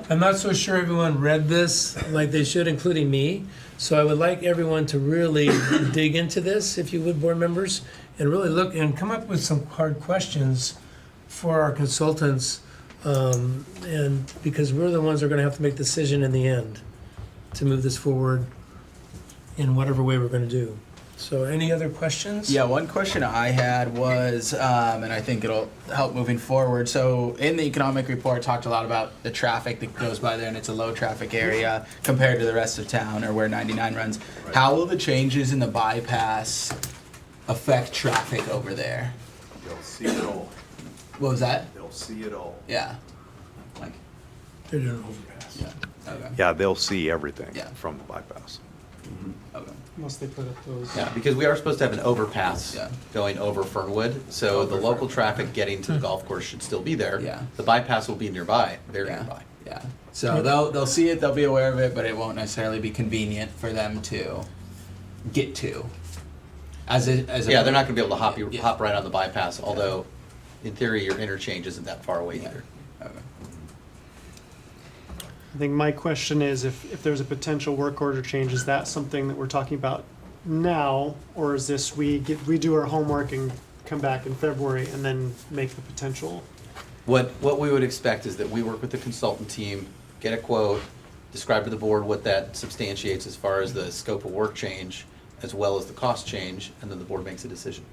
I'm not so sure everyone read this like they should, including me. So I would like everyone to really dig into this, if you would, board members, and really look and come up with some hard questions for our consultants, and because we're the ones that are going to have to make the decision in the end to move this forward in whatever way we're going to do. So any other questions? Yeah, one question I had was, and I think it'll help moving forward. So in the economic report, talked a lot about the traffic that goes by there, and it's a low traffic area compared to the rest of town or where 99 runs. Right. How will the changes in the bypass affect traffic over there? They'll see it all. What was that? They'll see it all. Yeah. Like. They're doing an overpass. Yeah. Okay. Yeah, they'll see everything Yeah. from the bypass. Okay. Unless they put up those. Yeah, because we are supposed to have an overpass going over Fernwood, so the local traffic getting to the golf course should still be there. Yeah. The bypass will be nearby, very nearby. Yeah. So they'll see it, they'll be aware of it, but it won't necessarily be convenient for them to get to. Yeah, they're not gonna be able to hop right on the bypass, although in theory your interchange isn't that far away either. Okay. I think my question is if there's a potential work order change, is that something that we're talking about now, or is this we do our homework and come back in February and then make the potential? What we would expect is that we work with the consultant team, get a quote, describe to the board what that substantiates as far as the scope of work change, as well as the cost change, and then the board makes a decision.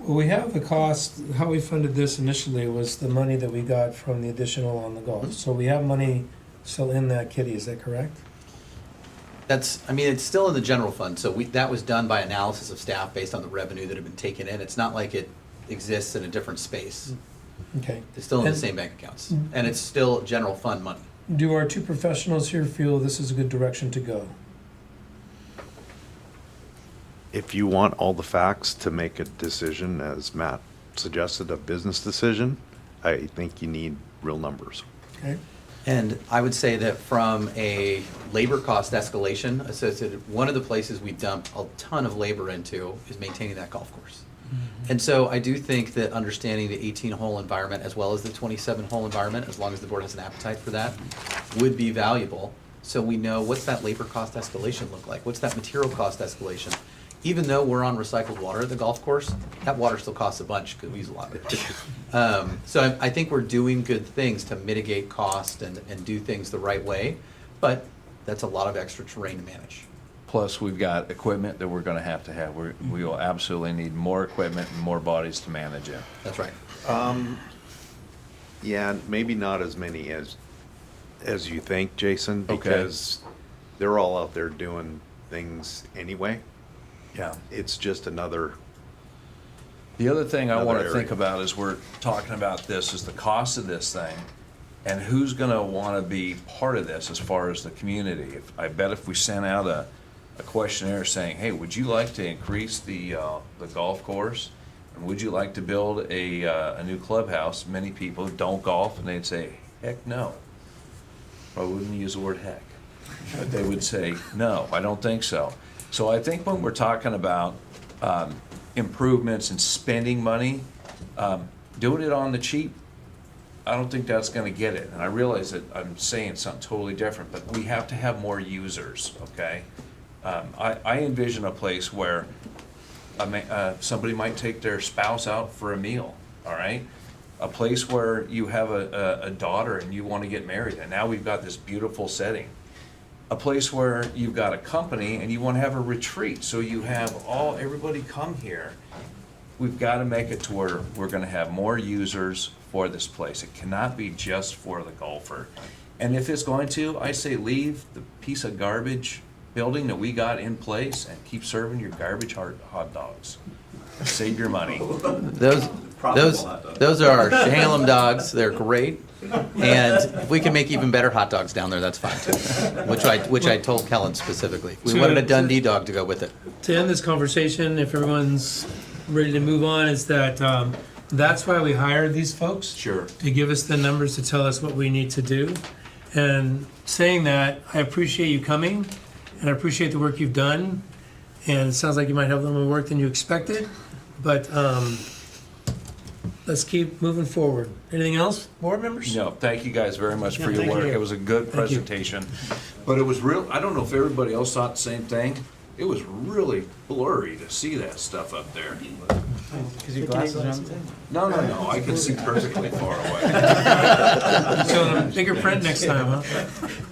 Well, we have the cost, how we funded this initially was the money that we got from the additional on the golf. So we have money still in that kitty, is that correct? It's still in the general fund, so that was done by analysis of staff based on the revenue that had been taken in. It's not like it exists in a different space. Okay. It's still in the same bank accounts, and it's still general fund money. Do our 2 professionals here feel this is a good direction to go? If you want all the facts to make a decision, as Matt suggested, a business decision, I think you need real numbers. Okay. And I would say that from a labor cost escalation associated, one of the places we dump a ton of labor into is maintaining that golf course. And so I do think that understanding the 18-hole environment as well as the 27-hole environment, as long as the board has an appetite for that, would be valuable. so we know what's that labor cost escalation look like? What's that material cost escalation? Even though we're on recycled water at the golf course, that water still costs a bunch because we use a lot of it. So I think we're doing good things to mitigate cost and do things the right way, but that's a lot of extra terrain to manage. Plus, we've got equipment that we're gonna have to have. We will absolutely need more equipment and more bodies to manage it. That's right. Yeah, maybe not as many as you think, Jason, Okay. because they're all out there doing things anyway. Yeah. It's just another, The other thing I Another want to area. think about as we're talking about this is the cost of this thing and who's going to want to be part of this as far as the community. I bet if we sent out a questionnaire saying, hey, would you like to increase the golf course? And would you like to build a new clubhouse? Many people don't golf and they'd say, heck no. Probably wouldn't use the word heck, but they would say, no, I don't think so. So I think when we're talking about improvements and spending money, doing it on the cheap, I don't think that's gonna get it. And I realize that I'm saying something totally different, but we have to have more users, okay? I envision a place where somebody might take their spouse out for a meal, all right? A place where you have a daughter and you wanna get married, and now we've got this beautiful setting. A place where you've got a company and you want to have a retreat, so you have everybody come here. We've got to make it to where we're going to have more users for this place. It cannot be just for the golfer. And if it's going to, I say leave the piece of garbage building that we got in place and keep serving your garbage hot dogs. Save your money. Those are our Shalem dogs. They're great. And if we can make even better hot dogs down there, that's fine too. Which I told Kellen specifically. We wanted a Dundee dog to go with it. To end this conversation, if everyone's ready to move on, is that that's why we hired these folks. Sure. To give us the numbers to tell us what we need to do. And saying that, I appreciate you coming, and I appreciate the work you've done. And it sounds like you might have a little more work than you expected, but let's keep moving forward. Anything else, board members? No, thank you guys very much for Yeah, your thank work. you. It was a good Thank you. presentation. But it was real, I don't know if everybody else thought the same thing. It was really blurry to see that stuff up there. Because your glasses are on the table. No, I can see perfectly far away. So the bigger print next time, huh?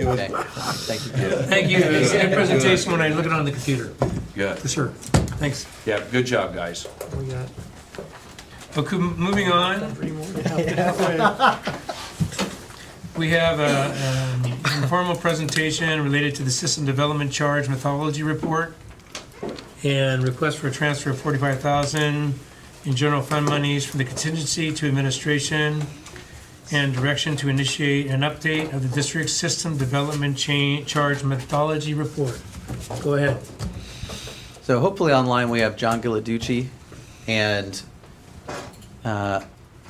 Okay. Thank you. Thank you. It was a good presentation when I look it on the computer. Good. For sure. Thanks. Yeah, good job, guys. We got. Okay, moving on. We have an informal presentation related to the System Development Charge Methodology Report and request for a transfer of $45,000 in general fund monies from the contingency to administration and direction to initiate an update of the district's System Development Charge Methodology Report. Go ahead. So hopefully online we have John Gilladucci and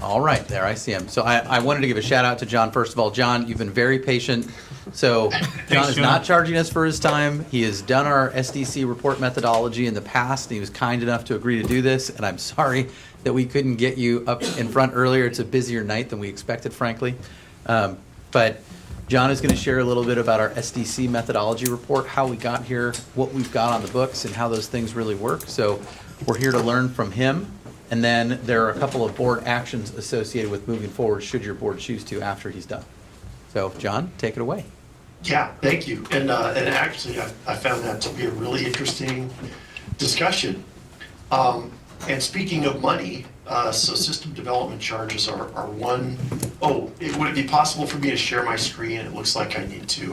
all right, there, I see him. So I wanted to give a shout out to John. First of all, John, you've been very patient. So John is not charging us for his time. He has done our SDC report methodology in the past. He was kind enough to agree to do this, and I'm sorry that we couldn't get you up in front earlier. It's a busier night than we expected, frankly. But John is going to share a little bit about our SDC methodology report, how we got here, what we've got on the books, and how those things really work. So we're here to learn from him. And then there are a couple of board actions associated with moving forward, should your board choose to, after he's done. So, John, take it away. Yeah, thank you. And actually, I found that to be a really interesting discussion. And speaking of money, so system development charges are one. Oh, would it be possible for me to share my screen? It looks like I need to be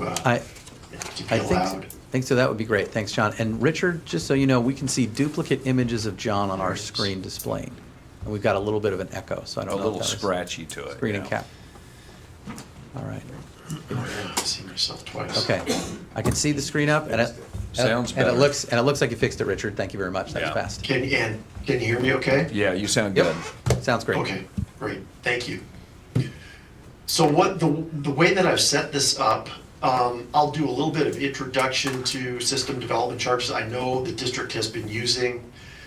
allowed. I think so. That would be great. Thanks, John. And Richard, just so you know, we can see duplicate images of John on our screen displaying. And we've got a little bit of an echo, so I don't A know. little if that is scratchy to it. Screen yeah. and cap. All right. I see myself twice. Okay. I can see the screen up, and Sounds and better. it looks like you fixed it, Richard. Thank you very much. That was Yeah. fast. Can you hear me okay? Yeah, you sound good. Yep. Sounds great. Okay, great, thank you. So what the way that I've set this up, I'll do a little bit of introduction to system development charges. I know the district has been using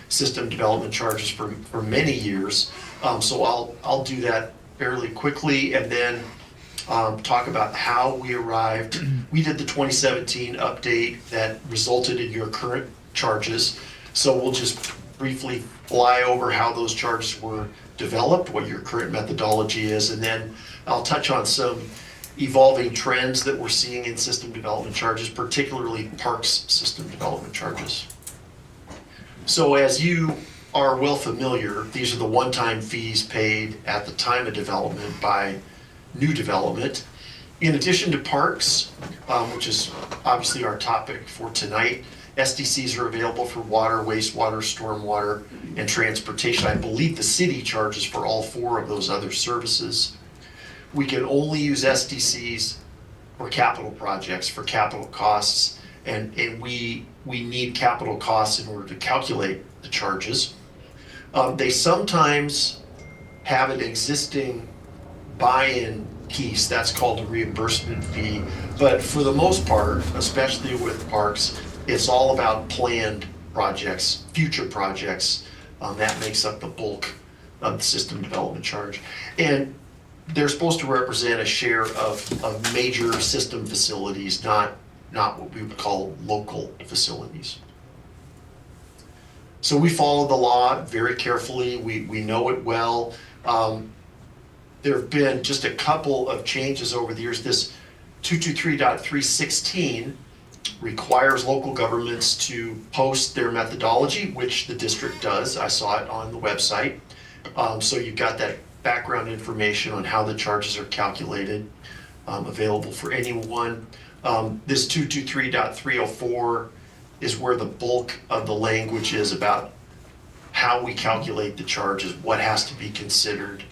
system development charges for many years, so I'll do that fairly quickly, and then talk about how we arrived. We did the 2017 update that resulted in your current charges. So we'll just briefly fly over how those charges were developed, what your current methodology is, and then I'll touch on some evolving trends that we're seeing in system development charges, particularly parks system development charges. So as you are well familiar, these are the one-time fees paid at the time of development by new development. In addition to parks, which is obviously our topic for tonight, SDCs are available for water, wastewater, stormwater, and transportation. I believe the city charges for all 4 of those other services. We can only use SDCs for capital projects, for capital costs, and we need capital costs in order to calculate the charges. They sometimes have an existing buy-in piece, that's called a reimbursement fee, but for the most part, especially with parks, it's all about planned projects, future projects. That makes up the bulk of the system development charge. And they're supposed to represent a share of major system facilities, not what we would call local facilities. So we follow the law very carefully. We know it well. There have been just a couple of changes over the years. This 223.316 requires local governments to post their methodology, which the district does. I saw it on the website. So you've got that background information on how the charges are calculated, available for anyone. This 223.304 is where the bulk of the language is about how we calculate the charges, what has to be considered.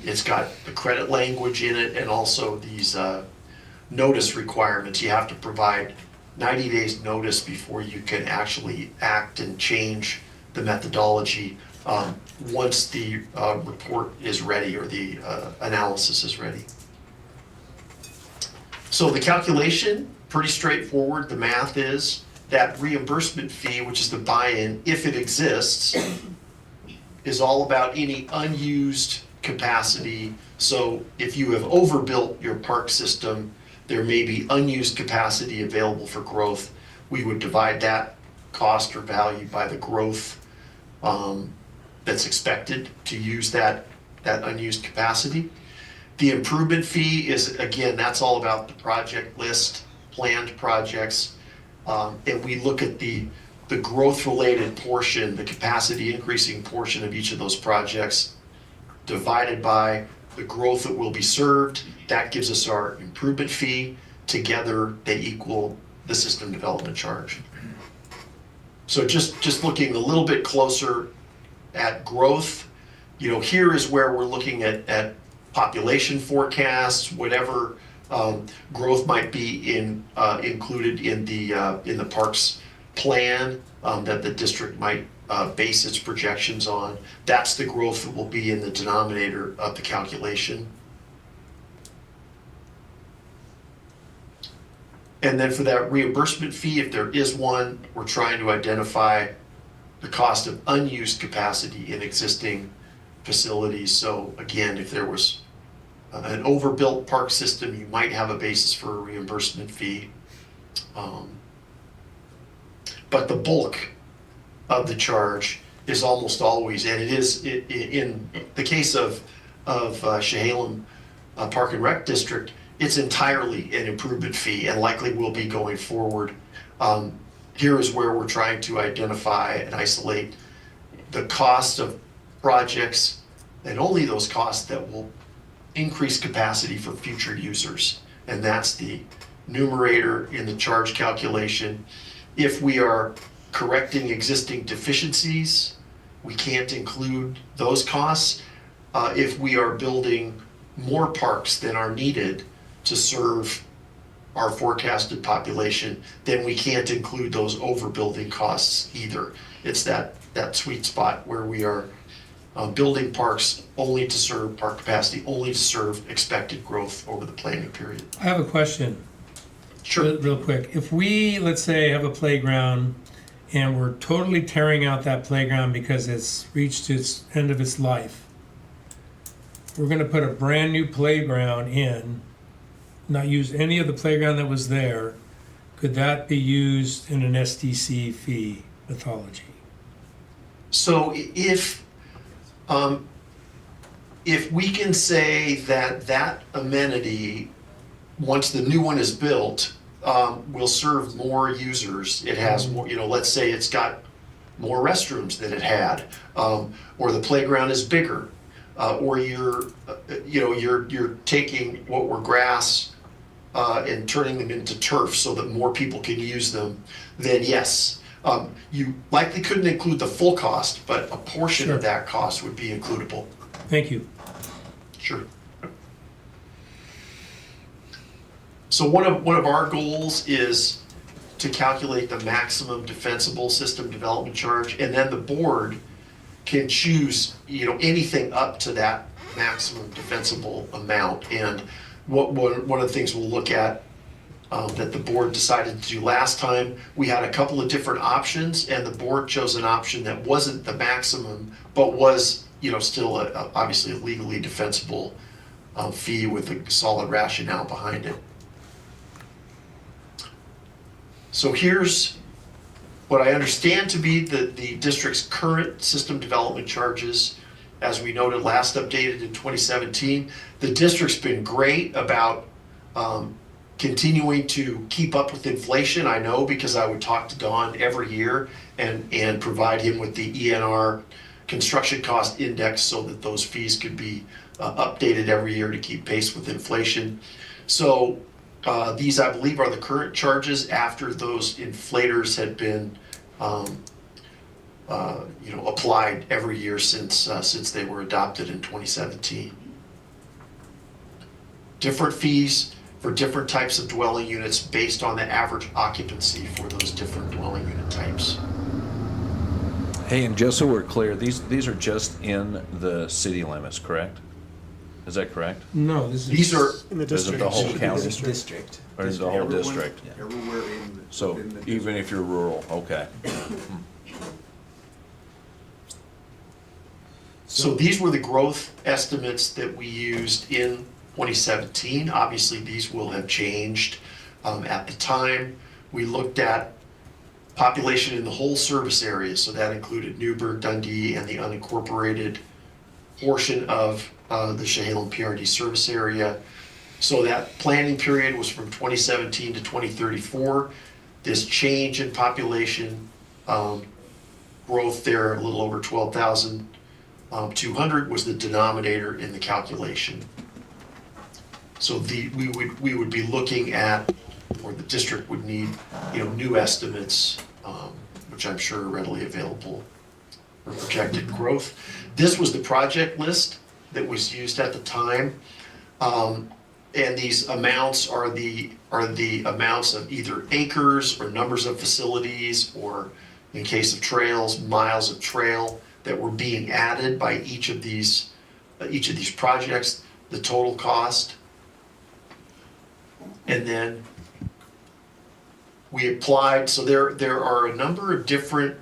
It's got the credit language in it and also these notice requirements. You have to provide 90 days notice before you can actually act and change the methodology once the report is ready or the analysis is ready. So the calculation, pretty straightforward. The math is that reimbursement fee, which is the buy-in, if it exists, is all about any unused capacity. So if you have overbuilt your park system, there may be unused capacity available for growth. We would divide that cost or value by the growth that's expected to use that unused capacity. The improvement fee is, again, that's all about the project list, planned projects. And we look at the growth-related portion, the capacity increasing portion of each of those projects divided by the growth that will be served. That gives us our improvement fee. Together, they equal the system development charge. So just looking a little bit closer at growth, here is where we're looking at population forecasts, whatever growth might be included in the parks plan that the district might base its projections on. That's the growth that will be in the denominator of the calculation. And then for that reimbursement fee, if there is one, we're trying to identify the cost of unused capacity in existing facilities. So again, if there was an overbuilt park system, you might have a basis for a reimbursement fee. But the bulk of the charge is almost always, and it is in the case of Chehalem Park and Rec District, it's entirely an improvement fee and likely will be going forward. Here is where we're trying to identify and isolate the cost of projects and only those costs that will increase capacity for future users. And that's the numerator in the charge calculation. If we are correcting existing deficiencies, we can't include those costs. If we are building more parks than are needed to serve our forecasted population, then we can't include those overbuilding costs either. It's that sweet spot where we are building parks only to serve park capacity, only to serve expected growth over the planning period. I have a question. Sure. Real quick. If we, let's say, have a playground and we're totally tearing out that playground because it's reached its end of its life, we're gonna put a brand-new playground in, not use any of the playground that was there, could that be used in an SDC fee mythology? So if we can say that that amenity, once the new one is built, will serve more users, it has more, let's say it's got more restrooms than it had, or the playground is bigger, or you're taking what were grass and turning them into turf so that more people can use them, then yes. You likely couldn't include the full cost, but a portion of that cost would be includable. Thank you. Sure. So one of our goals is to calculate the maximum defensible system development charge, and then the board can choose, anything up to that maximum defensible amount. And one of the things we'll look at that the board decided to do last time, we had a couple of different options, and the board chose an option that wasn't the maximum, but was, still obviously a legally defensible fee with a solid rationale behind it. So here's what I understand to be the district's current system development charges. As we noted, last updated in 2017. The district's been great about continuing to keep up with inflation. I know, because I would talk to Don every year and provide him with the ENR construction cost index so that those fees could be updated every year to keep pace with inflation. So these, I believe, are the current charges after those inflators had been applied every year since they were adopted in 2017. Different fees for different types of dwelling units based on the average occupancy for those different dwelling unit types. Hey, and just so we're clear, these are just in the city limits, correct? Is that correct? No, These are In the Is it district. the whole Should be county? District. Or is it the whole Everyone- district? Everywhere in. So within the even if you're rural, okay. So these were the growth estimates that we used in 2017. Obviously, these will have changed. At the time, we looked at population in the whole service area, so that included Newburgh, Dundee, and the unincorporated portion of the Chehalis PRD service area. So that planning period was from 2017 to 2034. This change in population growth there, a little over 12,200, was the denominator in the calculation. So we would be looking at, or the district would need, new estimates, which I'm sure are readily available for projected growth. This was the project list that was used at the time. And these amounts are the amounts of either acres or numbers of facilities, or in case of trails, miles of trail that were being added by each of these projects, the total cost. And then we applied, so there are a number of different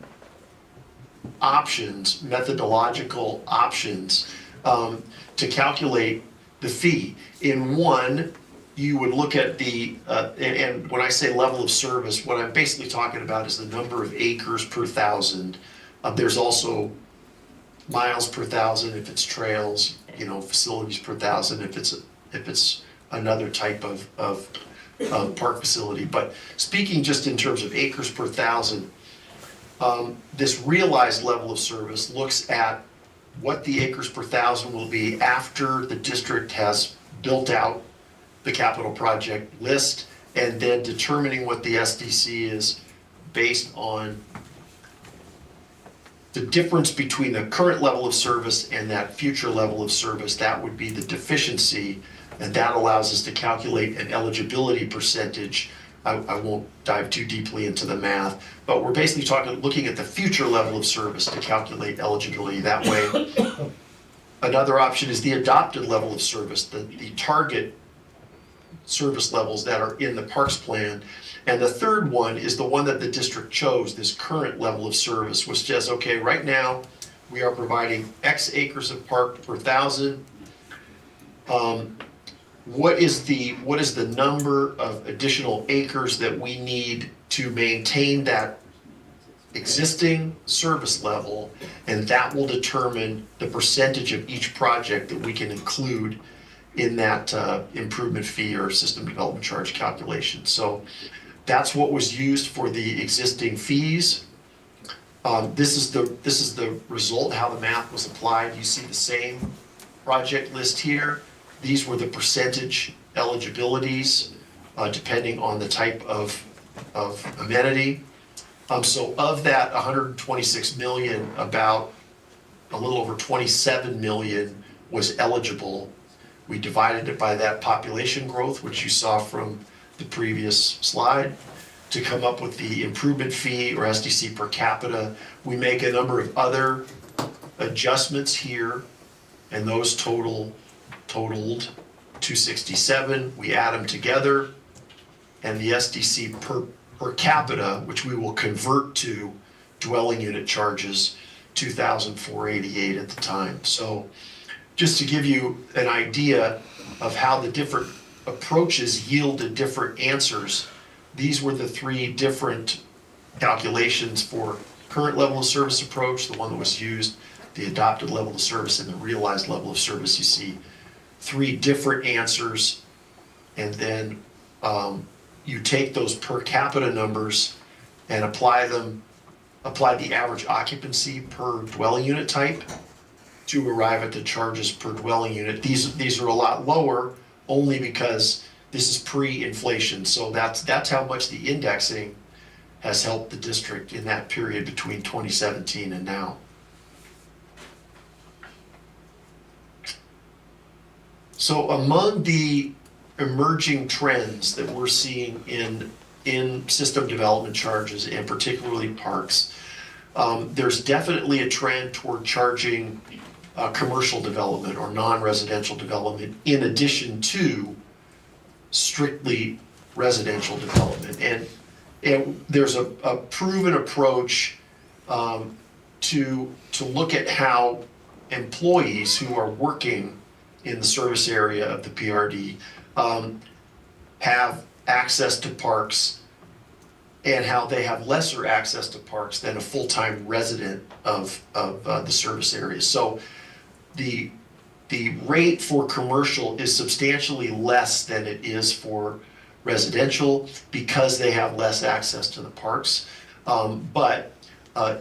options, methodological options, to calculate the fee. In one, you would look at the, and when I say level of service, what I'm basically talking about is the number of acres per thousand. There's also miles per thousand if it's trails, facilities per thousand if it's another type of park facility. But speaking just in terms of acres per thousand, this realized level of service looks at what the acres per thousand will be after the district has built out the capital project list, and then determining what the SDC is based on the difference between the current level of service and that future level of service. That would be the deficiency, and that allows us to calculate an eligibility percentage. I won't dive too deeply into the math, but we're basically looking at the future level of service to calculate eligibility that way. Another option is the adopted level of service, the target service levels that are in the parks plan. And the third one is the one that the district chose, this current level of service, which says, okay, right now we are providing X acres of park per thousand. What is the number of additional acres that we need to maintain that existing service level, and that will determine the percentage of each project that we can include in that improvement fee or system development charge calculation. So that's what was used for the existing fees. This is the result, how the math was applied. You see the same project list here. These were the percentage eligibilities, depending on the type of amenity. So of that 126 million, about a little over 27 million was eligible. We divided it by that population growth, which you saw from the previous slide, to come up with the improvement fee or SDC per capita. We make a number of other adjustments here, and those totaled 267. We add them together, and the SDC per capita, which we will convert to dwelling unit charges, 2,488 at the time. So just to give you an idea of how the different approaches yielded different answers, these were the three different calculations for current level of service approach, the one that was used, the adopted level of service, and the realized level of service. You see three different answers, and then you take those per capita numbers and apply the average occupancy per dwelling unit type to arrive at the charges per dwelling unit. These are a lot lower only because this is pre-inflation. So that's how much the indexing has helped the district in that period between 2017 and now. So among the emerging trends that we're seeing in system development charges, and particularly parks, there's definitely a trend toward charging commercial development or non-residential development in addition to strictly residential development. And there's a proven approach to look at how employees who are working in the service area of the PRD have access to parks, and how they have lesser access to parks than a full-time resident of the service area. So the rate for commercial is substantially less than it is for residential because they have less access to the parks. But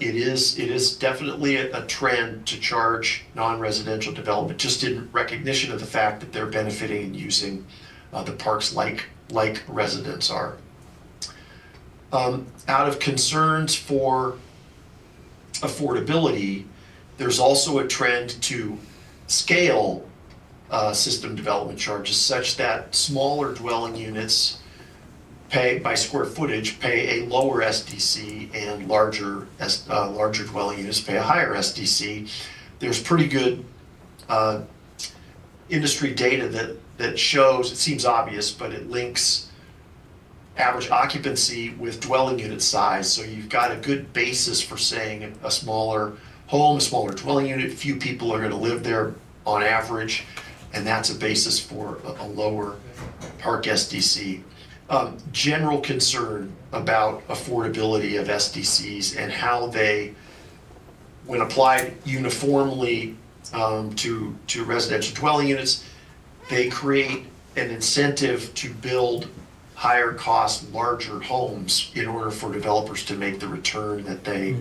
it is definitely a trend to charge non-residential development, just in recognition of the fact that they're benefiting and using the parks like residents are. Out of concerns for affordability, there's also a trend to scale system development charges such that smaller dwelling units pay by square footage, pay a lower SDC, and larger dwelling units pay a higher SDC. There's pretty good industry data that shows, it seems obvious, but it links average occupancy with dwelling unit size. So you've got a good basis for saying a smaller home, a smaller dwelling unit, few people are going to live there on average, and that's a basis for a lower park SDC. General concern about affordability of SDCs and how they, when applied uniformly to residential dwelling units, they create an incentive to build higher cost, larger homes in order for developers to make the return that they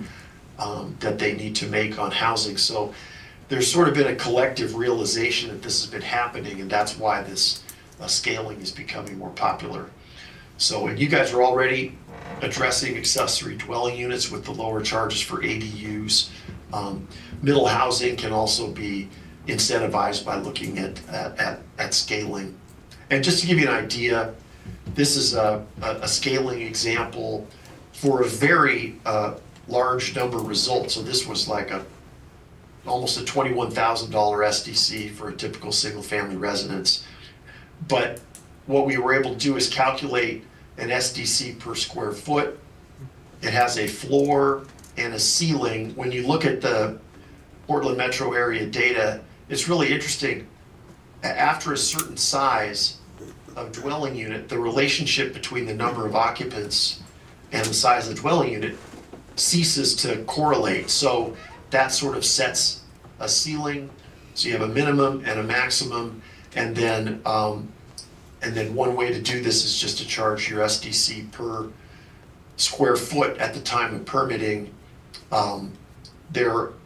need to make on housing. So there's sort of been a collective realization that this has been happening, and that's why this scaling is becoming more popular. So, and you guys are already addressing accessory dwelling units with the lower charges for ADUs. Middle housing can also be incentivized by looking at scaling. And just to give you an idea, this is a scaling example for a very large number of results. So this was like almost a $21,000 SDC for a typical single family residence. But what we were able to do is calculate an SDC per square foot. It has a floor and a ceiling. When you look at the Portland metro area data, it's really interesting. after a certain size of dwelling unit, the relationship between the number of occupants and the size of the dwelling unit ceases to correlate. So that sort of sets a ceiling. So you have a minimum and a maximum, and then one way to do this is just to charge your SDC per square foot at the time of permitting.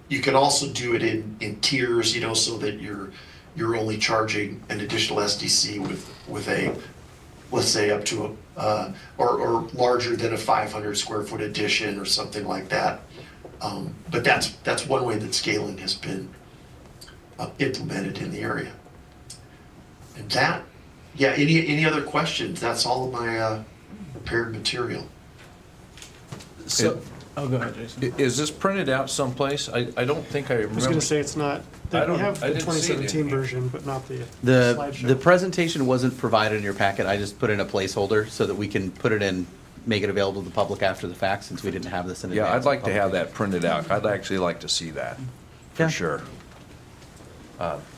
You can also do it in tiers, you know, so that you're only charging an additional SDC with a, let's say up to a, or larger than a 500 square foot addition or something like that. But that's one way that scaling has been implemented in the area. And that, yeah, any other questions? That's all of my prepared material. So, oh, go ahead, Jason. Is this printed out someplace? I don't think I remember. I was gonna say it's not, I we don't- have I the didn't see it in 2017 here. version, but not the The slideshow. presentation wasn't provided in your packet. I just put in a placeholder so that we can put it in, make it available to the public after the fact, since we didn't have this in advance. Yeah, I'd like of to have publication. that printed out. I'd actually like to see that, Yeah. for sure.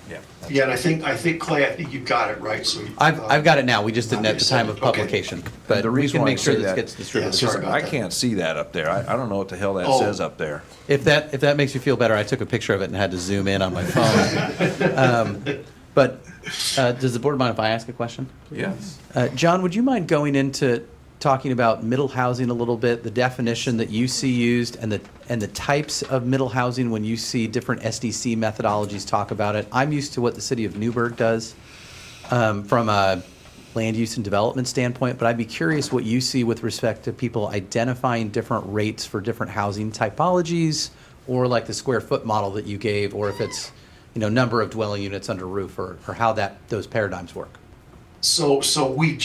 Yeah. Yeah, and I think Clay, I think you got it right, so. I've got it now. We just didn't at the time of Okay. publication. But the we reason can why I make sure say this that- gets distributed. Yeah, sorry about I that. can't see that up there. I don't know what the hell that Oh. says up there. If that makes you feel better, I took a picture of it and had to zoom in on my phone. But does the board mind if I ask a question? Yes. John, would you mind going into talking about middle housing a little bit, the definition that you see used, and the types of middle housing when you see different SDC methodologies talk about it? I'm used to what the city of Newburgh does from a land use and development standpoint, but I'd be curious what you see with respect to people identifying different rates for different housing typologies, or like the square foot model that you gave, or if it's, you know, number of dwelling units under roof, or how those paradigms work. So we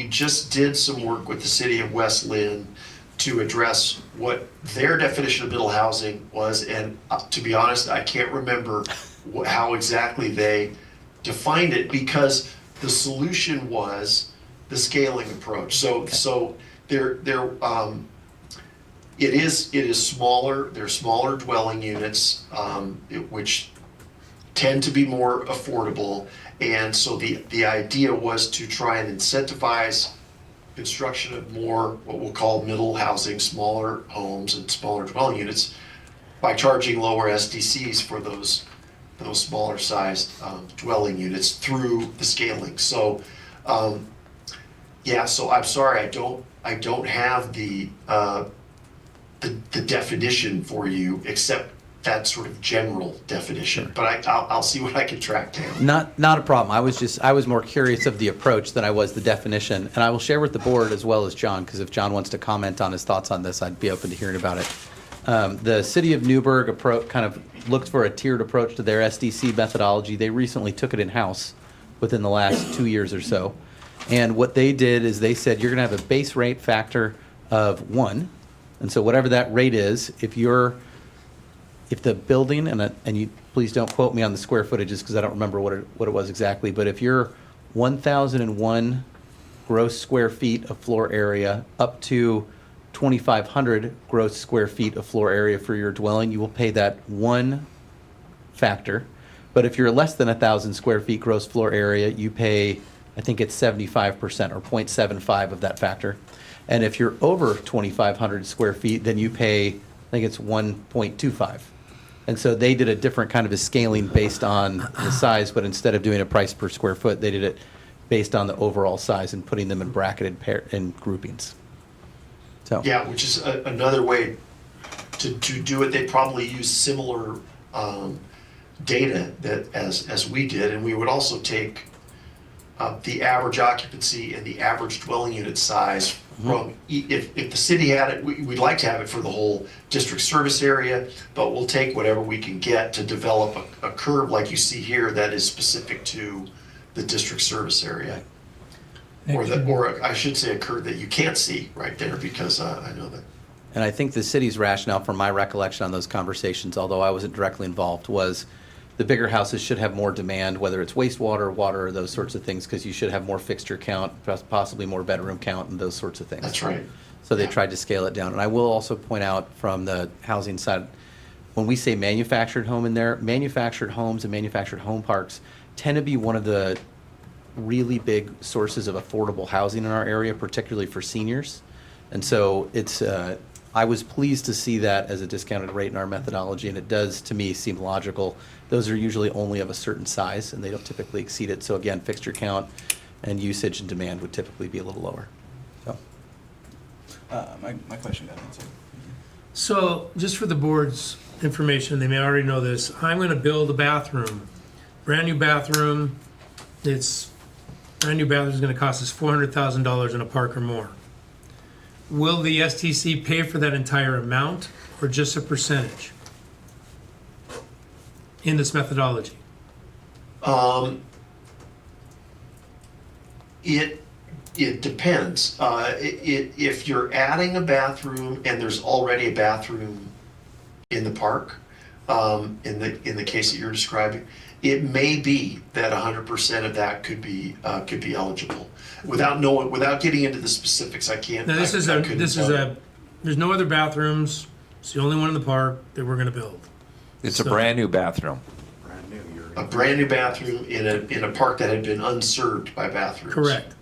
just did some work with the city of West Lynn to address what their definition of middle housing was, and to be honest, I can't remember how exactly they defined it, because the solution was the scaling approach. So it is smaller. They're smaller dwelling units, which tend to be more affordable. And so the idea was to try and incentivize construction of more what we'll call middle housing, smaller homes and smaller dwelling units, by charging lower SDCs for those smaller sized dwelling units through the scaling. So so I'm sorry, I don't have the definition for you, except that sort of general definition, but I'll see what I can track down. Not a problem. I was more curious of the approach than I was the definition, and I will share with the board as well as John, because if John wants to comment on his thoughts on this, I'd be open to hearing about it. The city of Newburgh kind of looked for a tiered approach to their SDC methodology. They recently took it in-house within the last 2 years or so, and what they did is they said you're going to have a base rate factor of 1, and so whatever that rate is, if the building, and you please don't quote me on the square footages because I don't remember what it was exactly, but if you're 1,001 gross square feet of floor area up to 2,500 gross square feet of floor area for your dwelling, you will pay that 1 factor. But if you're less than 1,000 square feet gross floor area, you pay, I think it's 75% or 0.75 of that factor. And if you're over 2,500 square feet, then you pay, I think it's 1.25. And so they did a different kind of a scaling based on the size, but instead of doing a price per square foot, they did it based on the overall size and putting them in bracketed in groupings. So Yeah, which is another way to do it. They probably use similar data that as we did, and we would also take the average occupancy and the average dwelling unit size from, if the city had it, we'd like to have it for the whole district service area, but we'll take whatever we can get to develop a curve like you see here that is specific to the district service area. Or I should say a curve that you can't see right there, because I know that. And I think the city's rationale, from my recollection on those conversations, although I wasn't directly involved, was the bigger houses should have more demand, whether it's wastewater, water, or those sorts of things, because you should have more fixture count, possibly more bedroom count, and those sorts of things. That's right. So they tried to scale it down. And I will also point out from the housing side, when we say manufactured home in there, manufactured homes and manufactured home parks tend to be one of the really big sources of affordable housing in our area, particularly for seniors. And so it's, I was pleased to see that as a discounted rate in our methodology, and it does, to me, seem logical. Those are usually only of a certain size, and they don't typically exceed it. So again, fixture count and usage and demand would typically be a little lower. So. My question got answered. So, just for the board's information, they may already know this, I'm gonna build a bathroom, brand new bathroom. Brand new bathroom is gonna cost us $400,000 in a park or more. Will the STC pay for that entire amount or just a percentage in this methodology? It depends. If you're adding a bathroom and there's already a bathroom in the park, in the case that you're describing, it may be that 100% of that could be eligible. Without getting into the specifics, I can't. Now, there's no other bathrooms. It's the only one in the park that we're gonna build. It's a brand new bathroom. A brand new bathroom in a park that had been unserved by bathrooms. Correct.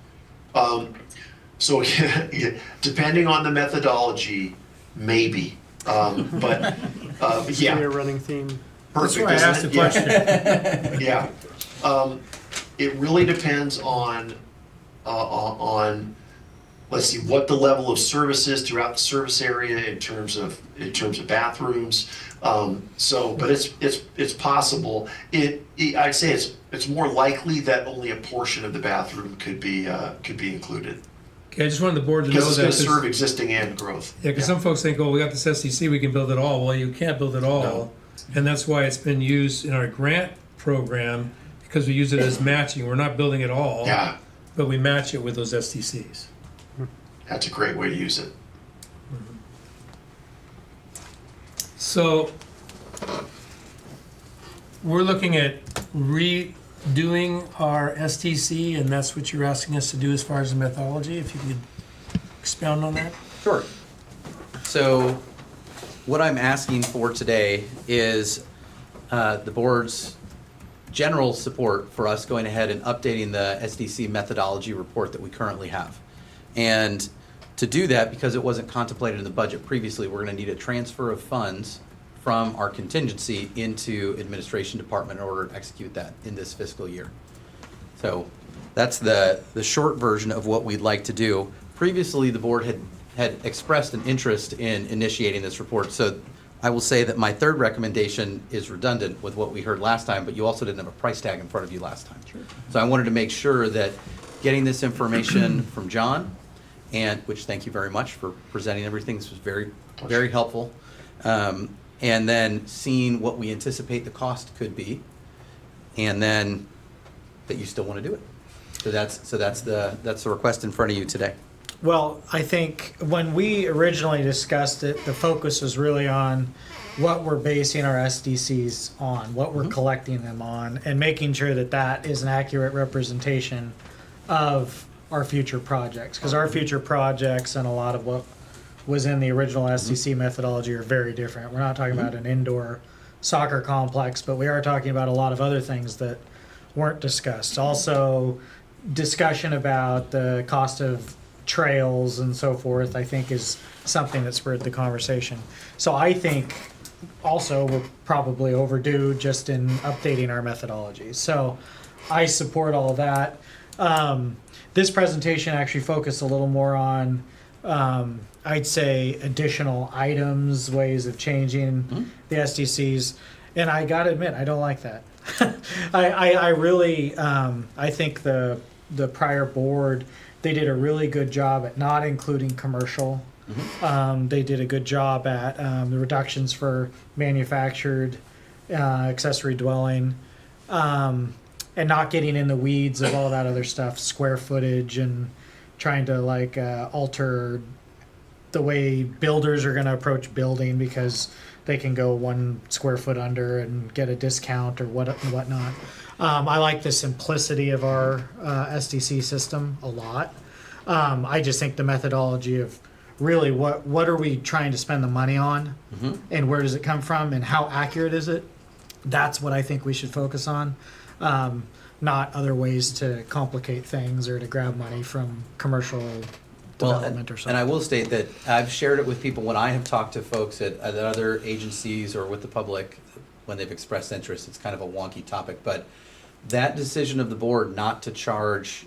So depending on the methodology, maybe. But Yeah. yeah. A running theme. That's Perfect, why I isn't asked the it? question. Yeah. It really depends on, let's see, what the level of service is throughout the service area in terms of bathrooms. But it's possible. I'd say it's more likely that only a portion of the bathroom could be included. Okay, I just wanted the board to know Because that. it's going to serve existing and growth. Yeah, because some folks think, oh, we got this SDC, we can build it all. Well, you can't build it all. No. And that's why it's been used in our grant program, because we use it as matching. We're not building it all, Yeah, but we match it with those SDCs. that's a great way to use it. So we're looking at redoing our STC, and that's what you're asking us to do as far as the methodology, if you could expound on that? Sure. So what I'm asking for today is the board's general support for us going ahead and updating the SDC methodology report that we currently have. And to do that, because it wasn't contemplated in the budget previously, we're going to need a transfer of funds from our contingency into administration department in order to execute that in this fiscal year. So that's the short version of what we'd like to do. Previously, the board had expressed an interest in initiating this report. So I will say that my third recommendation is redundant with what we heard last time, but you also didn't have a price tag in front of you last time. Sure. So I wanted to make sure that getting this information from John, and which thank you very much for presenting everything. This was very, very helpful. And then seeing what we anticipate the cost could be, and then that you still want to do it. So that's the request in front of you today. Well, I think when we originally discussed it, the focus was really on what we're basing our SDCs on, what we're collecting them on, and making sure that that is an accurate representation of our future projects. Because our future projects and a lot of what was in the original SDC methodology are very different. We're not talking about an indoor soccer complex, but we are talking about a lot of other things that weren't discussed. Also, discussion about the cost of trails and so forth, I think, is something that spurred the conversation. So I think also we're probably overdue just in updating our methodology. So I support all of that. This presentation actually focused a little more on, I'd say, additional items, ways of changing the SDCs. And I gotta admit, I don't like that. I really, I think the prior board, they did a really good job at not including commercial. They did a good job at the reductions for manufactured, accessory dwelling, and not getting in the weeds of all that other stuff, square footage, and trying to alter the way builders are going to approach building because they can go 1 square foot under and get a discount or whatnot. I like the simplicity of our SDC system a lot. I just think the methodology of really what are we trying to spend the money on, Mhm. and where does it come from, and how accurate is it? That's what I think we should focus on, not other ways to complicate things or to grab money from commercial development or something. And I will state that I've shared it with people when I have talked to folks at other agencies or with the public when they've expressed interest. It's kind of a wonky topic, but that decision of the board not to charge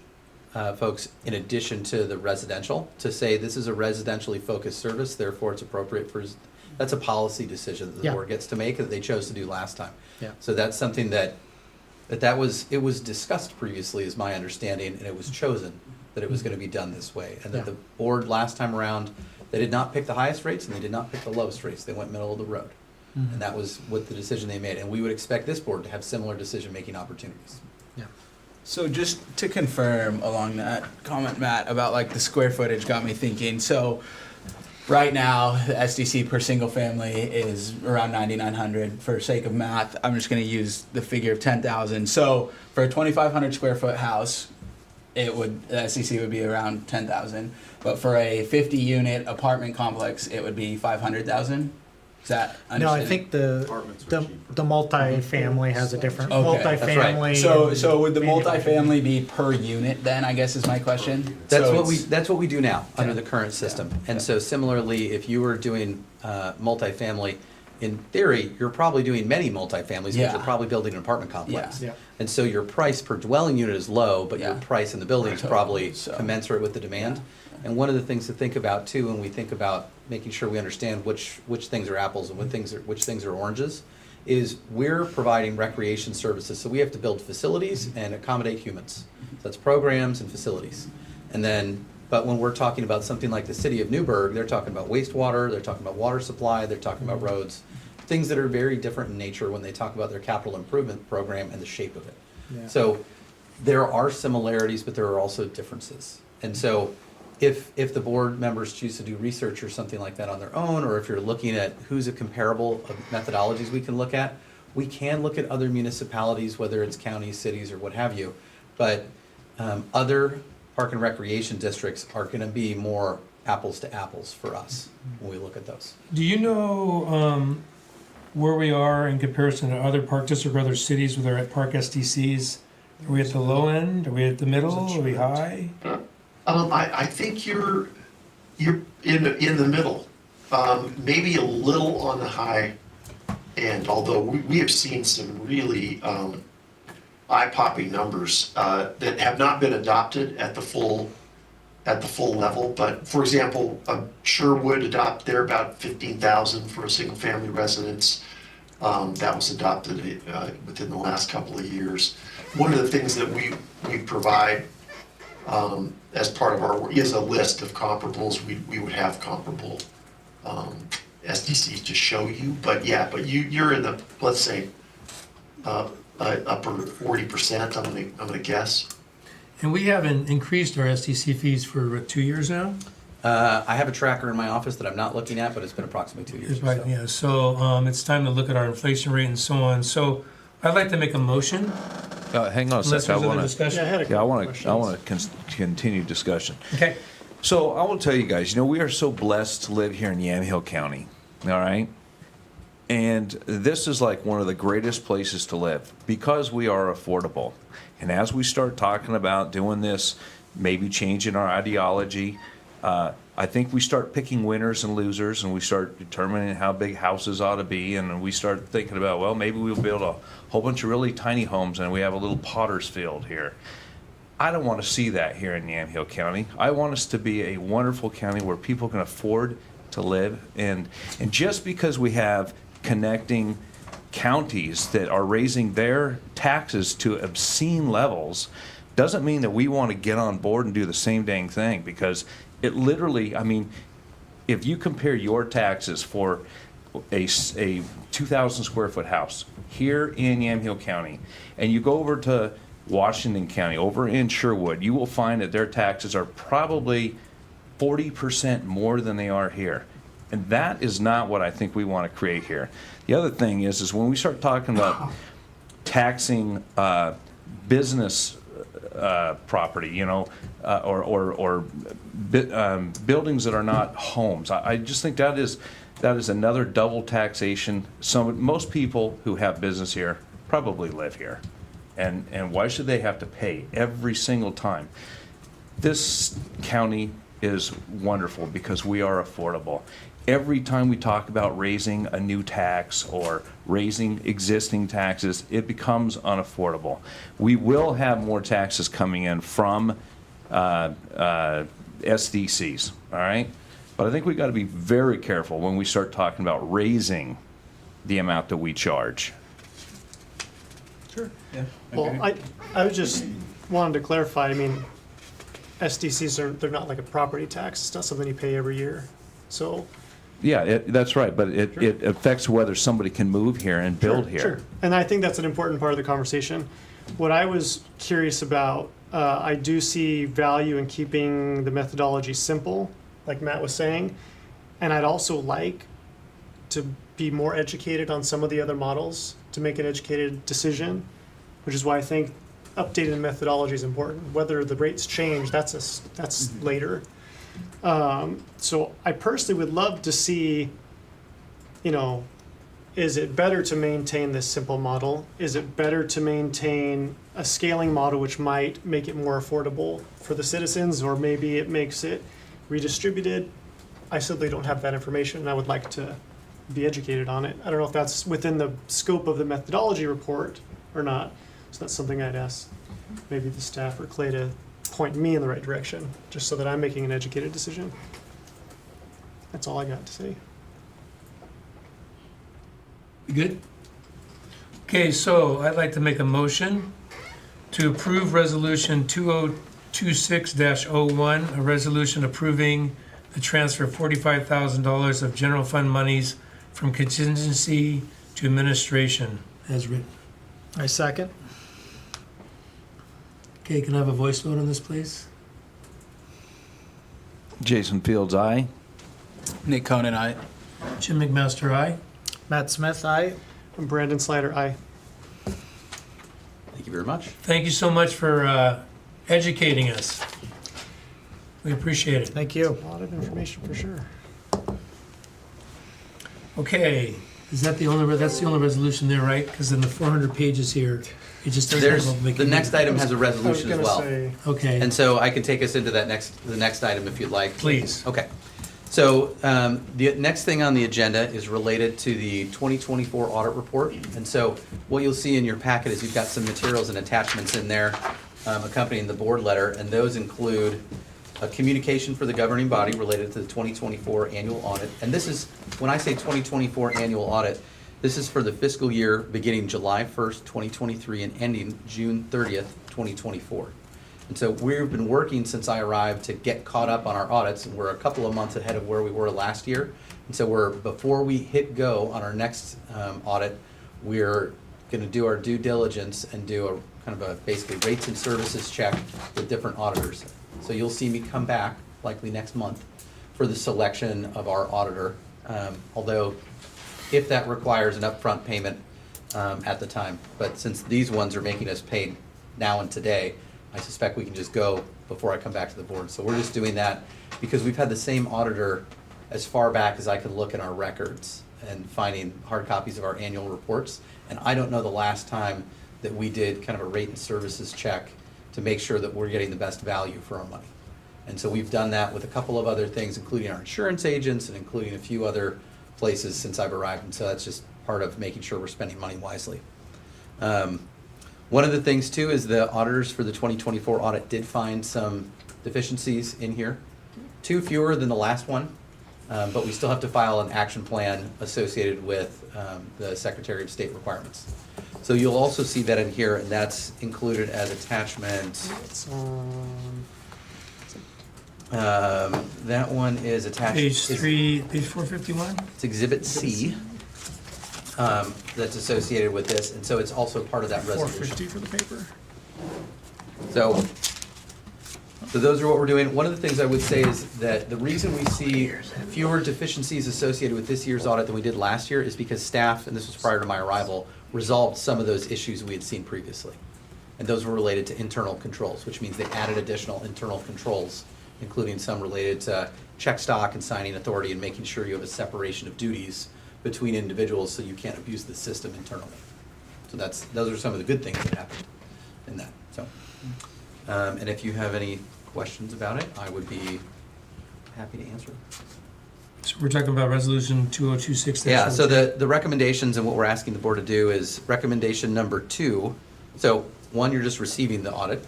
folks in addition to the residential, to say this is a residentially focused service, therefore it's appropriate for, that's a policy decision that the Yeah. board gets to make that they chose to do last time. Yeah. So that's something that it was discussed previously, is my understanding, and it was chosen that it was going to be done this way. And that Yeah. the board last time around, they did not pick the highest rates and they did not pick the lowest rates. They went middle of the road. Mhm. And that was what the decision they made. And we would expect this board to have similar decision-making opportunities. So just to confirm along that comment, Matt, about like the square footage got me thinking. So right now, the SDC per single family is around 9,900. For sake of math, I'm just going to use the figure of 10,000. So for a 2,500 square foot house, the SDC would be around 10,000. But for a 50 unit apartment complex, it would be 500,000. Is that No, I understanding? think the multifamily has a different, Okay, that's right. multifamily. So would the and- multifamily be per unit then, I guess is my question? That's So what it's- that's what we do now under the current Yeah. system. Yeah. And so similarly, if you were doing multifamily, in theory, you're probably doing many multifamilies, but Yeah. you're probably building an apartment complex. Yeah. And so your price per dwelling unit is low, but your Yeah. price in the building is Totally. probably So- commensurate with the demand. And one of the things to think about too, when we think about making sure we understand which things are apples and which things are oranges, is we're providing recreation services. So we have to build facilities and accommodate humans. So that's programs and facilities. And then, but when we're talking about something like the city of Newburgh, they're talking about wastewater, they're talking about water supply, they're talking about roads, things that are very different in nature when they talk about their capital improvement program and the shape of it. Yeah. So there are similarities, but there are also differences. And so if the board members choose to do research or something like that on their own, or if you're looking at who's a comparable of methodologies we can look at other municipalities, whether it's counties, cities, or what have you. But other park and recreation districts are going to be more apples to apples for us when we look at those. Do you know where we are in comparison to other park districts or other cities with our park SDCs? Are we at the low end? Are we at the middle? Are we high? I think you're in the middle, maybe a little on the high end, although we have seen some really eye-popping numbers that have not been adopted at the full level. But for example, Sherwood they're about 15,000 for a single-family residence. That was adopted within the last couple of years. One of the things that we provide as part of our work is a list of comparables. We would have comparable SDCs to show you, but you're in the, let's say, upper 40%. I'm gonna guess. And we haven't increased our SDC fees for 2 years now? I have a tracker in my office that I'm not looking at, but it's been approximately 2 years. It's right, yeah, so it's time to look at our inflation rate and so on. So I'd like to make a motion, Hang on a unless sec, I there's other wanna, discussion. Yeah, I had a I couple wanna questions. continue discussion. Okay, So I will tell you guys, we are so blessed to live here in Yamhill County, all right? And this is like one of the greatest places to live because we are affordable. And as we start talking about doing this, maybe changing our ideology, I think we start picking winners and losers and we start determining how big houses ought to be. And we start thinking about, well, maybe we'll build a whole bunch of really tiny homes and we have a little potter's field here. I don't want to see that here in Yamhill County. I want us to be a wonderful county where people can afford to live. And just because we have connecting counties that are raising their taxes to obscene levels doesn't mean that we want to get on board and do the same dang thing, because it literally, if you compare your taxes for a 2,000 square foot house here in Yamhill County and you go over to Washington County, over in Sherwood, you will find that their taxes are probably 40% more than they are here. And that is not what I think we want to create here. The other thing is when we start talking about taxing business property, you know, or buildings that are not homes. I just think that is another double taxation. Most people who have business here probably live here. And why should they have to pay every single time? This county is wonderful because we are affordable. Every time we talk about raising a new tax or raising existing taxes, it becomes unaffordable. We will have more taxes coming in from SDCs, all right? But I think we got to be very careful when we start talking about raising the amount that we charge. Sure. Yeah. Well, I was just wanted to clarify, I mean, SDCs they're not like a property tax, it's not something you pay every year, so. Yeah, that's right, but it affects whether somebody can move here and build here. Sure, and I think that's an important part of the conversation. What I was curious about, I do see value in keeping the methodology simple, like Matt was saying, and I'd also like to be more educated on some of the other models to make an educated decision, which is why I think updated methodology is important. Whether the rates change, that's later. So I personally would love to see, you know, is it better to maintain this simple model? Is it better to maintain a scaling model which might make it more affordable for the citizens, or maybe it makes it redistributed? I simply don't have that information, and I would like to be educated on it. I don't know if that's within the scope of the methodology report or not. So that's something I'd ask maybe the staff or Clay to point me in the right direction, just so that I'm making an educated decision. That's all I got to say. You good? Okay, so I'd like to make a motion to approve Resolution 2026-01, a resolution approving the transfer of $45,000 of general fund monies from contingency to administration as written. I second. Okay, can I have a voice vote on this, please? Jason Fields, aye. Nick Conan, aye. Jim McMaster, aye. Matt Smith, aye. And Brandon Slider, aye. Thank you very much. Thank you so much for educating us. We appreciate it. Thank you. A lot of information for sure. Okay, is that that's the only resolution there, right? Because in the 400 pages here, it just doesn't There's, have a the next item has a resolution as well. Okay, And so I can take us into the next item if you'd like. please. Okay. So the next thing on the agenda is related to the 2024 audit report. And so what you'll see in your packet is you've got some materials and attachments in there accompanying the board letter, and those include a communication for the governing body related to the 2024 annual audit. And this is, when I say 2024 annual audit, this is for the fiscal year beginning July 1st, 2023 and ending June 30th, 2024. And so we've been working since I arrived to get caught up on our audits, and we're a couple of months ahead of where we were last year. And so before we hit go on our next audit, we're going to do our due diligence and do a kind of a basically rates and services check with different auditors. So you'll see me come back likely next month for the selection of our auditor, although if that requires an upfront payment at the time. But since these ones are making us pay now and today, I suspect we can just go before I come back to the board. So we're just doing that because we've had the same auditor as far back as I could look in our records and finding hard copies of our annual reports. And I don't know the last time that we did kind of a rate and services check to make sure that we're getting the best value for our money. And so we've done that with a couple of other things, including our insurance agents and including a few other places since I've arrived. And so that's just part of making sure we're spending money wisely. One of the things too is the auditors for the 2024 audit did find some deficiencies in here. 2 fewer than the last one, but we still have to file an action plan associated with the Secretary of State requirements. So you'll also see that in here, and that's included as attachment. That one is attached. Page 451? It's Exhibit C. That's associated with this, and so it's also part of that resolution. 450 for the paper. So those are what we're doing. One of the things I would say is that the reason we see fewer deficiencies associated with this year's audit than we did last year is because staff, and this was prior to my arrival, resolved some of those issues we had seen previously. And those were related to internal controls, which means they added additional internal controls, including some related to check stock and signing authority and making sure you have a separation of duties between individuals so you can't abuse the system internally. So those are some of the good things that happened in that. So, and if you have any questions about it, I would be happy to answer them. So we're talking about resolution 2026. Yeah, so the recommendations and what we're asking the board to do is recommendation number 2. So 1, you're just receiving the audit.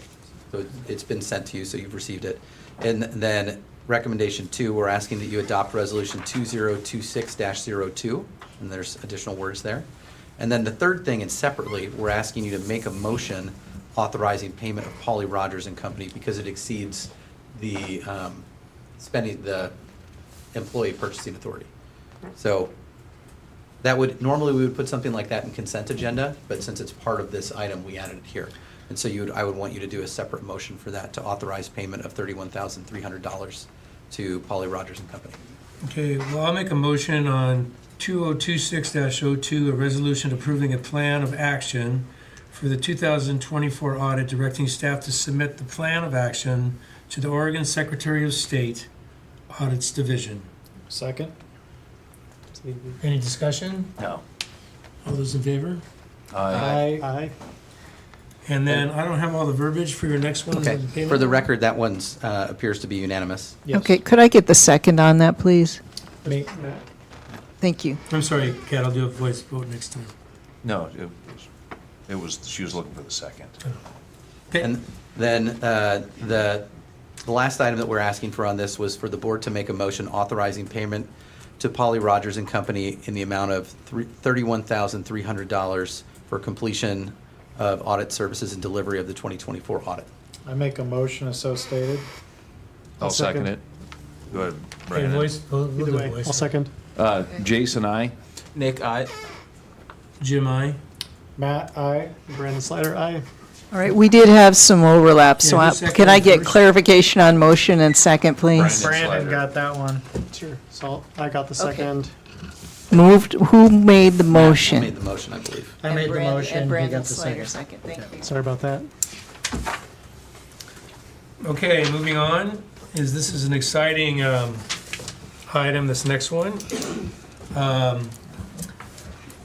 So it's been sent to you, so you've received it. And then recommendation 2, we're asking that you adopt resolution 2026-02, and there's additional words there. And then the third thing, and separately, we're asking you to make a motion authorizing payment of Polly Rogers and Company because it exceeds the spending, the employee purchasing authority. So that would, normally we would put something like that in consent agenda, but since it's part of this item, we added it here. And so I would want you to do a separate motion for that to authorize payment of $31,300 to Polly Rogers and Company. Okay, well, I'll make a motion on 2026-02, a resolution approving a plan of action for the 2024 audit, directing staff to submit the plan of action to the Oregon Secretary of State Audits Division. Second. Any discussion? No. All those in favor? Aye. And then I don't have all the verbiage for your next one. Okay, the payment for the one? record, that one appears to be unanimous. Yes. Okay, could I get the second on that, please? Matt. Thank you. I'm sorry, Kat, I'll do a voice vote next time. No, it was, she was looking for the second. Okay. And then the last item that we're asking for on this was for the board to make a motion authorizing payment to Polly Rogers and Company in the amount of $31,300 for completion of audit services and delivery of the 2024 audit. I make a motion as so stated. I'll second it. Go ahead, Okay, Brandon. voice, we'll Either do way, voice. I'll second. Jason, aye. Nick, I. Jim, aye. Matt, aye. Brandon Slider, aye. All right, we did have some overlap, so Yeah, I- who's second can I get first? clarification on motion and second, please? Brandon. Brandon Slider. got that one. Sure. So I got the Okay. second. Moved, who made the I motion? made the motion, I believe. I made the motion, And he Brandon got the Slater, second. second, thank you. Sorry about that. Okay, moving on, this is an exciting item, this next one.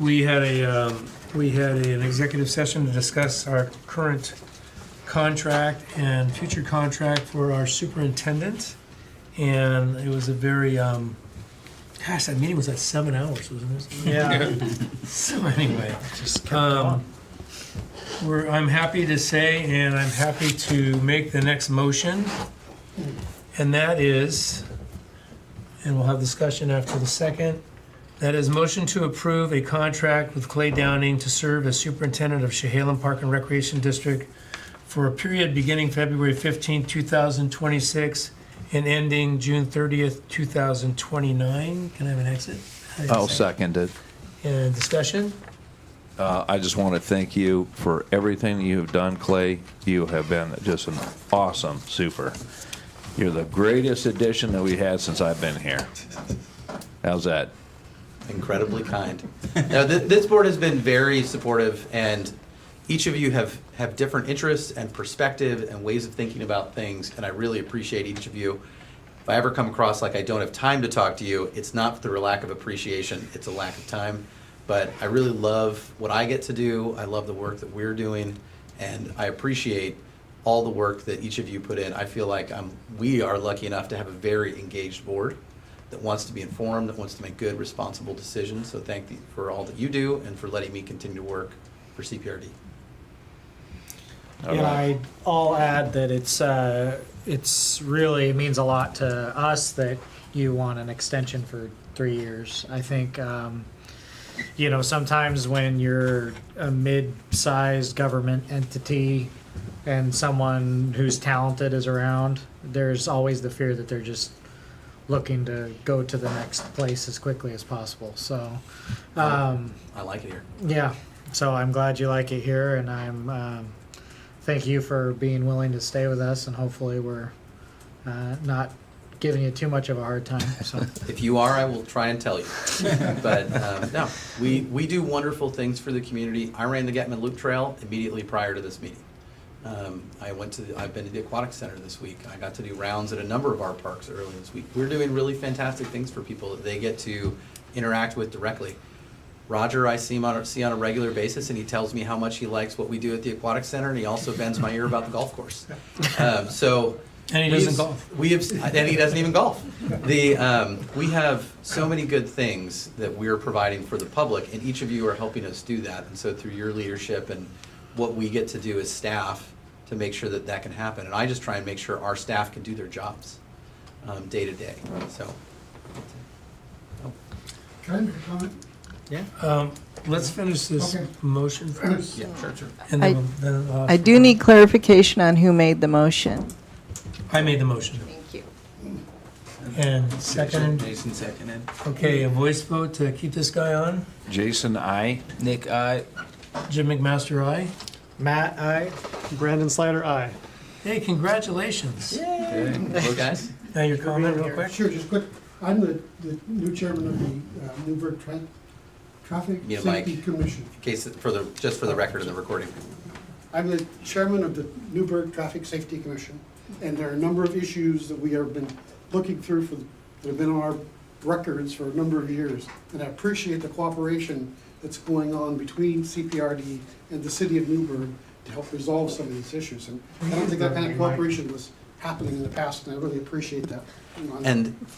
We had an executive session to discuss our current contract and future contract for our superintendent. And it was a very, gosh, that meeting was like 7 hours, wasn't it? Yeah. So anyway, Just kept going. I'm happy to say, and I'm happy to make the next motion, and that is, and we'll have discussion after the second, that is motion to approve a contract with Clay Downing to serve as superintendent of Chehalem Park and Recreation District for a period beginning February 15, 2026, and ending June 30th, 2029. Can I have an exit? I'll second it. And discussion? I just want to thank you for everything you have done, Clay. You have been just an awesome super. You're the greatest addition that we had since I've been here. How's that? Incredibly kind. Now, this board has been very supportive, and each of you have different interests and perspective and ways of thinking about things, and I really appreciate each of you. If I ever come across like I don't have time to talk to you, it's not through a lack of appreciation, it's a lack of time. But I really love what I get to do. I love the work that we're doing, and I appreciate all the work that each of you put in. I feel like we are lucky enough to have a very engaged board that wants to be informed, that wants to make good, responsible decisions. So thank you for all that you do and for letting me continue to work for CPRD. And I'll add that it's really, it means a lot to us that you want an extension for 3 years. I think, sometimes when you're a mid-sized government entity and someone who's talented is around, there's always the fear that they're just looking to go to the next place as quickly as possible. So, I like it here. yeah, so I'm glad you like it here, and I'm thank you for being willing to stay with us, and hopefully we're not giving you too much of a hard time. So If you are, I will try and tell you. But no, we do wonderful things for the community. I ran the Getman Loop Trail immediately prior to this meeting. I've been to the aquatic center this week. I got to do rounds at a number of our parks early this week. We're doing really fantastic things for people that they get to interact with directly. Roger, I see on a regular basis, and he tells me how much he likes what we do at the aquatic center, and he also bends my ear about the golf course. And he doesn't golf. And he doesn't even golf. We have so many good things that we're providing for the public, and each of you are helping us do that. And so through your leadership and what we get to do as staff to make sure that that can happen. And I just try and make sure our staff can do their jobs day to day. So. Can I make a comment? Yeah. Let's finish this Okay. motion first. Yeah, sure. And then we'll I do need clarification on who made the motion. I made the motion. Thank you. And second, Jason seconded. okay, a voice vote to keep this guy on. Jason, I. Nick, I. Jim McMaster, aye. Matt, I. Brandon Slider, aye. Hey, congratulations. Thanks, guys. Now your comment real quick. Sure, just quick. I'm the new chairman of the Newburgh Traffic You need a Safety mic. Commission. In case, just for the record in the recording. I'm the chairman of the Newburgh Traffic Safety Commission, and there are a number of issues that we have been looking through that have been on our records for a number of years. And I appreciate the cooperation that's going on between CPRD and the city of Newburgh to help resolve some of these issues. And I don't think that kind of cooperation was happening in the past, and I really appreciate that.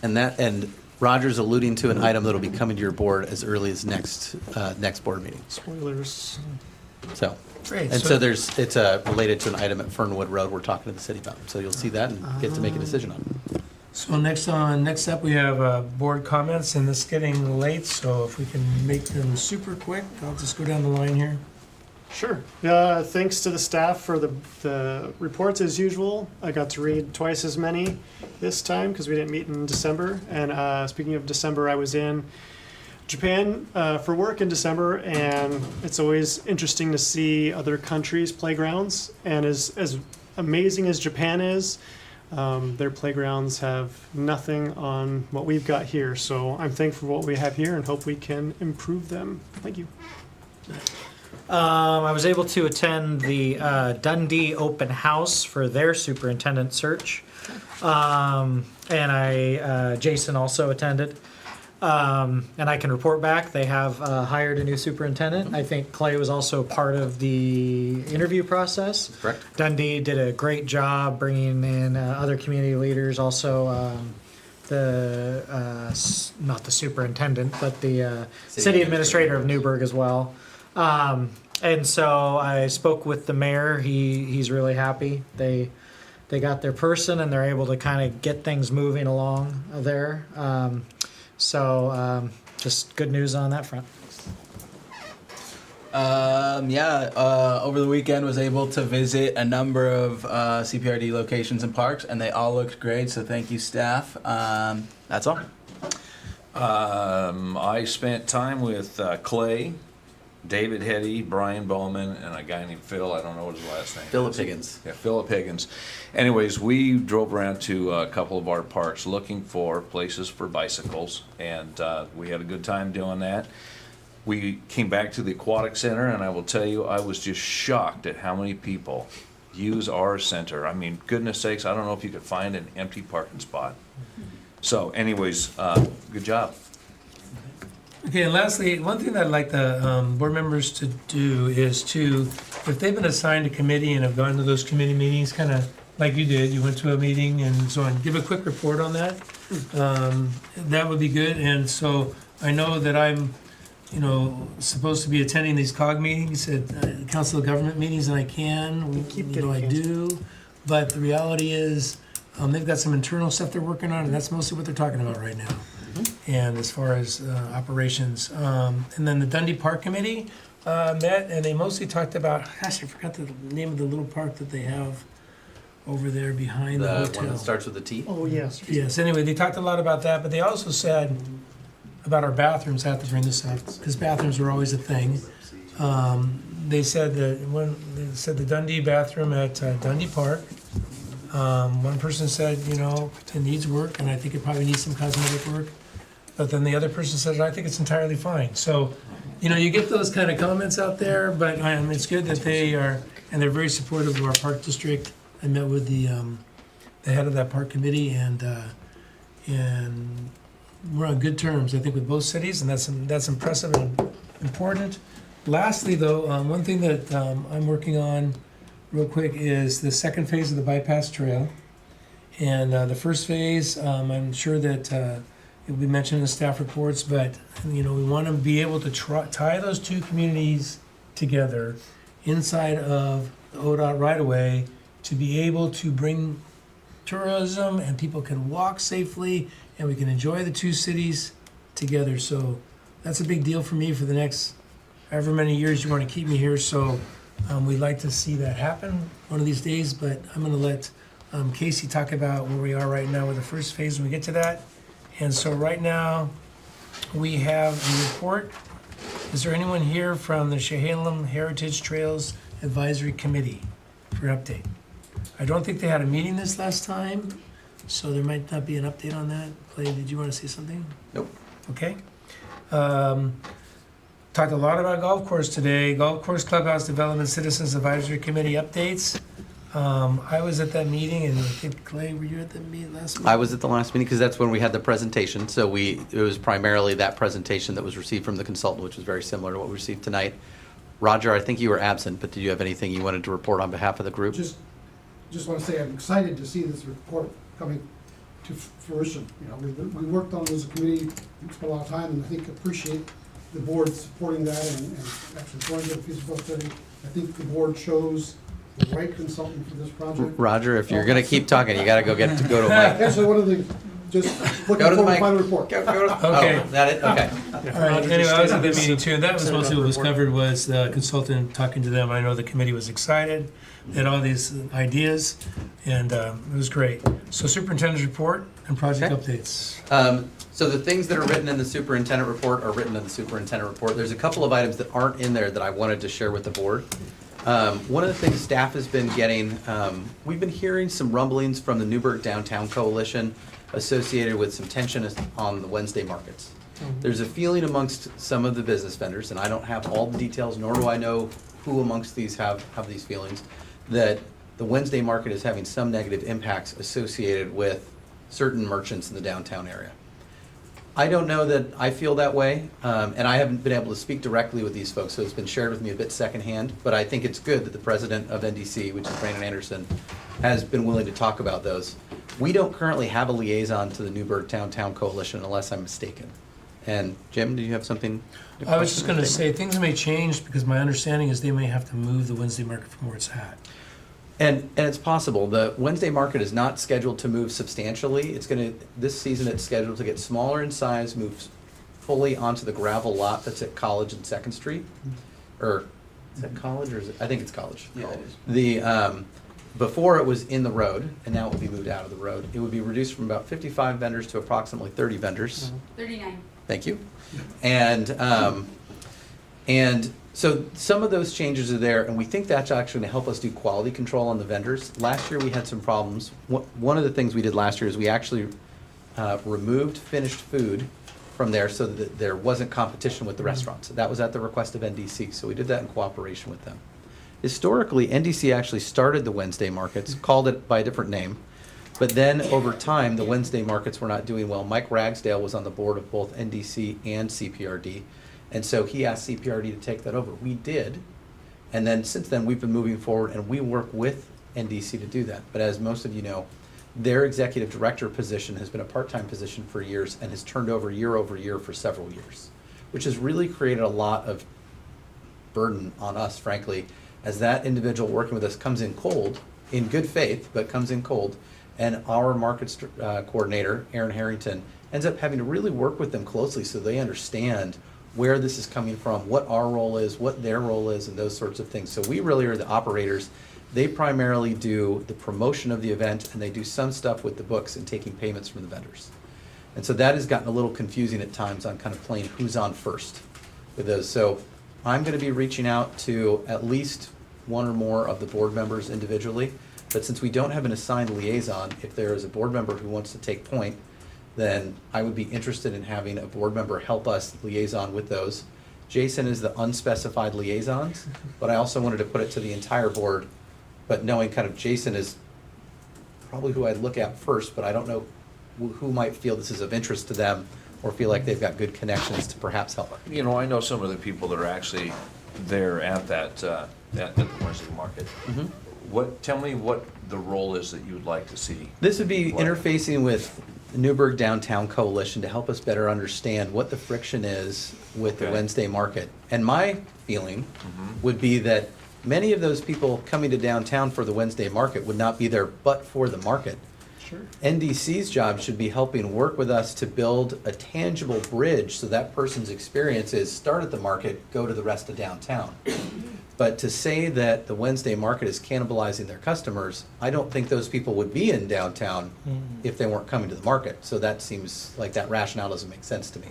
And Roger's alluding to an item that'll be coming to your board as early as next board meeting. Spoilers. So. Great. And so it's related to an item at Fernwood Road we're talking to the city about. So you'll see that and get to make a decision on it. So next up, we have board comments, and it's getting late, so if we can make them super quick, I'll just go down the line here. Sure. Thanks to the staff for the reports as usual. I got to read twice as many this time because we didn't meet in December. And speaking of December, I was in Japan for work in December, and it's always interesting to see other countries' playgrounds. And as amazing as Japan is, their playgrounds have nothing on what we've got here. So I'm thankful for what we have here and hope we can improve them. Thank you. I was able to attend the Dundee open house for their superintendent search. And Jason also attended. And I can report back, they have hired a new superintendent. I think Clay was also part of the interview process. Correct. Dundee did a great job bringing in other community leaders, also not the superintendent, but the city administrator of Newburgh as well. And so I spoke with the mayor. He's really happy. They got their person and they're able to kind of get things moving along there. Just good news on that front. Over the weekend was able to visit a number of CPRD locations and parks, and they all looked great, so thank you, staff. That's all. I spent time with Clay, David Hetty, Brian Bowman, and a guy named Phil. I don't know what his last name is. Philip Higgins. Yeah, Philip Higgins. Anyways, we drove around to a couple of our parks looking for places for bicycles, and we had a good time doing that. We came back to the aquatic center, and I will tell you, I was just shocked at how many people use our center. I mean, goodness sakes, I don't know if you could find an empty parking spot. So anyways, good job. Okay, and lastly, one thing that I'd like the board members to do is if they've been assigned a committee and have gone to those committee meetings, kind of like you did, you went to a meeting and so on, give a quick report on that. That would be good. And so I know that I'm, supposed to be attending these COG meetings at Council of Government meetings, and I can, I do. But the reality is, they've got some internal stuff they're working on, and that's mostly what they're talking about right now. And as far as operations, and then the Dundee Park Committee met, and they mostly talked about, gosh, I forgot the name of the little park that they have over there behind the hotel. One that starts with a T? Oh, yes. Yes, anyway, they talked a lot about that, but they also said about our bathrooms. I have to bring this up, because bathrooms are always a thing. They said the Dundee bathroom at Dundee Park. One person said, it needs work, and I think it probably needs some cosmetic work. But then the other person said, I think it's entirely fine. So, you get those kind of comments out there, but it's good that they are and they're very supportive of our park district. I met with the head of that park committee, and we're on good terms, I think, with both cities, and that's impressive and important. Lastly, though, one thing that I'm working on real quick is the second phase of the bypass trail. And the first phase, I'm sure that it will be mentioned in the staff reports, but we want to be able to tie those two communities together inside of the ODOT right-of-way to be able to bring tourism, and people can walk safely, and we can enjoy the two cities together. So that's a big deal for me for the next however many years you want to keep me here. So we'd like to see that happen one of these days, but I'm going to let Casey talk about where we are right now with the first phase when we get to that. And so right now, we have a report. Is there anyone here from the Chehalem Heritage Trails Advisory Committee for update? I don't think they had a meeting this last time, so there might not be an update on that. Clay, did you want to say something? Nope. Okay. Talked a lot about golf course today. Golf course clubhouse development citizens advisory committee updates. I was at that meeting, and I think, Clay, were you at the meeting last week? I was at the last meeting because that's when we had the presentation. So it was primarily that presentation that was received from the consultant, which was very similar to what we received tonight. Roger, I think you were absent, but did you have anything you wanted to report on behalf of the group? Just want to say I'm excited to see this report coming to fruition. We worked on it as a committee, we spent a lot of time, and I think appreciate the board supporting that and actually going to the feasibility study. I think the board chose the right consultant for this project. Roger, if you're going to keep talking, you got to go to a mic. Actually, one of the, just looking forward to the final report. Okay. Okay. Oh, that it? Okay. All right, anyway, I was at the meeting too, and that was mostly what was covered was the consultant talking to them. I know the committee was excited, they had all these ideas, and it was great. So superintendent's report and project Okay. updates. So the things that are written in the superintendent report are written in the superintendent report. There's a couple of items that aren't in there that I wanted to share with the board. One of the things staff has been getting, we've been hearing some rumblings from the Newburgh Downtown Coalition associated with some tension on the Wednesday markets. There's a feeling amongst some of the business vendors, and I don't have all the details, nor do I know who amongst these have these feelings, that the Wednesday market is having some negative impacts associated with certain merchants in the downtown area. I don't know that I feel that way, and I haven't been able to speak directly with these folks, so it's been shared with me a bit secondhand, but I think it's good that the president of NDC, which is Brandon Anderson, has been willing to talk about those. We don't currently have a liaison to the Newburgh Downtown Coalition unless I'm mistaken. And Jim, do you have something? I was just gonna say, things may change, because my understanding is they may have to move the Wednesday market from where it's at. And it's possible. The Wednesday market is not scheduled to move substantially. This season it's scheduled to get smaller in size, move fully onto the gravel lot that's at College and Second Street. Or, is that College or is it, I think it's College. Yeah, it is. The, before it was in the road, and now it will be moved out of the road. It would be reduced from about 55 vendors to approximately 30 vendors. 39. Thank you. And so some of those changes are there, and we think that's actually going to help us do quality control on the vendors. Last year we had some problems. One of the things we did last year is we actually removed finished food from there so that there wasn't competition with the restaurants. That was at the request of NDC, so we did that in cooperation with them. Historically, NDC actually started the Wednesday markets, called it by a different name, but then over time, the Wednesday markets were not doing well. Mike Ragsdale was on the board of both NDC and CPRD. And so he asked CPRD to take that over. We did. And then since then, we've been moving forward, and we work with NDC to do that. But as most of you know, their executive director position has been a part-time position for years and has turned over year for several years, which has really created a lot of burden on us, frankly, as that individual working with us comes in cold, in good faith, but comes in cold, and our markets coordinator, Aaron Harrington, ends up having to really work with them closely so they understand where this is coming from, what our role is, what their role is, and those sorts of things. So we really are the operators. They primarily do the promotion of the event, and they do some stuff with the books and taking payments from the vendors. And so that has gotten a little confusing at times on kind of playing who's on first with those. So I'm going to be reaching out to at least one or more of the board members individually. But since we don't have an assigned liaison, if there is a board member who wants to take point, then I would be interested in having a board member help us liaison with those Jason is the unspecified liaisons, but I also wanted to put it to the entire board, but knowing kind of Jason is probably who I'd look at first, but I don't know who might feel this is of interest to them or feel like they've got good connections to perhaps help. You know, I know some of the people that are actually there at that, at the Wednesday market. Tell me what the role is that you would like to see. This would be What? interfacing with the Newburgh Downtown Coalition to help us better understand what the friction is with the Okay. Wednesday market. And my feeling would be that many of those people coming to downtown for the Wednesday market would not be there but for the market. Sure. NDC's job should be helping work with us to build a tangible bridge so that person's experience is start at the market, go to the rest of downtown. But to say that the Wednesday market is cannibalizing their customers, I don't think those people would be in downtown if they weren't coming to the market. So that seems like that rationale doesn't make sense to me.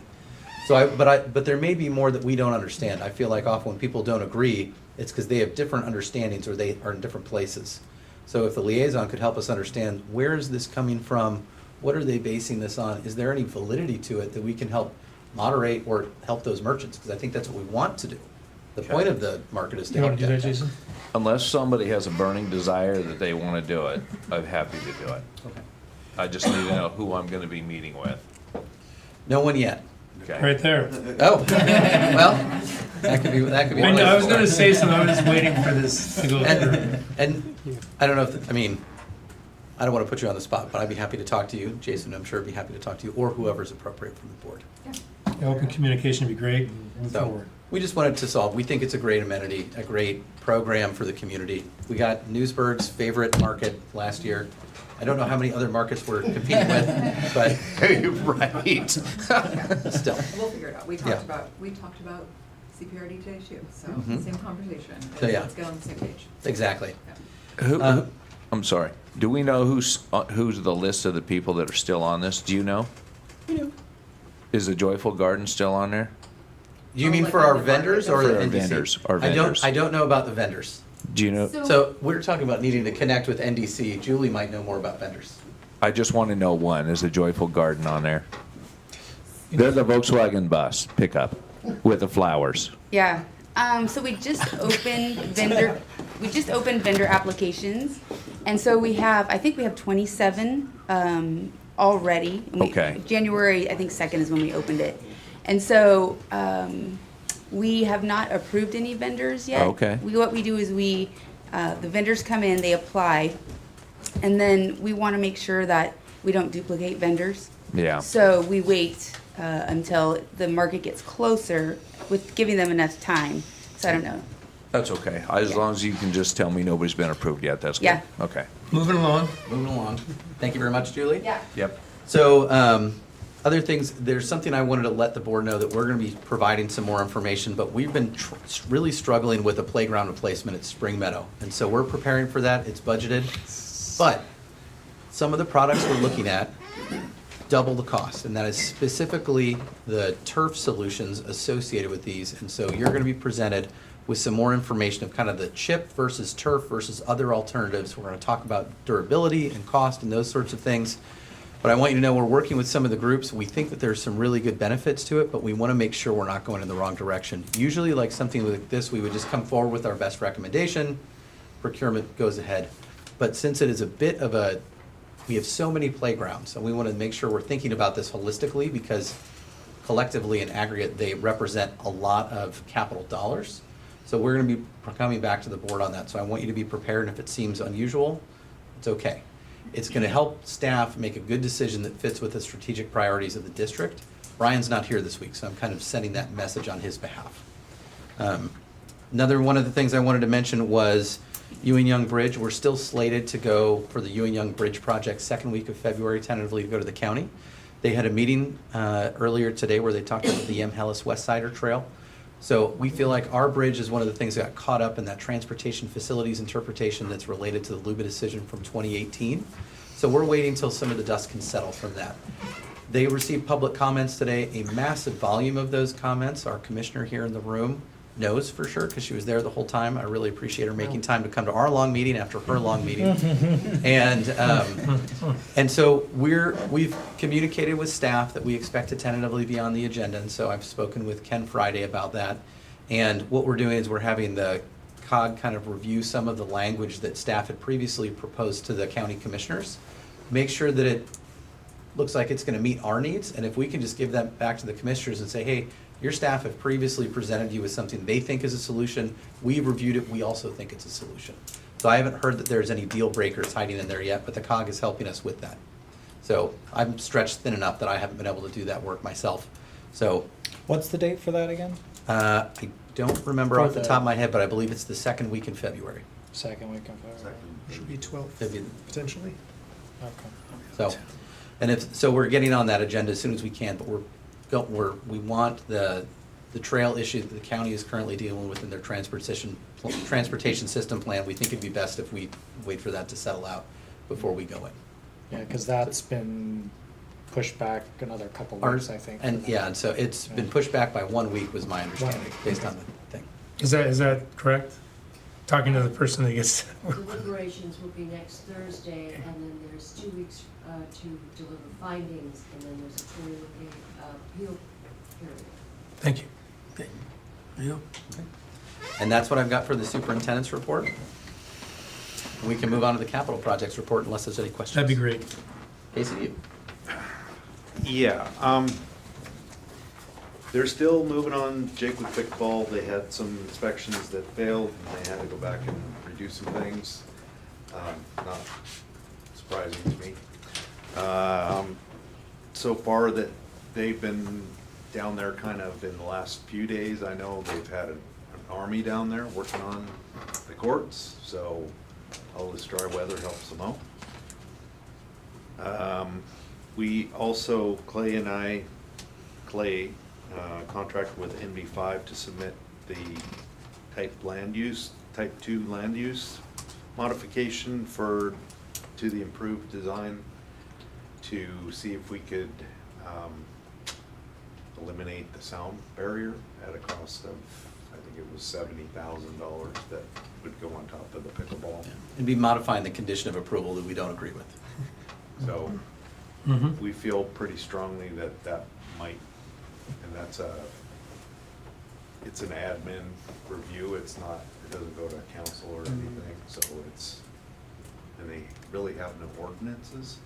But there may be more that we don't understand. I feel like often when people don't agree, it's because they have different understandings or they are in different places. So if the liaison could help us understand, where is this coming from? What are they basing this on? Is there any validity to it that we can help moderate or help those merchants? Because I think that's what we want to do. The point of the market is to help downtown. Unless somebody has a burning desire that they want to do it, I'm happy to do it. Okay. I just need to know who I'm going to be meeting with. No one yet. Okay. Right there. Oh, well, that could be I know, I was gonna say something, I was just waiting for this to go through. And I don't know if, I don't want to put you on the spot, but I'd be happy to talk to you. Jason, I'm sure would be happy to talk to you, or whoever's appropriate from the board. Yeah, open communication would be great, and move So, forward. we just wanted to solve, we think it's a great amenity, a great program for the community. We got Newsburgh's favorite market last year. I don't know how many other markets we're competing with, but. Right. Still. We'll figure it out. We Yeah. talked about CPRD today too, so Mhm. same conversation. So, yeah. Let's get on the same page. Exactly. I'm sorry. Do we know who's the list of the people that are still on this? Do you know? We do. Is the Joyful Garden still on there? Do you mean for our vendors or For the our NDC? vendors, our vendors. I don't know about the vendors. Do you know? So we're talking about needing to connect with NDC. Julie might know more about vendors. I just want to know one. Is the Joyful Garden on there? They're the Volkswagen bus pickup with the flowers. Yeah. So we just opened vendor applications, and so I think we have 27 already. Okay. January, I think 2nd is when we opened it, and so we have not approved any vendors yet. Okay. What we do is the vendors come in, they apply, and then we want to make sure that we don't duplicate vendors. Yeah. So we wait until the market gets closer, with giving them enough time. So I don't know. That's okay. As long as you can just tell me nobody's been approved yet, that's good. Yeah. Okay. Moving along. Moving along. Thank you very much, Julie. Yeah. Yep. So, other things, there's something I wanted to let the board know that we're going to be providing some more information, but we've been really struggling with a playground replacement at Spring Meadow. And so we're preparing for that. It's budgeted. But some of the products we're looking at double the cost, and that is specifically the turf solutions associated with these. And so you're going to be presented with some more information of kind of the chip versus turf versus other alternatives. We're going to talk about durability and cost and those sorts of things. But I want you to know we're working with some of the groups. We think that there's some really good benefits to it, but we want to make sure we're not going in the wrong direction. Usually, like something like this, we would just come forward with our best recommendation, procurement goes ahead. But since it is a bit of we have so many playgrounds, and we want to make sure we're thinking about this holistically, because collectively in aggregate, they represent a lot of capital dollars. So we're going to be coming back to the board on that. So I want you to be prepared, and if it seems unusual, it's okay. It's going to help staff make a good decision that fits with the strategic priorities of the district. Brian's not here this week, so I'm kind of sending that message on his behalf. Another one of the things I wanted to mention was Ewing Young Bridge. We're still slated to go for the Ewing Young Bridge project second week of February, tentatively to go to the county. They had a meeting earlier today where they talked about the M. Hellis West Sider Trail. So we feel like our bridge is one of the things that got caught up in that transportation facilities interpretation that's related to the Luba decision from 2018. So we're waiting until some of the dust can settle from that. They received public comments today, a massive volume of those comments. Our commissioner here in the room knows for sure because she was there the whole time. I really appreciate her making time to come to our long meeting after her long meeting. And so we've communicated with staff that we expect to tentatively be on the agenda, and so I've spoken with Ken Friday about that. And what we're doing is we're having the COG kind of review some of the language that staff had previously proposed to the county commissioners, make sure that it looks like it's going to meet our needs, and if we can just give that back to the commissioners and say, hey, your staff have previously presented you with something they think is a solution, we reviewed it, we also think it's a solution. So I haven't heard that there's any deal breakers hiding in there yet, but the COG is helping us with that. So I'm stretched thin enough that I haven't been able to do that work myself. So What's the date for that again? I don't remember off the top of my head, but I believe it's the second week in February. Second week of February. Should be 12th, Maybe- potentially. Okay. So, so we're getting on that agenda as soon as we can, but we want the trail issue that the county is currently dealing with in their transportation system plan. We think it'd be best if we wait for that to settle out before we go in. Yeah, because that's been pushed back another couple weeks, I think. And, yeah, and so it's been pushed back by 1 week was my understanding, based on the thing. Is that correct? Talking to the person that gets. Deliberations will be next Thursday, and then there's 2 weeks to deliver findings, and then there's a 20-day appeal period. Thank you. Okay. There you go. And that's what I've got for the superintendent's report. We can move on to the capital projects report unless there's any questions. That'd be great. Casey, you? Yeah, they're still moving on Jakewood Pickleball. They had some inspections that failed, and they had to go back and redo some things. Not surprising to me. So far that they've been down there kind of in the last few days. I know they've had an army down there working on the courts, so all this dry weather helps them out. We also, Clay contracted with NV5 to submit the type 2 land use modification to the improved design to see if we could eliminate the sound barrier at a cost of, I think it was $70,000 that would go on top of the pickleball. And be modifying the condition of approval that we don't agree with. So we feel pretty strongly that that might, and it's an admin review, it doesn't go to council or anything, so and they really have no ordinances.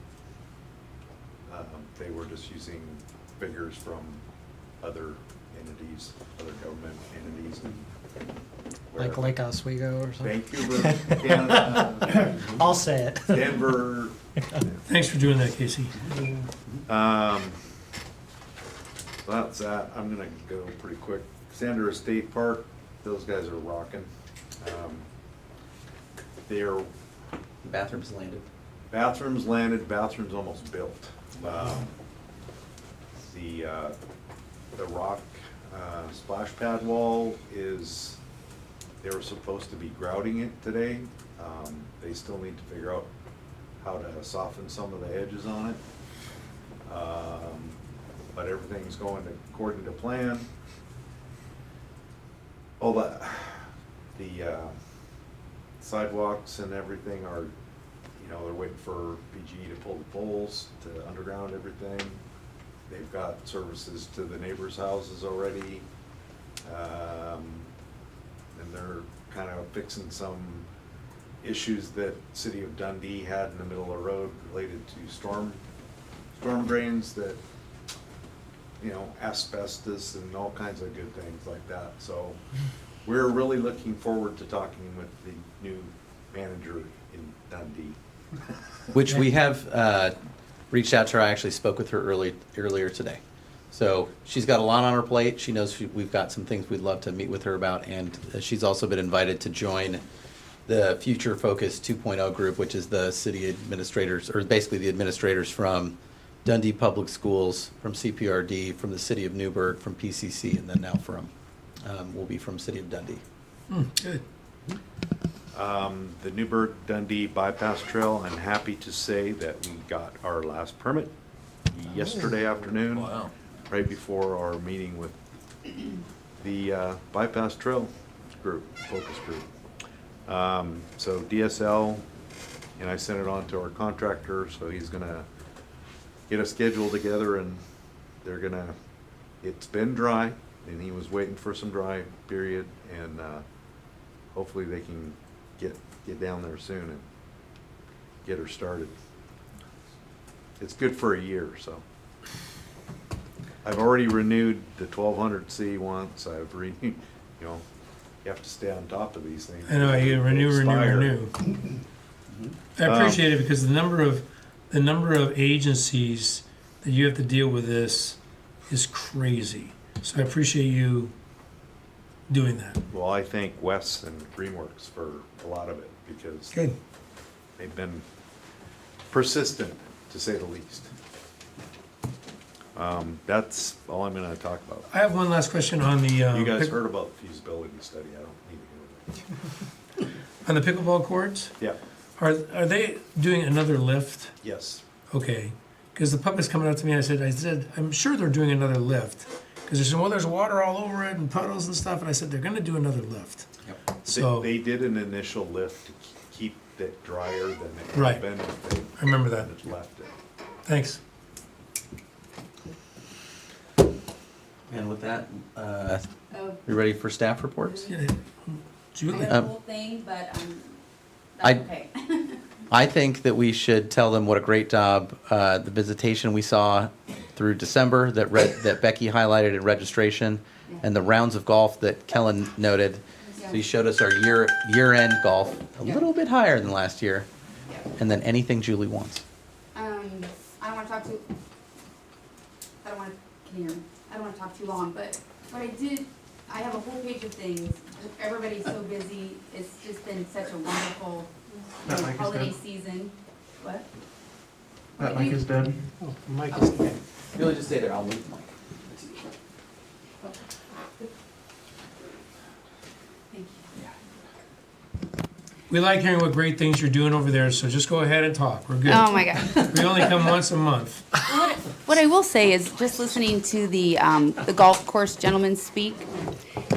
They were just using figures from other entities, other government entities. Like Lake Oswego or something? Vancouver, Canada. I'll say it. Denver. Thanks for doing that, Casey. So that's that. I'm gonna go pretty quick. Sandra State Park, those guys are rocking. Their Bathrooms landed. bathrooms landed, bathrooms almost built. The rock splash pad wall they were supposed to be grouting it today. They still need to figure out how to soften some of the edges on it. But everything's going according to plan. All the sidewalks and everything are, they're waiting for PG to pull the poles to underground everything. They've got services to the neighbors' houses already. And they're kind of fixing some issues that City of Dundee had in the middle of the road related to storm drains that, asbestos and all kinds of good things like that. So we're really looking forward to talking with the new manager in Dundee. Which we have reached out to her. I actually spoke with her earlier today. So she's got a lot on her plate. She knows we've got some things we'd love to meet with her about, and she's also been invited to join the Future Focus 2.0 group, which is the city administrators, or basically the administrators from Dundee Public Schools, from CPRD, from the City of Newburgh, from PCC, and then now will be from City of Dundee. Good. The Newburgh Dundee Bypass Trail, I'm happy to say that we got our last permit yesterday afternoon. Wow. Right before our meeting with the bypass trail group, focus group. So DSL, and I sent it on to our contractor, so he's gonna get a schedule together, and they're gonna, it's been dry, and he was waiting for some dry period, and hopefully they can get down there soon and get her started. It's good for a year, so. I've already renewed the 1200C once. I've renewed, you know, you have to stay on top of these things. I know, you renew. I appreciate it because the number of agencies that you have to deal with this is crazy. So I appreciate you doing that. Well, I thank Wes and Greenworks for a lot of it because Good. they've been persistent, to say the least. That's all I'm gonna talk about. I have one last question on the. You guys heard about the feasibility study, I don't need to hear On the pickleball courts? Yeah. Are they doing another lift? that. Yes. Okay, because the public's coming up to me, I said, I'm sure they're doing another lift. Because they said, well, there's water all over it and puddles and stuff, and I said, they're gonna do another lift. Yep. So, They did an initial lift to keep it drier than it Right. had been. If they I remember that. had left it. Thanks. And with that, Oh, you ready for staff reports? Yeah. I Julie? have the whole thing, but that's okay. I think that we should tell them what a great job the visitation we saw through December that Becky highlighted in registration, and the rounds of golf that Kellen noted. So you showed us our year-end golf, a little bit higher than last year, and then anything Julie wants. I don't want to talk too. I don't want to. Can you hear me? I don't want to talk too long, but what I did, I have a whole page of things. Everybody's so busy. It's just been such a wonderful holiday season. What? That mic is dead. Oh, Mike is dead. Really, just stay there. I'll move the mic. Thank you. We like hearing what great things you're doing over there, so just go ahead and talk. We're good. Oh my God. We only come once a month. What I will say is, just listening to the golf course gentleman speak,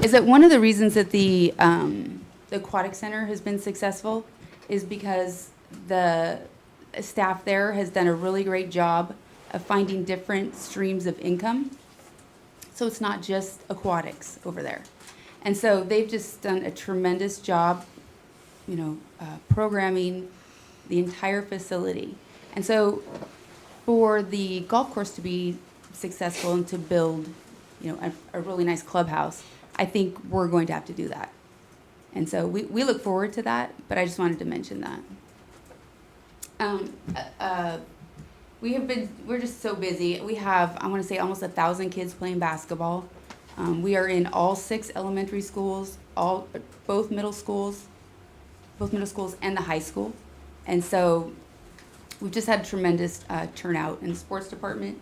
is that one of the reasons that the aquatic center has been successful is because the staff there has done a really great job of finding different streams of income. So it's not just aquatics over there. And so they've just done a tremendous job, programming the entire facility. And so for the golf course to be successful and to build, a really nice clubhouse, I think we're going to have to do that. And so we look forward to that, but I just wanted to mention that. We're just so busy. We have, I want to say, almost 1,000 kids playing basketball. We are in all 6 elementary schools, both middle schools and the high school. And so we've just had tremendous turnout in the sports department.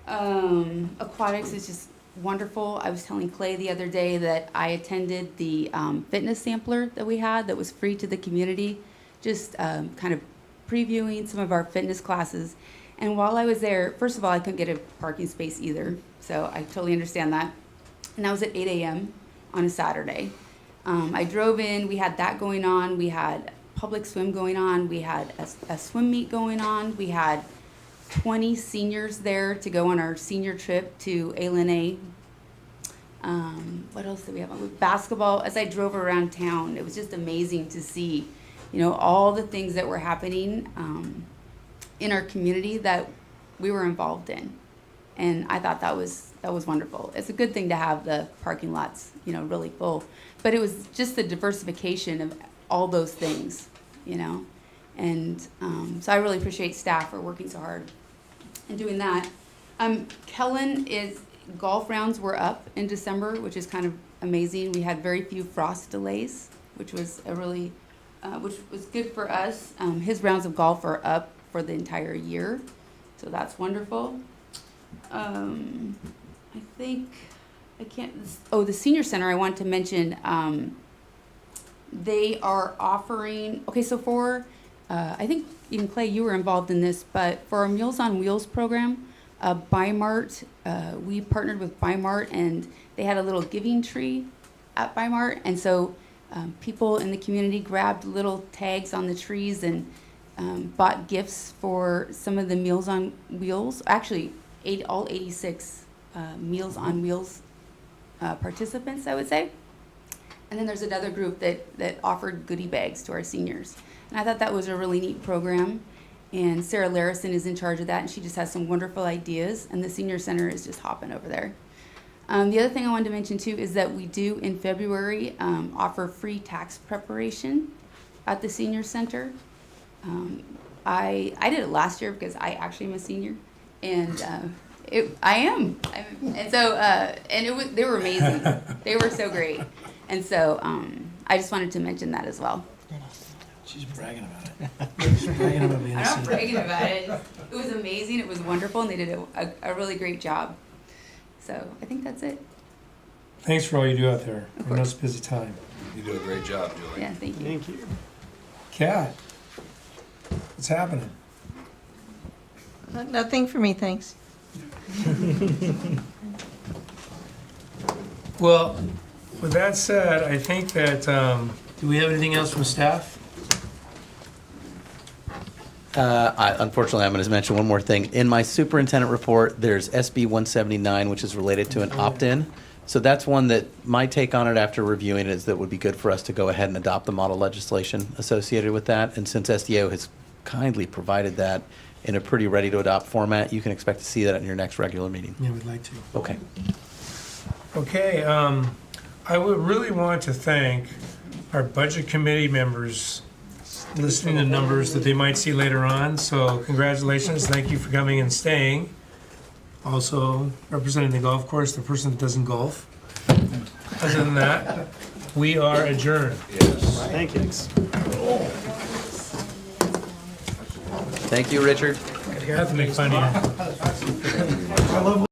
Aquatics is just wonderful. I was telling Clay the other day that I attended the fitness sampler that we had that was free to the community, just kind of previewing some of our fitness classes. And while I was there, first of all, I couldn't get a parking space either, so I totally understand that. And that was at 8 a.m. on a Saturday. I drove in, we had that going on, we had public swim going on, we had a swim meet going on, we had 20 seniors there to go on our senior trip to A. What else did we have on? Basketball. As I drove around town, it was just amazing to see, all the things that were happening in our community that we were involved in. And I thought that was wonderful. It's a good thing to have the parking lots, really full. But it was just the diversification of all those things, And so I really appreciate staff for working so hard and doing that. Kellen golf rounds were up in December, which is kind of amazing. We had very few frost delays, which was which was good for us. His rounds of golf are up for the entire year, so that's wonderful. I think the senior center I want to mention. They are offering. Okay, so for I think even Clay, you were involved in this, but for our Meals on Wheels program, Bimart, we partnered with Bimart, and they had a little giving tree at Bimart, and so people in the community grabbed little tags on the trees and bought gifts for some of the Meals on Wheels. Actually, all 86 Meals on Wheels participants, I would say. And then there's another group that offered goodie bags to our seniors. And I thought that was a really neat program. And Sarah Larison is in charge of that, and she just has some wonderful ideas, and the senior center is just hopping over there. The other thing I wanted to mention too is that we do in February offer free tax preparation at the senior center. I did it last year because I actually am a senior, and I am, and so and they were amazing. They were so great, and so I just wanted to mention that as well. She's bragging about it. She's bragging about being I'm a not senior. bragging about it. It was amazing. It was wonderful, and they did a really great job. So I think that's it. Thanks for all you do out there. Of I know course. it's a busy time. You do a great job, Julie. Yeah, thank you. Thank you. Kat, what's happening? Nothing for me, thanks. Well, with that said, I think that, do we have anything else from staff? Unfortunately, I'm going to mention one more thing. In my superintendent report, there's SB 179, which is related to an opt-in. So that's one that my take on it after reviewing it is that it would be good for us to go ahead and adopt the model legislation associated with that. And since SDO has kindly provided that in a pretty ready-to-adopt format, you can expect to see that in your next regular meeting. Yeah, we'd like to. Okay. Okay, I would really want to thank our budget committee members listening to numbers that they might see later on. So congratulations, thank you for coming and staying. Also representing the golf course, the person that doesn't golf. Other than that, we are adjourned. Yes. Thank you. Thank you, Richard. I have to make fun of you.